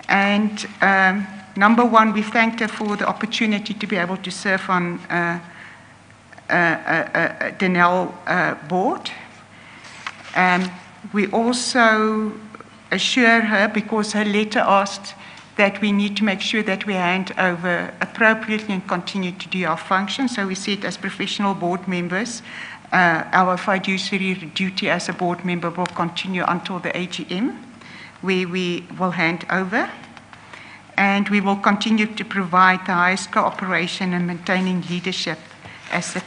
S6: And number one, we thanked her for the opportunity to be able to serve on Denel board. We also assure her, because her letter asked that we need to make sure that we hand over appropriately and continue to do our function. So we said as professional board members, our fiduciary duty as a board member will continue until the AGM, where we will hand over. And we will continue to provide the highest cooperation and maintaining leadership as the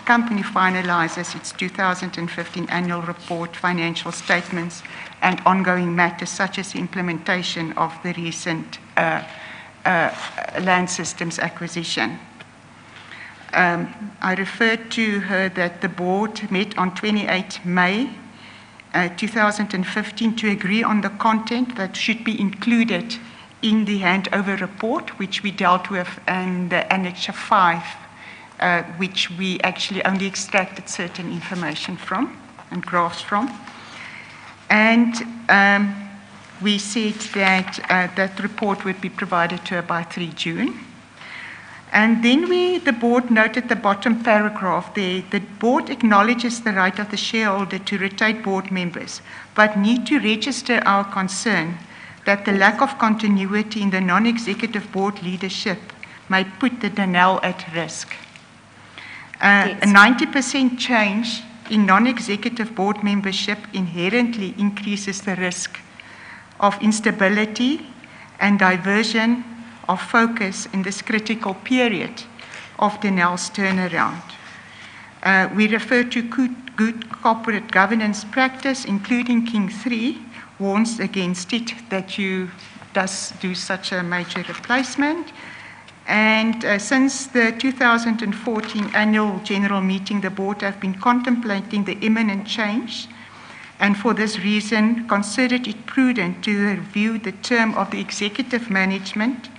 S6: company finalizes its 2015 annual report, financial statements, and ongoing matters such as the implementation of the recent land systems acquisition. I referred to her that the board met on 28 May 2015 to agree on the content that should be included in the handover report, which we dealt with in the Annexure 5, which we actually only extracted certain information from and graphs from. And we said that that report would be provided to her by 3 June. And then the board noted the bottom paragraph there. The board acknowledges the right of the shareholder to rotate board members, but need to register our concern that the lack of continuity in the non-executive board leadership may put the Denel at risk. A 90% change in non-executive board membership inherently increases the risk of instability and diversion of focus in this critical period of Denel's turnaround. We refer to good corporate governance practice, including King 3, warns against it, that you do such a major replacement. And since the 2014 annual general meeting, the board have been contemplating the imminent change, and for this reason considered it prudent to review the term of the executive management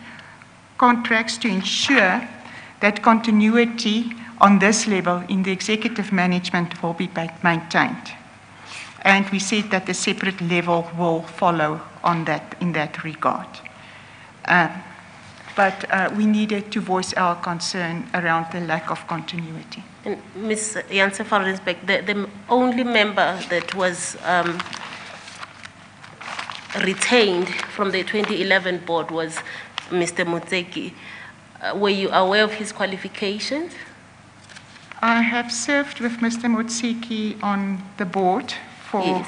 S6: contracts to ensure that continuity on this level in the executive management will be maintained. And we said that a separate level will follow on that in that regard. But we needed to voice our concern around the lack of continuity.
S3: And Ms. Janse van Rensburg, the only member that was retained from the 2011 board was Mr. Motseki. Were you aware of his qualifications?
S6: I have served with Mr. Motseki on the board for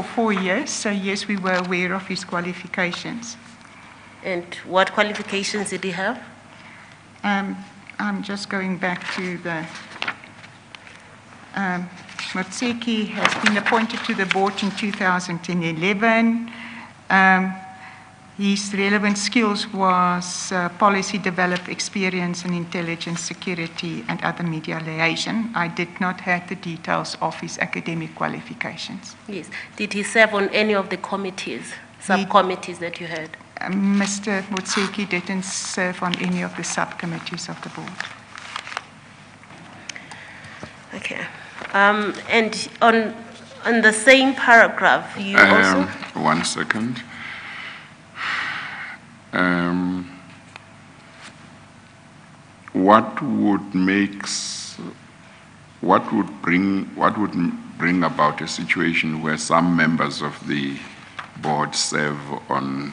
S6: 4 years, so yes, we were aware of his qualifications.
S3: And what qualifications did he have?
S6: I'm just going back to the... Motseki has been appointed to the board in 2011. His relevant skills was policy develop experience in intelligence, security, and other media liaison. I did not have the details of his academic qualifications.
S3: Yes. Did he serve on any of the committees, subcommittees that you had?
S6: Mr. Motseki didn't serve on any of the subcommittees of the board.
S3: Okay. And on the same paragraph, you also...
S1: 1 second. What would bring about a situation where some members of the board serve on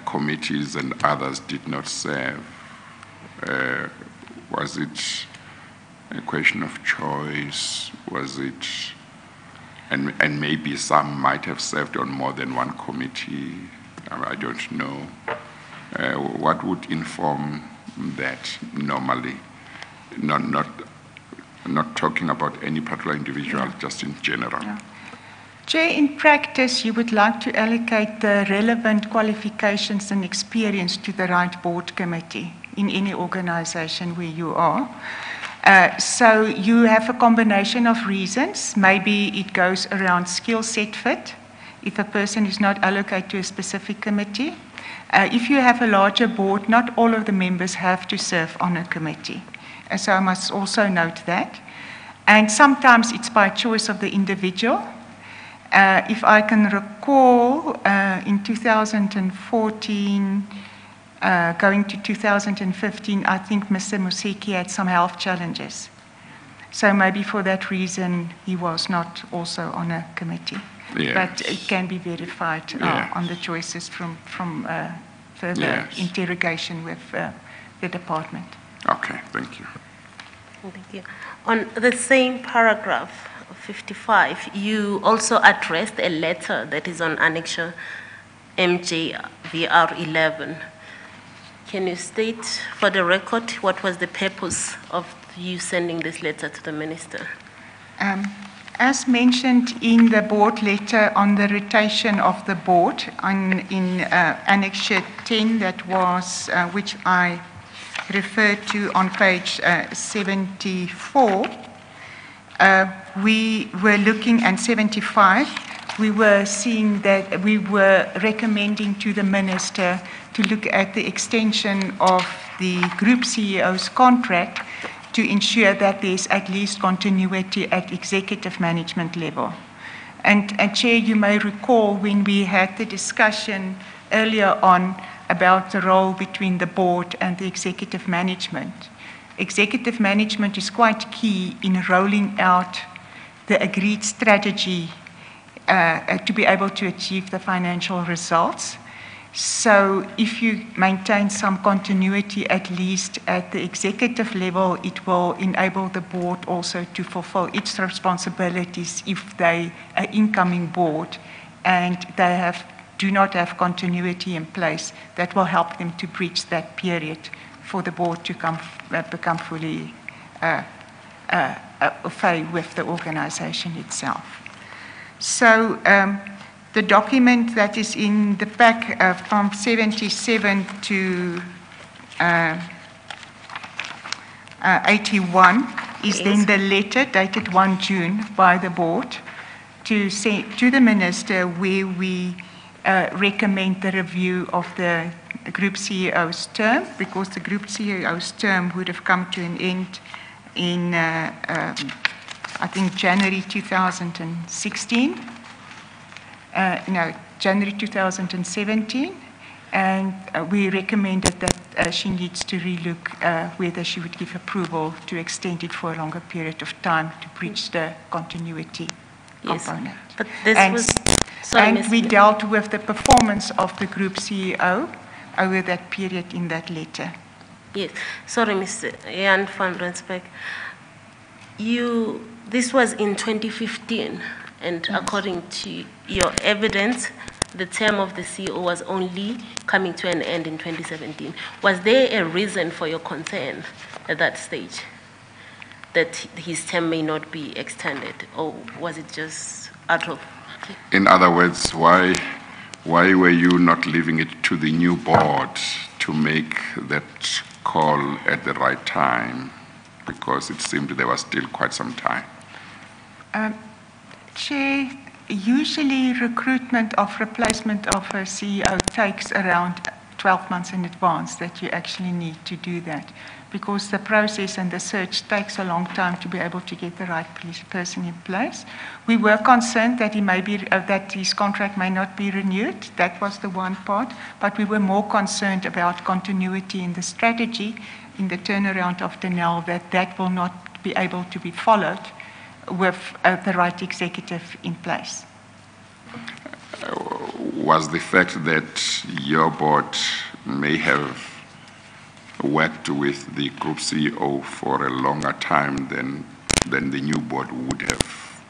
S1: committees and others did not serve? Was it a question of choice? Was it, and maybe some might have served on more than one committee? I don't know. What would inform that normally? Not talking about any particular individual, just in general.
S6: Yeah. Chair, in practice, you would like to allocate the relevant qualifications and experience to the right board committee in any organization where you are. So you have a combination of reasons. Maybe it goes around skill set fit, if a person is not allocated to a specific committee. If you have a larger board, not all of the members have to serve on a committee. So I must also note that. And sometimes it's by choice of the individual. If I can recall, in 2014, going to 2015, I think Mr. Museki had some health challenges. So maybe for that reason, he was not also on a committee.
S1: Yes.
S6: But it can be verified
S1: Yes.
S6: on the choices from further interrogation with the department.
S1: Okay, thank you.
S3: Thank you. On the same paragraph, 55, you also addressed a letter that is on Annexure MJVR 11. Can you state for the record what was the purpose of you sending this letter to the minister?
S6: As mentioned in the board letter on the rotation of the board in Annexure 10, that was which I referred to on page 74, we were looking at 75. We were seeing that we were recommending to the minister to look at the extension of the group CEO's contract to ensure that there's at least continuity at executive management level. And Chair, you may recall when we had the discussion earlier on about the role between the board and the executive management. Executive management is quite key in rolling out the agreed strategy to be able to achieve the financial results. So if you maintain some continuity, at least at the executive level, it will enable the board also to fulfill its responsibilities if they are incoming board and they do not have continuity in place. That will help them to bridge that period for the board to become fully affair with the organization itself. So the document that is in the pack from 77 to 81 is then the letter dated 1 June by the board to say to the minister where we recommend the review of the group CEO's term, because the group CEO's term would have come to an end in I think January 2016. January 2017, and we recommended that she needs to relook whether she would give approval to extend it for a longer period of time to bridge the continuity component.
S3: But this
S6: we dealt with the performance of the group CEO over that period in that letter.
S3: Yes, sorry, Mr. Jan van Rensburg. This was in 2015. And according to your evidence, the term of the CEO was only coming to an end in 2017. Was there a reason for your concern at that stage, that his term may not be extended, or was it just out of...
S1: In other words, why why were you not leaving it to the new board to make that call at the right time? Because it seemed there was still quite some time.
S6: Chair, usually recruitment of replacement of a CEO takes around 12 months in advance that you actually need to do that, because the process and the search takes a long time to be able to get the right person in place. We were concerned that that his contract may not be renewed. That was the one part, but we were more concerned about continuity in the strategy, in the turnaround of Denel, that will not be able to be followed with the right executive in place.
S1: Was the fact that your board may have worked with the group CEO for a longer time than the new board would have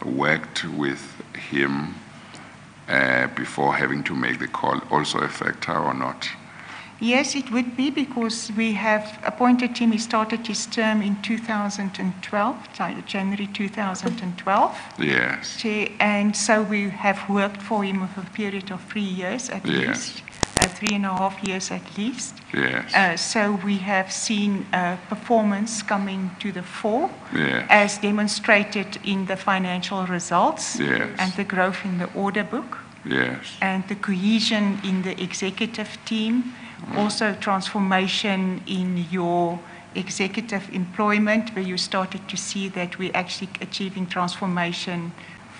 S1: worked with him before having to make the call also a factor or not?
S6: Yes, it would be, because we have appointed him. He started his term in 2012, January 2012.
S1: Yes.
S6: And so we have worked for him for a period of 3 years at least, 3.5 years at least.
S1: Yes.
S6: So we have seen performance coming to the fore,
S1: yes,
S6: as demonstrated in the financial results,
S1: yes,
S6: and the growth in the order book,
S1: yes,
S6: and the cohesion in the executive team. Also transformation in your executive employment, where you started to see that we're actually achieving transformation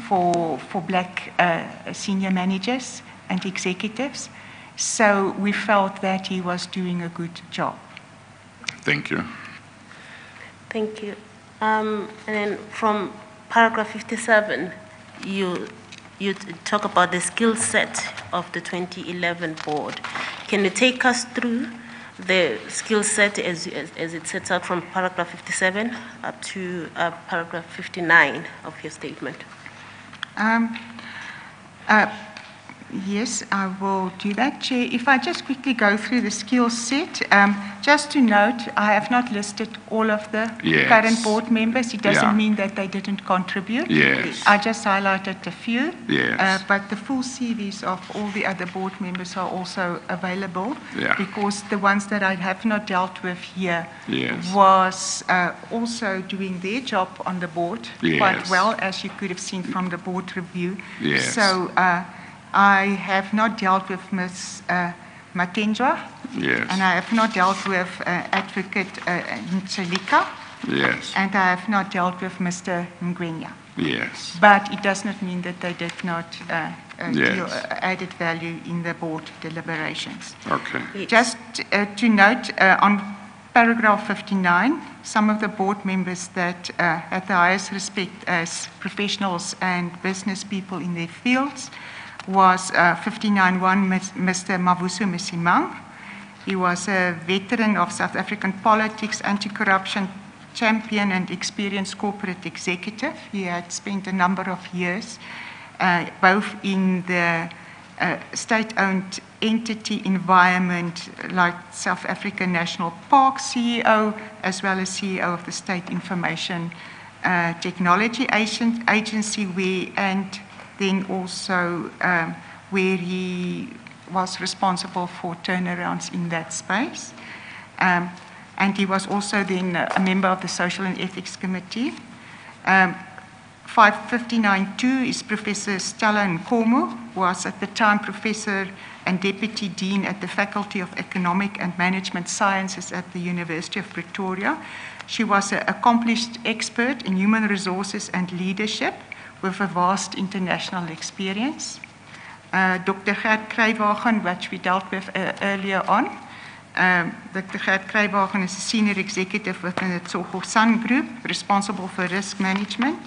S6: for black senior managers and executives. So we felt that he was doing a good job.
S1: Thank you.
S3: Thank you. And then from paragraph 57, you talk about the skill set of the 2011 board. Can you take us through the skill set as it sets out from paragraph 57 up to paragraph 59 of your statement?
S6: Yes, I will do that, Chair. If I just quickly go through the skill set, just to note, I have not listed all of the
S1: yes,
S6: current board members. It doesn't
S1: yeah,
S6: mean that they didn't contribute.
S1: Yes.
S6: I just highlighted a few.
S1: Yes.
S6: But the full CVs of all the other board members are also available,
S1: yeah,
S6: because the ones that I have not dealt with here
S1: yes,
S6: was also doing their job on the board
S1: yes,
S6: quite well, as you could have seen from the board review.
S1: Yes.
S6: So I have not dealt with Ms. Matenjwa,
S1: yes,
S6: and I have not dealt with Advocate Ntsalika,
S1: yes,
S6: and I have not dealt with Mr. Ngwenya.
S1: yes,
S6: But it does not mean that they did not
S1: yes,
S6: added value in the board deliberations.
S1: okay,
S6: Just to note, on paragraph 59, some of the board members that had the highest respect as professionals and business people in their fields was 59.1 Mr. Mavuso Msimang. He was a veteran of South African politics, anti-corruption champion, and experienced corporate executive. He had spent a number of years both in the state-owned entity environment like South African National Park CEO, as well as CEO of the State Information Technology Agency, and then also where he was responsible for turnarounds in that space. And he was also then a member of the Social and Ethics Committee. 559.2 is Professor Stella Nkomo, who was at the time Professor and Deputy Dean at the Faculty of Economic and Management Sciences at the University of Pretoria. She was an accomplished expert in human resources and leadership, with a vast international experience. Dr. Gert Kruiwagen, which we dealt with earlier on. Dr. Gert Kruiwagen is a senior executive within the Tsogo Sun Group, responsible for risk management.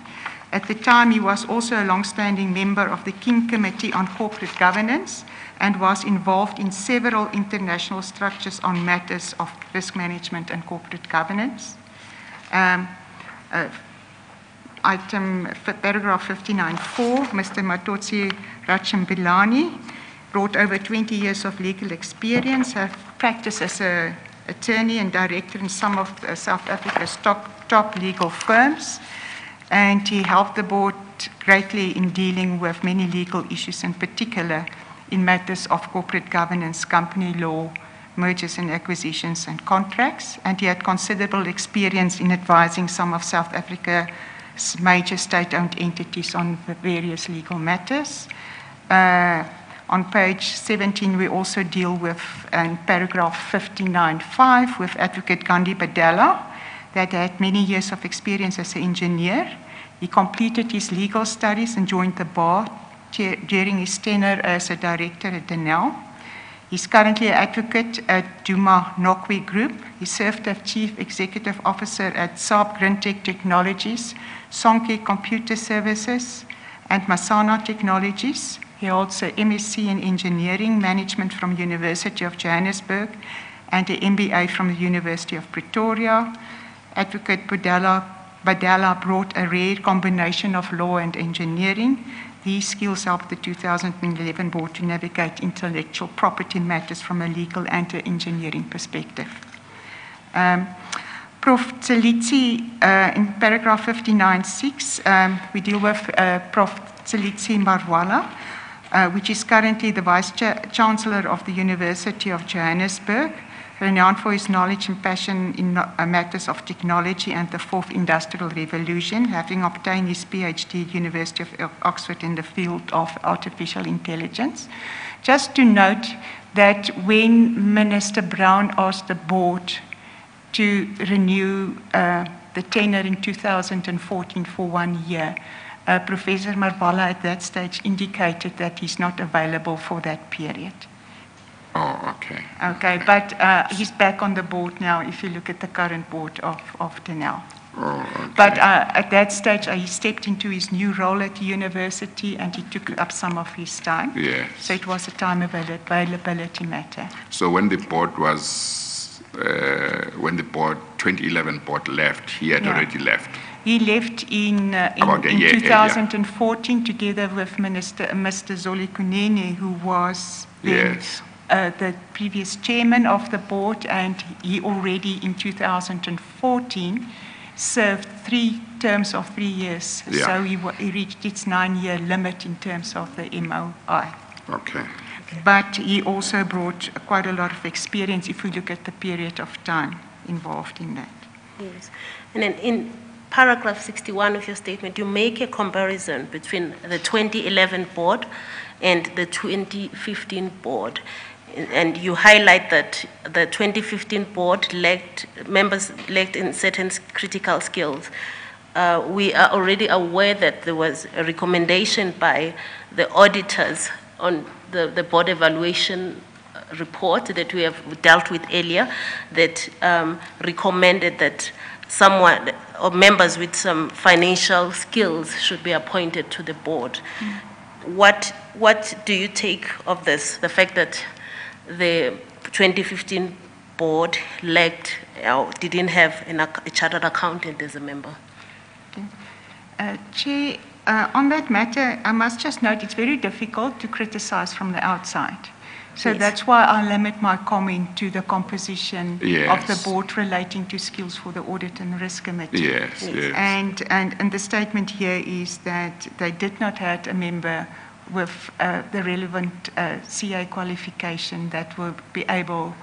S6: At the time, he was also a long-standing member of the King Committee on Corporate Governance and was involved in several international structures on matters of risk management and corporate governance. Paragraph 59.4, Mr. Matotsi Ratchambilani brought over 20 years of legal experience, have practiced as an attorney and director in some of South Africa's top legal firms, and he helped the board greatly in dealing with many legal issues, in particular in matters of corporate governance, company law, mergers and acquisitions, and contracts. And he had considerable experience in advising some of South Africa's major state-owned entities on various legal matters. On page 17, we also deal with, in paragraph 59.5, with Advocate Gandhi Badella, that had many years of experience as an engineer. He completed his legal studies and joined the bar during his tenure as a director at Denel. He's currently an advocate at Duma Nokwe Group. He served as Chief Executive Officer at Saab Grintech Technologies, Sonke Computer Services, and Masana Technologies. He holds an MSc in Engineering Management from University of Johannesburg and an MBA from the University of Pretoria. Advocate Badella brought a rare combination of law and engineering. These skills helped the 2011 board to navigate intellectual property matters from a legal and an engineering perspective. Prof. Tselitsi, in paragraph 59.6, we deal with Prof. Tselitsi Marwala, which is currently the Vice-Chancellor of the University of Johannesburg, renowned for his knowledge and passion in matters of technology and the fourth industrial revolution, having obtained his PhD at the University of Oxford in the field of artificial intelligence. Just to note that when Minister Brown asked the board to renew the tenure in 2014 for 1 year, Professor Marwala at that stage indicated that he's not available for that period.
S1: Oh, okay.
S6: Okay, but he's back on the board now if you look at the current board of Denel.
S1: Oh, okay.
S6: But at that stage, he stepped into his new role at the university and he took up some of his time.
S1: Yes.
S6: So it was a time availability matter.
S1: So when the board was, when the board, 2011 board left, he had already left.
S6: He left in
S1: About a year,
S6: 2014 together with Mr. Zoli Kunene, who was then,
S1: Yes.
S6: the previous chairman of the board, and he already in 2014 served 3 terms of 3 years.
S1: Yeah.
S6: So he reached its 9-year limit in terms of the MOI.
S1: Okay.
S6: But he also brought quite a lot of experience if we look at the period of time involved in that.
S3: Yes. And then in paragraph 61 of your statement, you make a comparison between the 2011 board and the 2015 board. And you highlight that the 2015 board members lacked in certain critical skills. We are already aware that there was a recommendation by the auditors on the board evaluation report that we have dealt with earlier that recommended that someone or members with some financial skills should be appointed to the board. What do you take of this, the fact that the 2015 board lacked or didn't have a chartered accountant as a member?
S6: Chair, on that matter, I must just note it's very difficult to criticize from the outside. So
S3: Yes.
S6: that's why I limit my comment to the composition
S1: Yes.
S6: of the board relating to skills for the Audit and Risk Committee.
S1: Yes, yes.
S6: And the statement here is that they did not have a member with the relevant CA qualification that will be able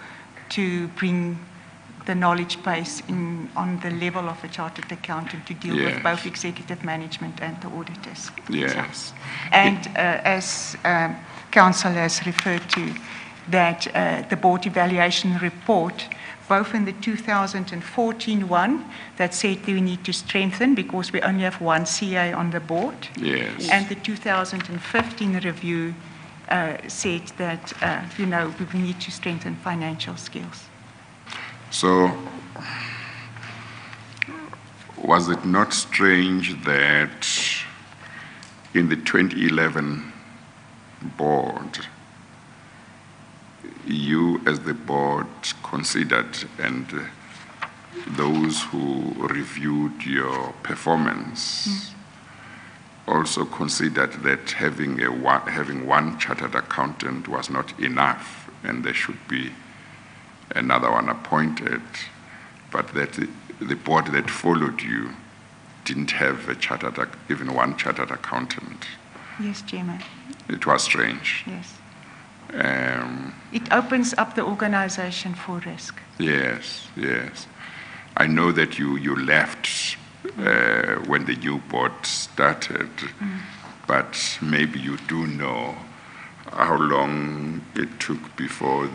S6: to bring the knowledge base on the level of a chartered accountant to deal with
S1: Yes.
S6: both executive management and the auditors.
S1: Yes.
S6: And as Council has referred to, that the board evaluation report, both in the 2014 one that said we need to strengthen because we only have 1 CA on the board,
S1: Yes.
S6: and the 2015 review said that we need to strengthen financial skills.
S1: So, was it not strange that in the 2011 board, you as the board considered and those who reviewed your performance also considered that having one chartered accountant was not enough and there should be another one appointed, but that the board that followed you didn't have even one chartered accountant.
S6: Yes, Chairman.
S1: It was strange.
S6: Yes.
S1: Um,
S6: It opens up the organization for risk.
S1: Yes, yes. I know that you left when the new board started, but maybe you do know how long it took before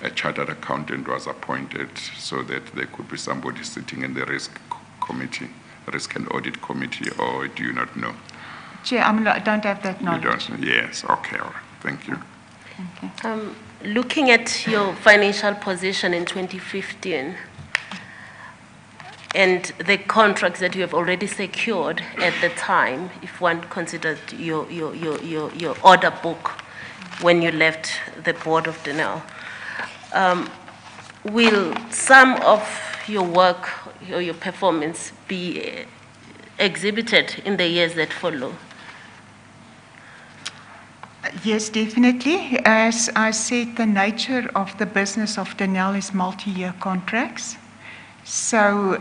S1: a chartered accountant was appointed, so that there could be somebody sitting in the risk and audit committee, or do you not know?
S6: Chair, I don't have that
S1: You
S6: knowledge.
S1: don't? Yes. Okay. All right. Thank you.
S3: Looking at your financial position in 2015 and the contracts that you have already secured at the time, if one considered your order book when you left the board of Denel, will some of your work or your performance be exhibited in the years that follow?
S6: Yes, definitely. As I said, the nature of the business of Denel is multi-year contracts. So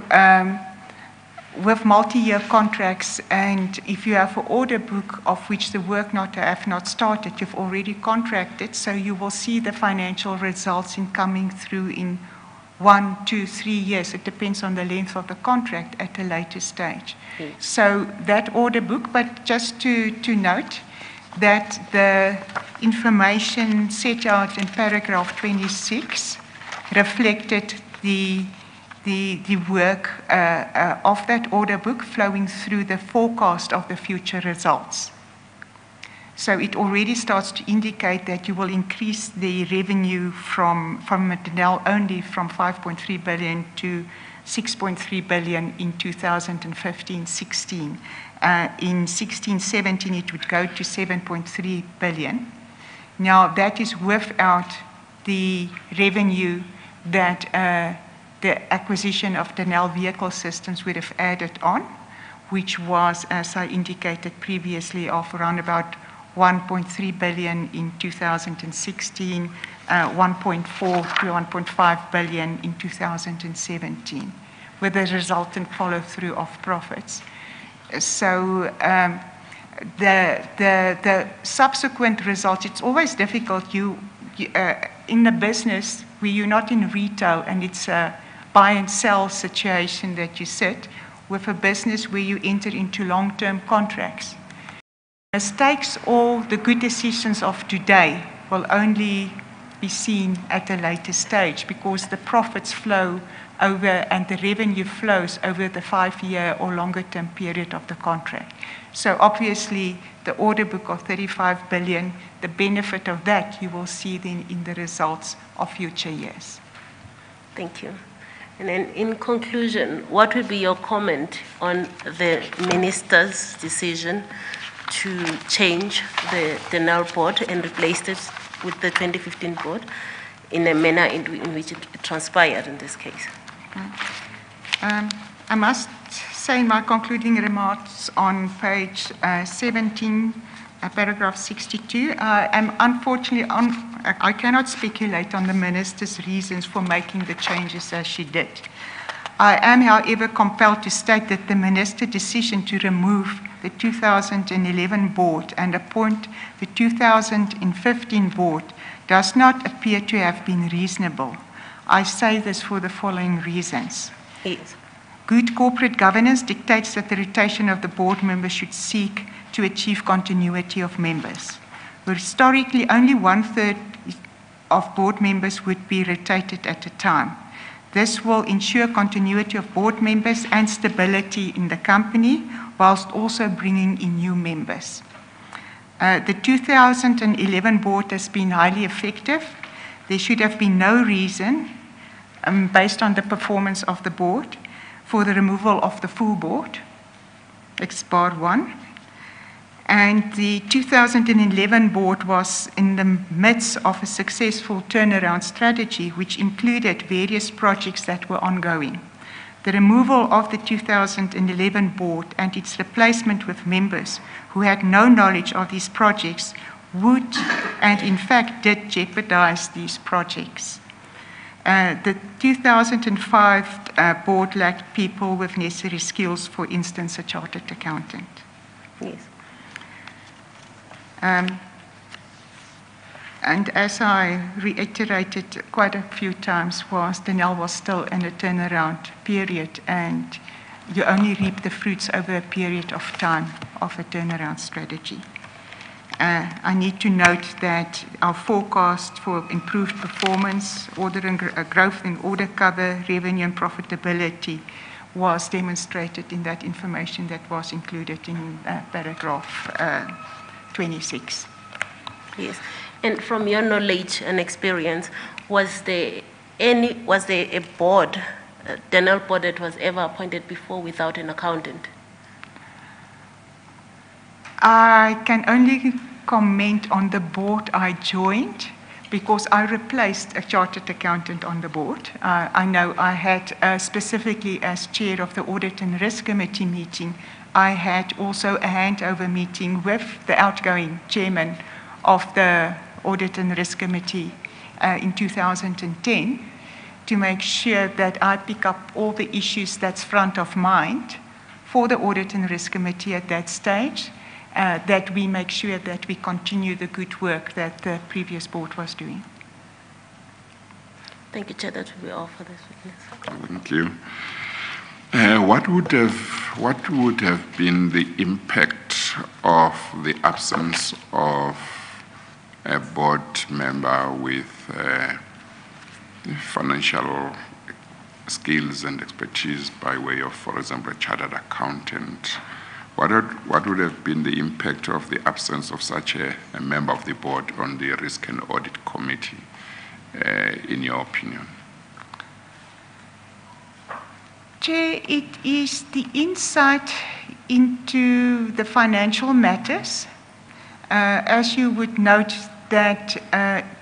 S6: with multi-year contracts, and if you have an order book of which the work have not started, you've already contracted, so you will see the financial results in coming through in 1, 2, 3 years. It depends on the length of the contract at a later stage.
S3: Yes.
S6: So that order book, but just to note that the information set out in paragraph 26 reflected the work of that order book flowing through the forecast of the future results. So it already starts to indicate that you will increase the revenue from Denel only from 5.3 billion to 6.3 billion in 2015-16. In 16-17, it would go to 7.3 billion. Now, that is without the revenue that the acquisition of Denel Vehicle Systems would have added on, which was, as I indicated previously, of around about 1.3 billion in 2016, 1.4 to 1.5 billion in 2017, with a resultant follow-through of profits. So the subsequent results, it's always difficult. In a business where you're not in retail and it's a buy and sell situation that you sit, with a business where you enter into long-term contracts. Mistakes or the good decisions of today will only be seen at a later stage because the profits flow over and the revenue flows over the 5-year or longer term period of the contract. So obviously the order book of 35 billion, the benefit of that you will see then in the results of future years.
S3: Thank you. And then in conclusion, what would be your comment on the minister's decision to change the Denel board and replace it with the 2015 board in a manner in which it transpired in this case?
S6: I must say in my concluding remarks on page 17, paragraph 62, unfortunately, I cannot speculate on the minister's reasons for making the changes as she did. I am, however, compelled to state that the minister's decision to remove the 2011 board and appoint the 2015 board does not appear to have been reasonable. I say this for the following reasons.
S3: Yes.
S6: Good corporate governance dictates that the rotation of the board members should seek to achieve continuity of members. Historically, only 1/3 of board members would be rotated at a time. This will ensure continuity of board members and stability in the company, whilst also bringing in new members. The 2011 board has been highly effective. There should have been no reason, based on the performance of the board, for the removal of the full board, bar 1. And the 2011 board was in the midst of a successful turnaround strategy, which included various projects that were ongoing. The removal of the 2011 board and its replacement with members who had no knowledge of these projects would, and in fact did, jeopardize these projects. The 2005 board lacked people with necessary skills, for instance, a chartered accountant.
S3: Yes.
S6: And as I reiterated quite a few times, Denel was still in a turnaround period, and you only reap the fruits over a period of time of a turnaround strategy. I need to note that our forecast for improved performance, growth in order cover, revenue and profitability was demonstrated in that information that was included in paragraph 26.
S3: Yes. And from your knowledge and experience, was there a board, a Denel board that was ever appointed before without an accountant?
S6: I can only comment on the board I joined because I replaced a chartered accountant on the board. I know I had, specifically as chair of the Audit and Risk Committee meeting, I had also a handover meeting with the outgoing chairman of the Audit and Risk Committee in 2010 to make sure that I pick up all the issues that's front of mind for the Audit and Risk Committee at that stage, that we make sure that we continue the good work that the previous board was doing.
S3: Thank you, Chair. That will be all for this witness.
S1: Thank you. What would have been the impact of the absence of a board member with financial skills and expertise by way of, for example, a chartered accountant? What would have been the impact of the absence of such a member of the board on the Risk and Audit Committee, in your opinion?
S6: Chair, it is the insight into the financial matters. As you would note, that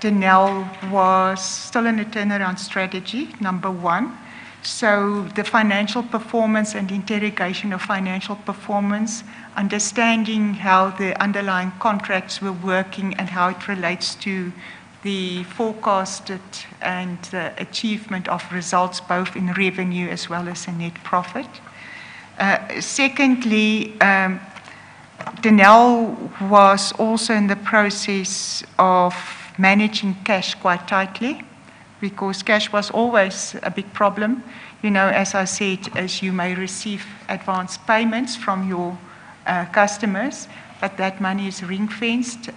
S6: Denel was still in a turnaround strategy, number one. So the financial performance and interrogation of financial performance, understanding how the underlying contracts were working and how it relates to the forecasted and achievement of results, both in revenue as well as in net profit. Secondly, Denel was also in the process of managing cash quite tightly, because cash was always a big problem. You know, as I said, as you may receive advance payments from your customers, but that money is ring-fenced.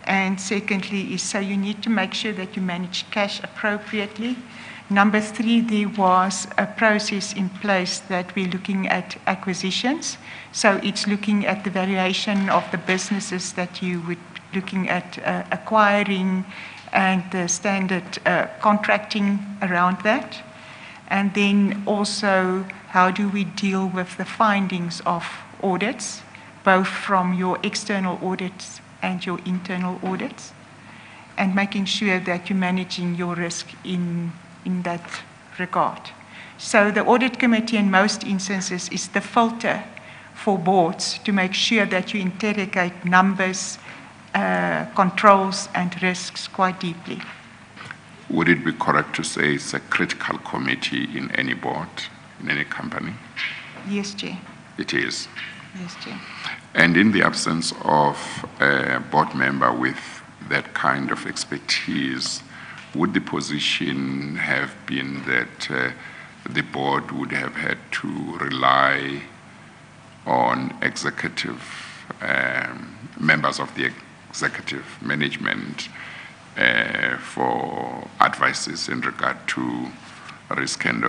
S6: And secondly, so you need to make sure that you manage cash appropriately. Number three, there was a process in place that we're looking at acquisitions. So it's looking at the valuation of the businesses that you would looking at acquiring and the standard contracting around that. And then also, how do we deal with the findings of audits, both from your external audits and your internal audits, and making sure that you're managing your risk in that regard. So the Audit Committee in most instances is the filter for boards to make sure that you interrogate numbers, controls and risks quite deeply.
S1: Would it be correct to say it's a critical committee in any board, in any company?
S6: Yes, Chair.
S1: It is.
S6: Yes, Chair.
S1: And in the absence of a board member with that kind of expertise, would the position have been that the board would have had to rely on executive members of the executive management for advices in regard to risk and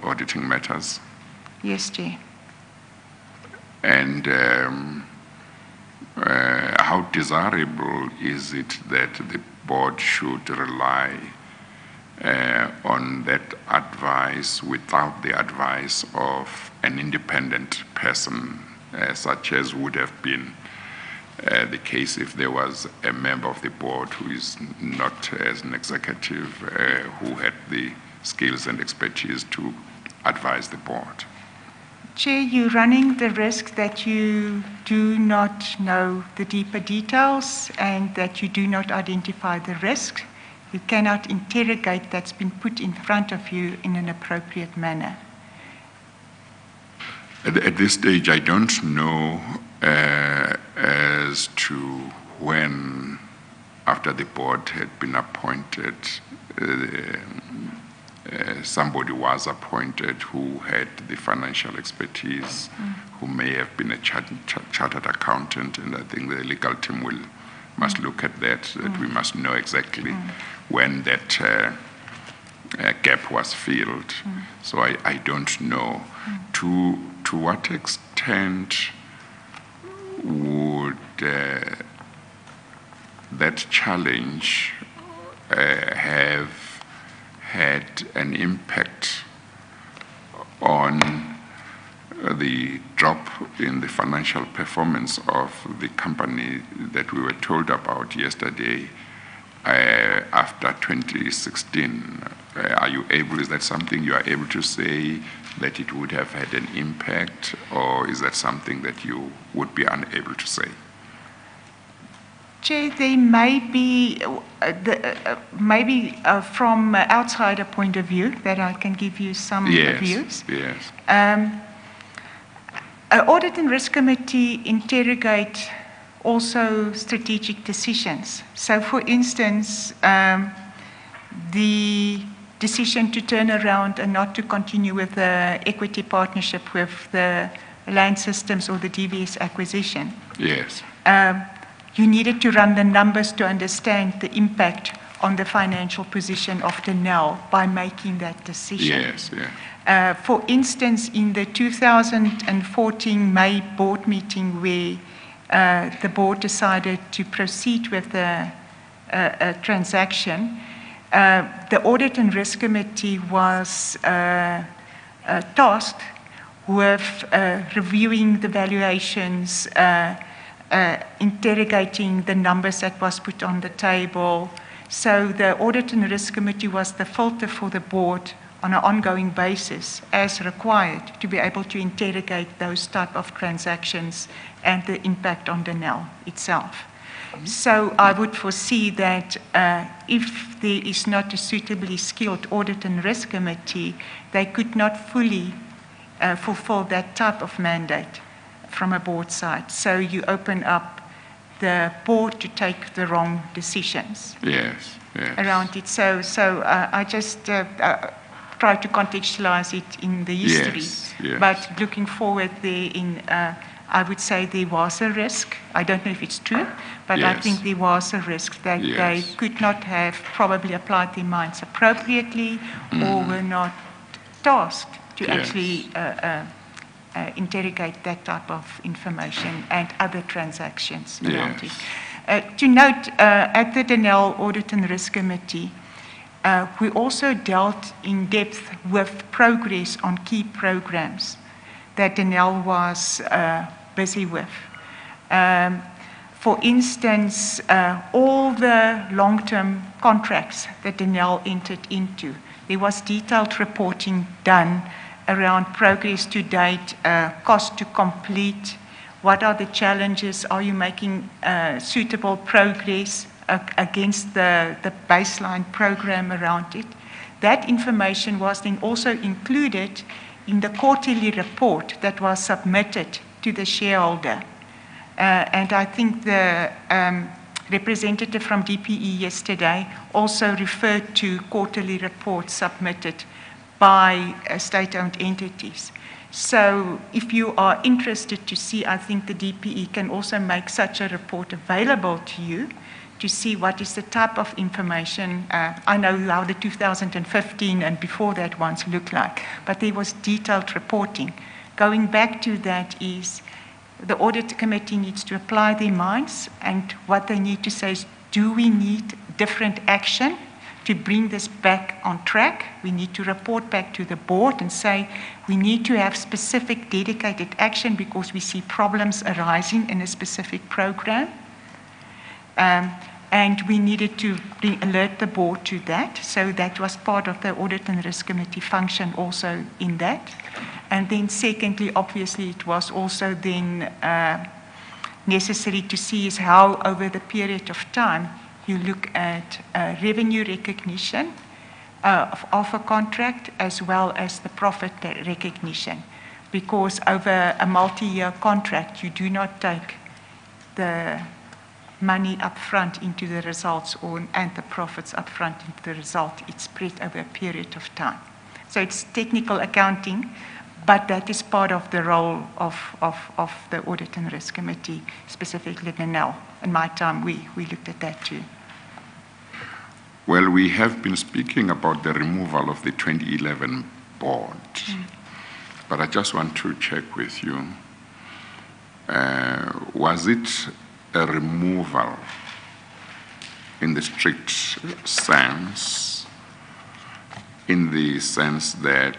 S1: auditing matters?
S6: Yes, Chair.
S1: And how desirable is it that the board should rely on that advice without the advice of an independent person, such as would have been the case if there was a member of the board who is not as an executive, who had the skills and expertise to advise the board?
S6: Chair, you're running the risk that you do not know the deeper details and that you do not identify the risk. You cannot interrogate that's been put in front of you in an appropriate manner.
S1: At this stage, I don't know as to when, after the board had been appointed, somebody was appointed who had the financial expertise, who may have been a chartered accountant, and I think the legal team must look at that we must know exactly when that gap was filled. So I don't know. To what extent would that challenge have had an impact on the drop in the financial performance of the company that we were told about yesterday after 2016? Is that something you are able to say that it would have had an impact, or is that something that you would be unable to say?
S6: Chair, there may be, from an outsider point of view, that I can give you some views.
S1: Yes.
S6: An Audit and Risk Committee interrogate also strategic decisions. So, for instance, the decision to turn around and not to continue with the equity partnership with the land systems or the DVS acquisition.
S1: Yes.
S6: You needed to run the numbers to understand the impact on the financial position of Denel by making that decision.
S1: Yes, yeah.
S6: For instance, in the 2014 May board meeting where the board decided to proceed with the transaction, the Audit and Risk Committee was tasked with reviewing the valuations, interrogating the numbers that was put on the table. So the Audit and Risk Committee was the filter for the board on an ongoing basis as required to be able to interrogate those type of transactions and the impact on Denel itself. So I would foresee that if there is not a suitably skilled Audit and Risk Committee, they could not fully fulfill that type of mandate from a board side. So you open up the board to take the wrong decisions.
S1: Yes, yes.
S6: Around it. So I just try to contextualize it in the history.
S1: Yes, yes.
S6: But looking forward there I would say there was a risk. I don't know if it's true, but I
S1: Yes.
S6: think there was a risk that
S1: Yes.
S6: they could not have probably applied their minds appropriately or were not tasked to
S1: Yes.
S6: actually interrogate that type of information and other transactions around
S1: Yes.
S6: it. To note, at the Denel Audit and Risk Committee, we also dealt in depth with progress on key programs that Denel was busy with. For instance, all the long-term contracts that Denel entered into, there was detailed reporting done around progress to date, cost to complete, what are the challenges, are you making suitable progress against the baseline program around it. That information was then also included in the quarterly report that was submitted to the shareholder. And I think the representative from DPE yesterday also referred to quarterly reports submitted by state-owned entities. So if you are interested to see, I think the DPE can also make such a report available to you to see what is the type of information. I know how the 2015 and before that ones look like, but there was detailed reporting. Going back to that is the audit committee needs to apply their minds, and what they need to say is, do we need different action to bring this back on track? We need to report back to the board and say we need to have specific dedicated action because we see problems arising in a specific program. And we needed to alert the board to that. So that was part of the Audit and Risk Committee function also in that. And then secondly, obviously, it was also then necessary to see is how over the period of time you look at revenue recognition of a contract as well as the profit recognition. Because over a multi-year contract, you do not take the money up front into the results and the profits up front into the result. It's spread over a period of time. So it's technical accounting, but that is part of the role of the Audit and Risk Committee, specifically Denel. In my time, we looked at that too.
S1: Well, we have been speaking about the removal of the 2011 board, but I just want to check with you. Was it a removal in the strict sense, in the sense that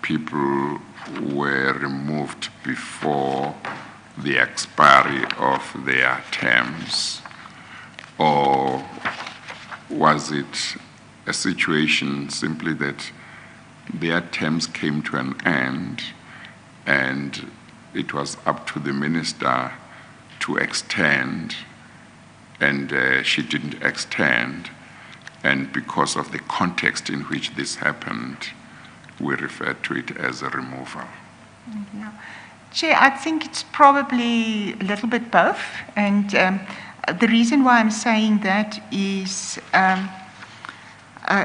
S1: people were removed before the expiry of their terms? Or was it a situation simply that their terms came to an end and it was up to the minister to extend, and she didn't extend, and because of the context in which this happened, we refer to it as a removal?
S6: Yeah. Chair, I think it's probably a little bit both, and the reason why I'm saying that is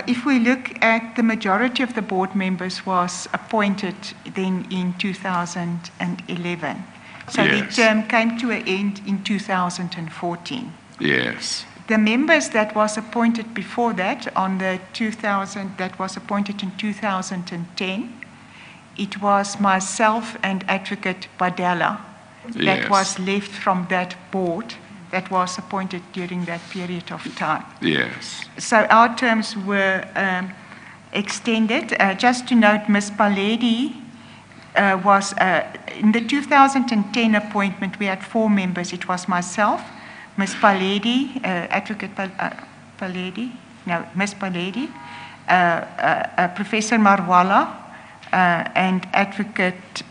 S6: if we look at the majority of the board members was appointed then in 2011. So
S1: Yes.
S6: the term came to an end in 2014.
S1: Yes.
S6: The members that was appointed before that, that was appointed in 2010, it was myself and Advocate Badella that
S1: Yes.
S6: was left from that board that was appointed during that period of time.
S1: Yes.
S6: So our terms were extended. Just to note, Ms. Paledi was, in the 2010 appointment, we had 4 members. It was myself, Ms. Paledi, Advocate Paledi, no, Ms. Paledi, Professor Marwala, and Advocate,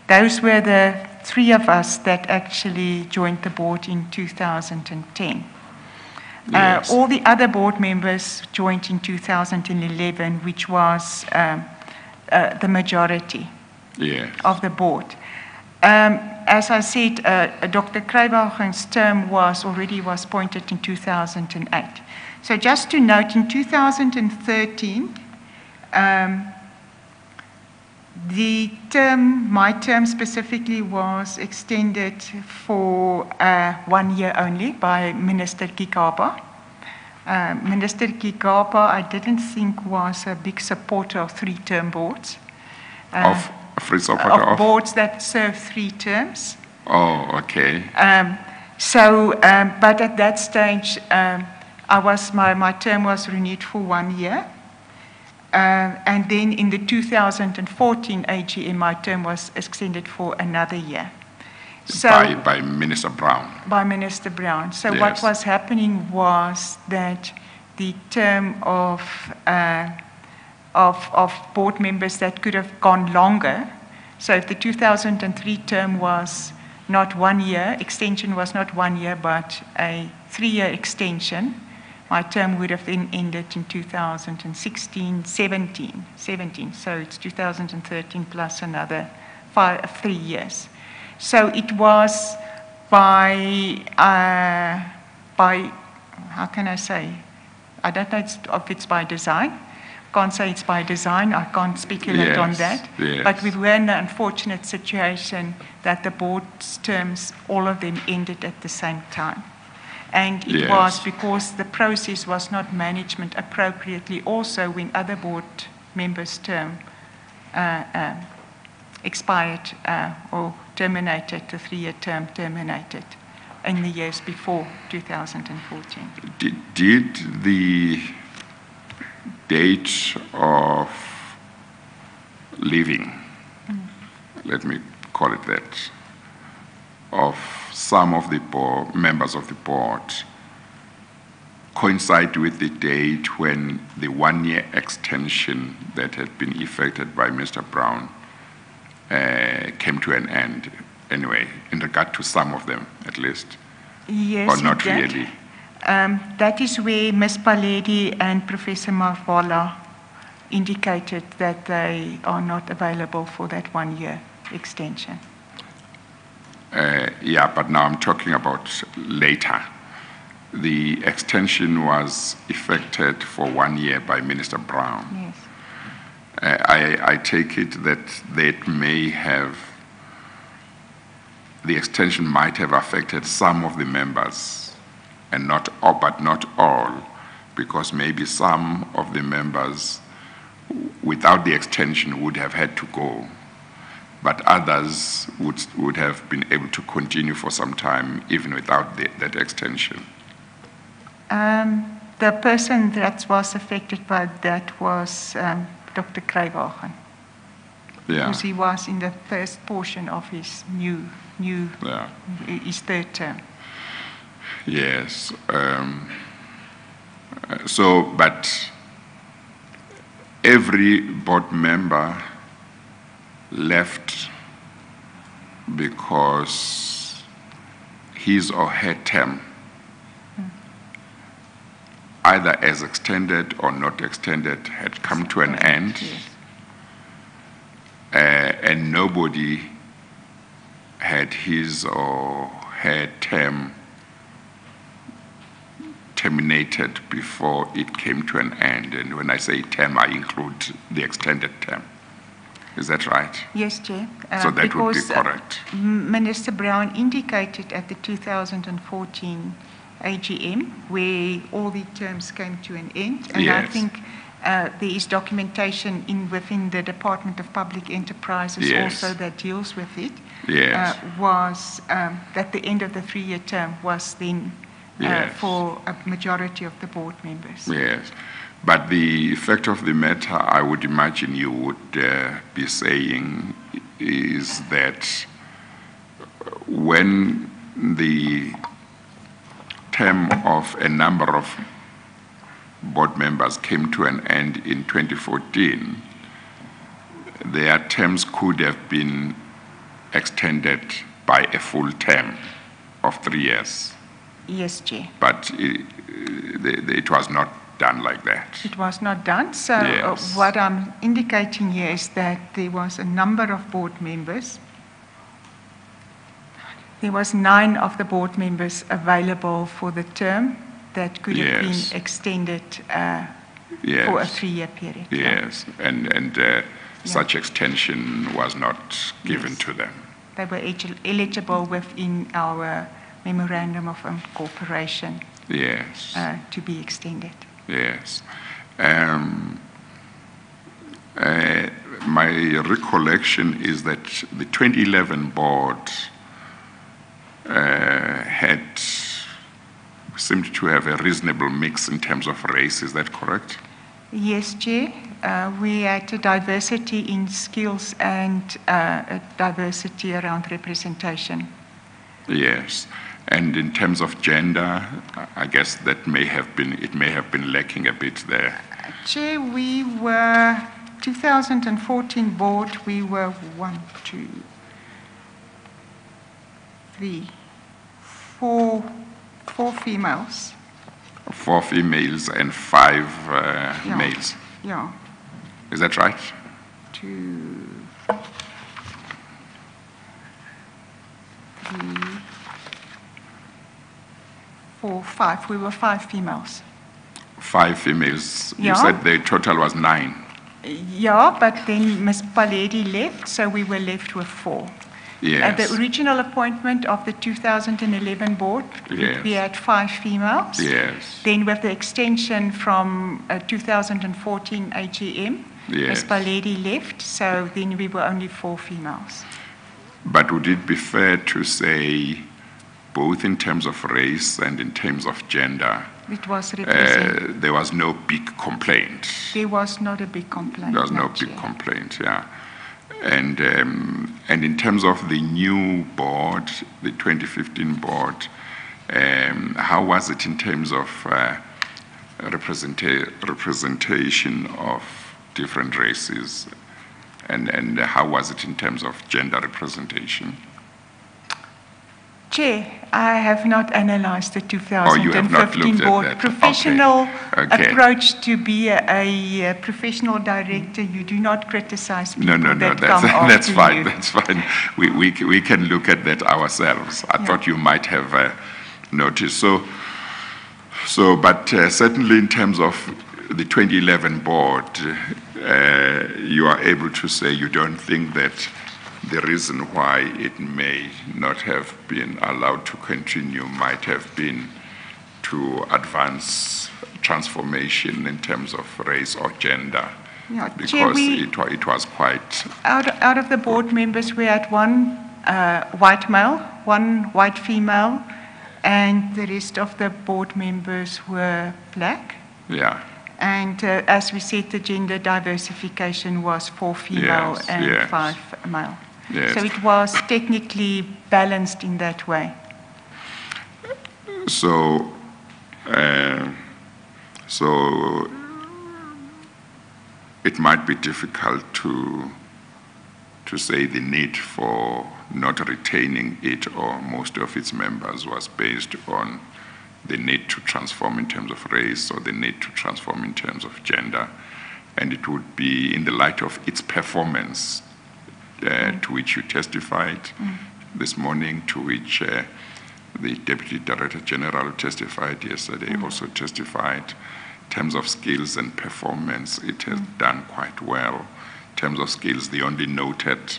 S6: those were the 3 of us that actually joined the board in 2010.
S1: Yes.
S6: All the other board members joined in 2011, which was the majority
S1: Yes.
S6: of the board. As I said, Dr. Kruiwagen's term was appointed in 2008. So just to note, in 2013, my term specifically was extended for 1 year only by Minister Gigaba. Minister Gigaba, I didn't think was a big supporter of 3-term boards.
S1: Of
S6: Boards that serve 3 terms.
S1: Oh, okay.
S6: But at that stage, my term was renewed for 1 year. And then in the 2014 AGM, my term was extended for another year. So,
S1: by Minister Brown.
S6: By Minister Brown. So
S1: Yes.
S6: what was happening was that the term of board members that could have gone longer, so if the 2003 term was not 1 year, extension was not 1 year, but a 3-year extension, my term would have then ended in 2016, 17. So it's 2013 plus another 3 years. So it was by how can I say? I don't know if it's by design. Can't say it's by design. I can't speculate on that.
S1: Yes.
S6: But we were in the unfortunate situation that the board's terms, all of them ended at the same time. And it
S1: Yes.
S6: was because the process was not managed appropriately also when other board members' term expired or terminated, the 3-year term terminated in the years before 2014.
S1: Did the date of leaving, let me call it that, of some of the members of the board coincide with the date when the 1-year extension that had been effected by Mr. Brown came to an end? anyway, in regard to some of them, at least?
S6: Yes,
S1: Or not
S6: we did.
S1: really?
S6: That is where Ms. Paledi and Professor Marvala indicated that they are not available for that 1-year extension.
S1: Yeah, but now I'm talking about later. The extension was effected for 1 year by Minister Brown.
S6: Yes.
S1: I take it that the extension might have affected some of the members, and not all, but not all, because maybe some of the members, without the extension, would have had to go, but others would have been able to continue for some time, even without that extension.
S6: The person that was affected by that was Dr. Kruiwagen,
S1: Yeah.
S6: because he was in the first portion of his his third term.
S1: Yes. But every board member left because his or her term, either as extended or not extended, had come to an end,
S6: Yes.
S1: and nobody had his or her term terminated before it came to an end. And when I say term, I include the extended term. Is that right?
S6: Yes, Chair.
S1: So that would be
S6: because,
S1: correct.
S6: Minister Brown indicated at the 2014 AGM where all the terms came to an end, and I
S1: Yes.
S6: think there is documentation within the Department of Public Enterprises
S1: Yes.
S6: also that deals with it.
S1: Yes.
S6: Was that the end of the 3-year term was then
S1: Yes.
S6: for a majority of the board members.
S1: Yes. But the effect of the matter, I would imagine you would be saying, is that when the term of a number of board members came to an end in 2014, their terms could have been extended by a full term of 3 years.
S6: Yes, Chair.
S1: But it was not done like that.
S6: It was not done. So
S1: Yes.
S6: what I'm indicating here is that there was a number of board members. There was 9 of the board members available for the term that could have
S1: Yes.
S6: been extended
S1: Yes.
S6: for a 3-year period.
S1: Yes, and such extension was not given
S6: Yes.
S1: to them.
S6: They were eligible within our memorandum of incorporation
S1: Yes,
S6: to be extended.
S1: yes. My recollection is that the 2011 board seemed to have a reasonable mix in terms of race. Is that correct?
S6: Yes, Chair. We had a diversity in skills and a diversity around representation.
S1: Yes. And in terms of gender, I guess it may have been lacking a bit there.
S6: Chair, we were 2014 board. We were 1, 2, 3, 4 females.
S1: 4 females and 5
S6: Yeah.
S1: males.
S6: Yeah,
S1: Is that right?
S6: 2, 3, 4, 5. We were 5 females.
S1: 5 females. You
S6: Yeah.
S1: said the total was 9.
S6: Yeah, but then Ms. Paledi left, so we were left with 4.
S1: Yes.
S6: At the original appointment of the 2011 board,
S1: Yes.
S6: we had 5 females.
S1: Yes.
S6: Then with the extension from 2014 AGM,
S1: Yes.
S6: Ms. Paledi left, so then we were only 4 females.
S1: But would it be fair to say, both in terms of race and in terms of gender,
S6: It was represented.
S1: there was no big complaint?
S6: There was not a big complaint.
S1: There was no
S6: Chair.
S1: big complaint, yeah. And in terms of the new board, the 2015 board, how was it in terms of representation of different races, and how was it in terms of gender representation?
S6: Chair, I have not analyzed the
S1: Oh, you have not
S6: 2015
S1: looked at
S6: board.
S1: that.
S6: Professional
S1: Okay.
S6: approach to be a professional director. You do not criticize people
S1: No,
S6: that
S1: that's,
S6: come after
S1: that's fine,
S6: you.
S1: that's fine. We can look at that ourselves. I thought you might have noticed. But certainly in terms of the 2011 board, you are able to say you don't think that the reason why it may not have been allowed to continue might have been to advance transformation in terms of race or gender,
S6: Yeah,
S1: because
S6: Chair,
S1: it was quite...
S6: Out of the board members, we had one white male, one white female, and the rest of the board members were black.
S1: Yeah,
S6: And as we said, the gender diversification was 4 female
S1: Yes,
S6: and
S1: yes.
S6: 5 male.
S1: Yes.
S6: So it was technically balanced in that way.
S1: so it might be difficult to say the need for not retaining it or most of its members was based on the need to transform in terms of race or the need to transform in terms of gender. And it would be in the light of its performance to which you testified this morning, to which the Deputy Director General testified yesterday, also testified. In terms of skills and performance, it has done quite well. In terms of skills, the only noted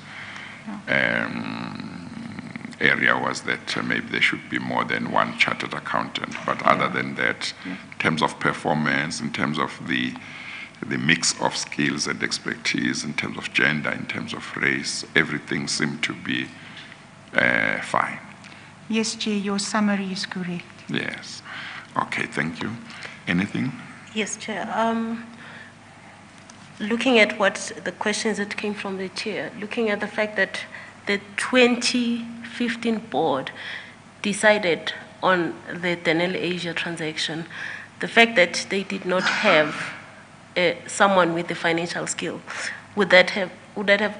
S1: area was that maybe there should be more than one chartered accountant. But other than that, in terms of performance, in terms of the mix of skills and expertise, in terms of gender, in terms of race, everything seemed to be fine.
S6: Yes, Chair, your summary is correct.
S1: Yes. Okay, thank you. Anything?
S3: Yes, Chair. Looking at what the questions that came from the Chair, looking at the fact that the 2015 board decided on the Denel Asia transaction, the fact that they did not have someone with the financial skill, would that have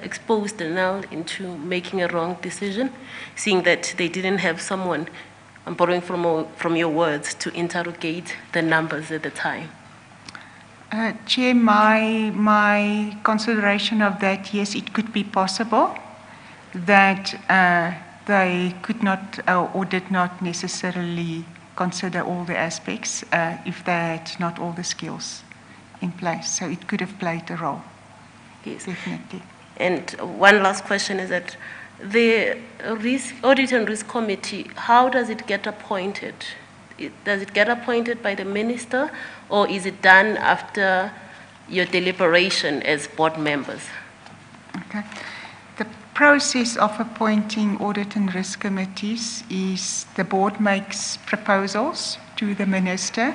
S3: exposed Denel into making a wrong decision, seeing that they didn't have someone, I'm borrowing from your words, to interrogate the numbers at the time?
S6: Chair, my consideration of that, yes, it could be possible that they could not or did not necessarily consider all the aspects if they had not all the skills in place. So it could have played a role.
S3: Yes.
S6: Definitely.
S3: And one last question is that the Audit and Risk Committee, how does it get appointed? Does it get appointed by the minister, or is it done after your deliberation as board members?
S6: Okay. The process of appointing audit and risk committees is the board makes proposals to the minister,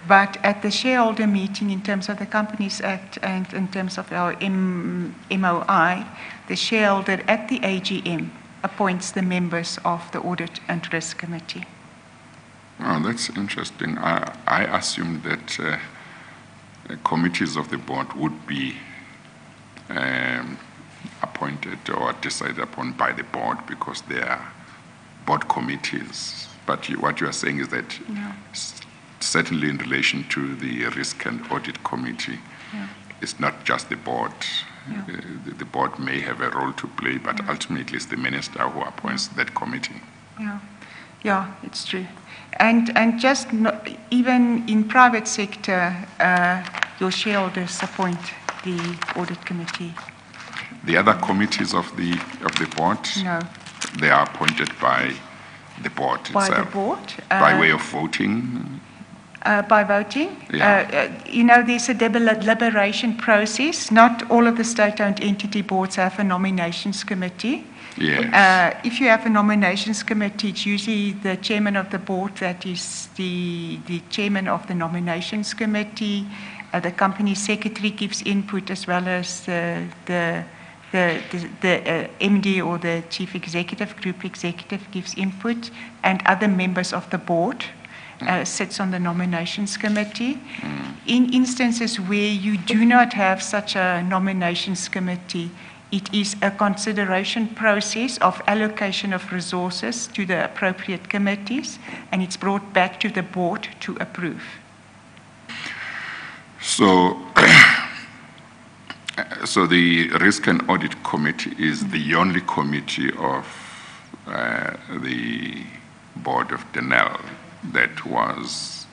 S6: but at the shareholder meeting, in terms of the Companies Act and in terms of our MOI, the shareholder at the AGM appoints the members of the audit and risk committee.
S1: Oh, that's interesting. I assumed that committees of the board would be appointed or decided upon by the board because they are board committees. But what you are saying is that certainly in relation to the risk and audit committee, it's not just the board. The board may have a role to play, but ultimately it's the minister who appoints that committee.
S6: Yeah, it's true. And just even in private sector, your shareholders appoint the audit committee.
S1: The other committees of the board,
S6: No.
S1: they are appointed by the board itself.
S6: By the board.
S1: By way of voting.
S6: By voting.
S1: Yeah.
S6: There's a deliberation process. Not all of the state-owned entity boards have a nominations committee.
S1: Yes.
S6: If you have a nominations committee, it's usually the chairman of the board that is the chairman of the nominations committee. The company secretary gives input, as well as the MD or the chief executive, group executive gives input, and other members of the board sits on the nominations committee. In instances where you do not have such a nominations committee, It is a consideration process of allocation of resources to the appropriate committees, and it's brought back to the board to approve.
S1: So, so the Risk and Audit Committee is the only committee of the board of Denel that was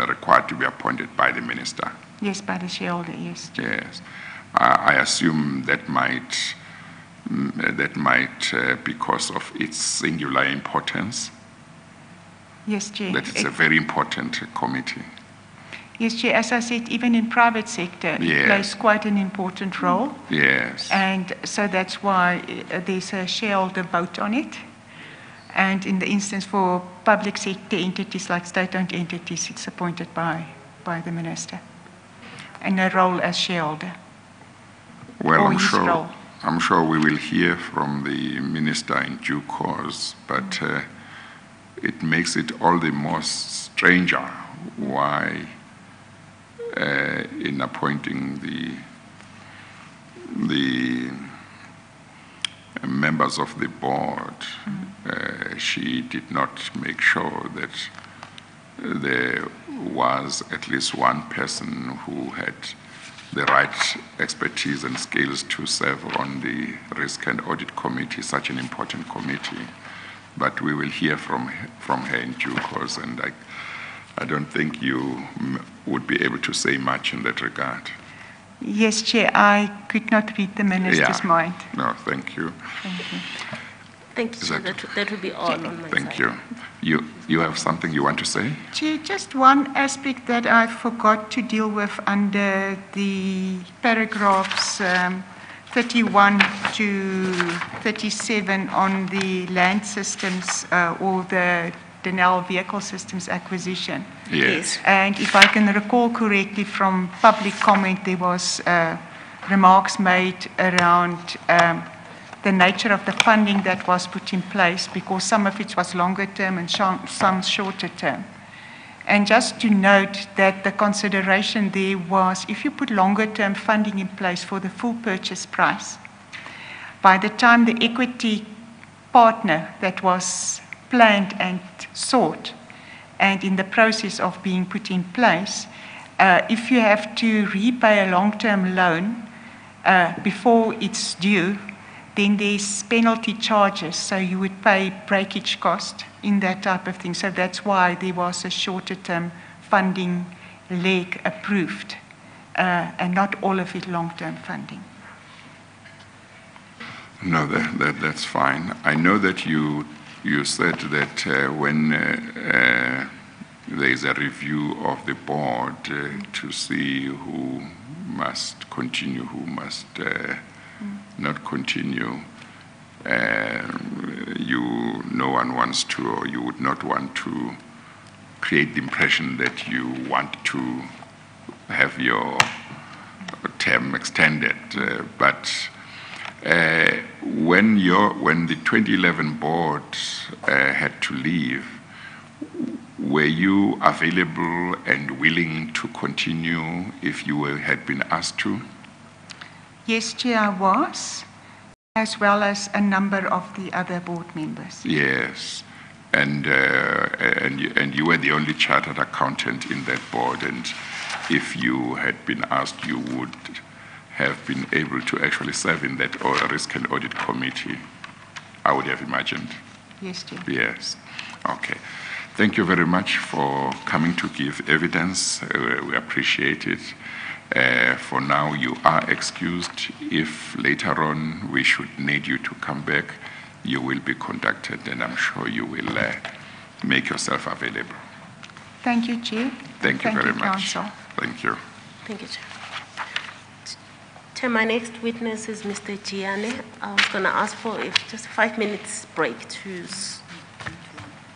S1: required to be appointed by the minister.
S6: Yes, by the shareholder, yes.
S1: Yes. I assume that might because of its singular importance.
S6: Yes, Chair.
S1: That it's a very important committee.
S6: Yes, Chair. As I said, even in private sector,
S1: Yes.
S6: it plays quite an important role.
S1: Yes.
S6: And so that's why there's a shareholder vote on it. And in the instance for public sector entities like state-owned entities, it's appointed by the minister. And a role as shareholder.
S1: Well,
S6: or his role.
S1: I'm sure we will hear from the minister in due course, but it makes it all the more stranger why in appointing the members of the board, she did not make sure that there was at least one person who had the right expertise and skills to serve on the Risk and Audit Committee, such an important committee. But we will hear from her in due course, and I don't think you would be able to say much in that regard.
S6: Yes, Chair, I could not read the minister's mind.
S1: No, thank you.
S6: Thank you.
S3: Thank you, Chair. That will be all on my
S1: Thank
S3: side.
S1: you. You have something you want to say?
S6: Chair, just one aspect that I forgot to deal with under the paragraphs 31 to 37 on the land systems or the Denel vehicle systems acquisition.
S1: Yes.
S6: And if I can recall correctly from public comment, there was remarks made around the nature of the funding that was put in place, because some of it was longer term and some shorter term. And just to note that the consideration there was, if you put longer term funding in place for the full purchase price, by the time the equity partner that was planned and sought and in the process of being put in place, if you have to repay a long-term loan before it's due, then there's penalty charges, so you would pay breakage cost in that type of thing. So that's why there was a shorter-term funding leg approved, and not all of it long-term funding.
S1: No, that's fine. I know that you said that when there is a review of the board to see who must continue, who must not continue, no one wants to, or you would not want to create the impression that you want to have your term extended. But when the 2011 board had to leave, were you available and willing to continue if you had been asked to?
S6: Yes, Chair, I was, as well as a number of the other board members.
S1: Yes, and you were the only chartered accountant in that board, and if you had been asked, you would have been able to actually serve in that Risk and Audit Committee, I would have imagined.
S6: Yes, Chair.
S1: Yes, okay. Thank you very much for coming to give evidence. We appreciate it. For now, you are excused. If later on we should need you to come back, you will be contacted, and I'm sure you will make yourself available.
S6: Thank you, Chair.
S1: Thank you very much.
S6: Council.
S1: Thank you.
S3: Thank you, Chair. Chair, my next witness is Mr. Gianni. I was going to ask for just a 5 minutes break to.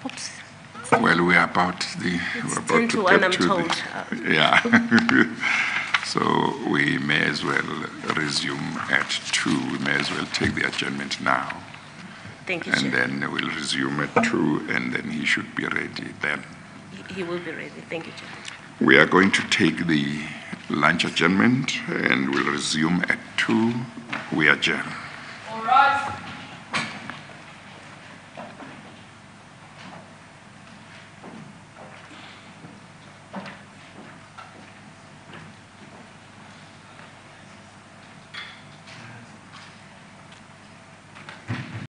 S3: Oops.
S1: Well, we're about
S3: It's
S1: to
S3: 10 to 1,
S1: get
S3: I'm
S1: to
S3: told.
S1: yeah. So we may as well resume at 2. We may as well take the adjournment now.
S3: Thank you,
S1: And
S3: Chair.
S1: then we'll resume at 2, and then he should be ready then.
S3: He will be ready. Thank you, Chair.
S1: We are going to take the lunch adjournment, and we'll resume at 2. We adjourn.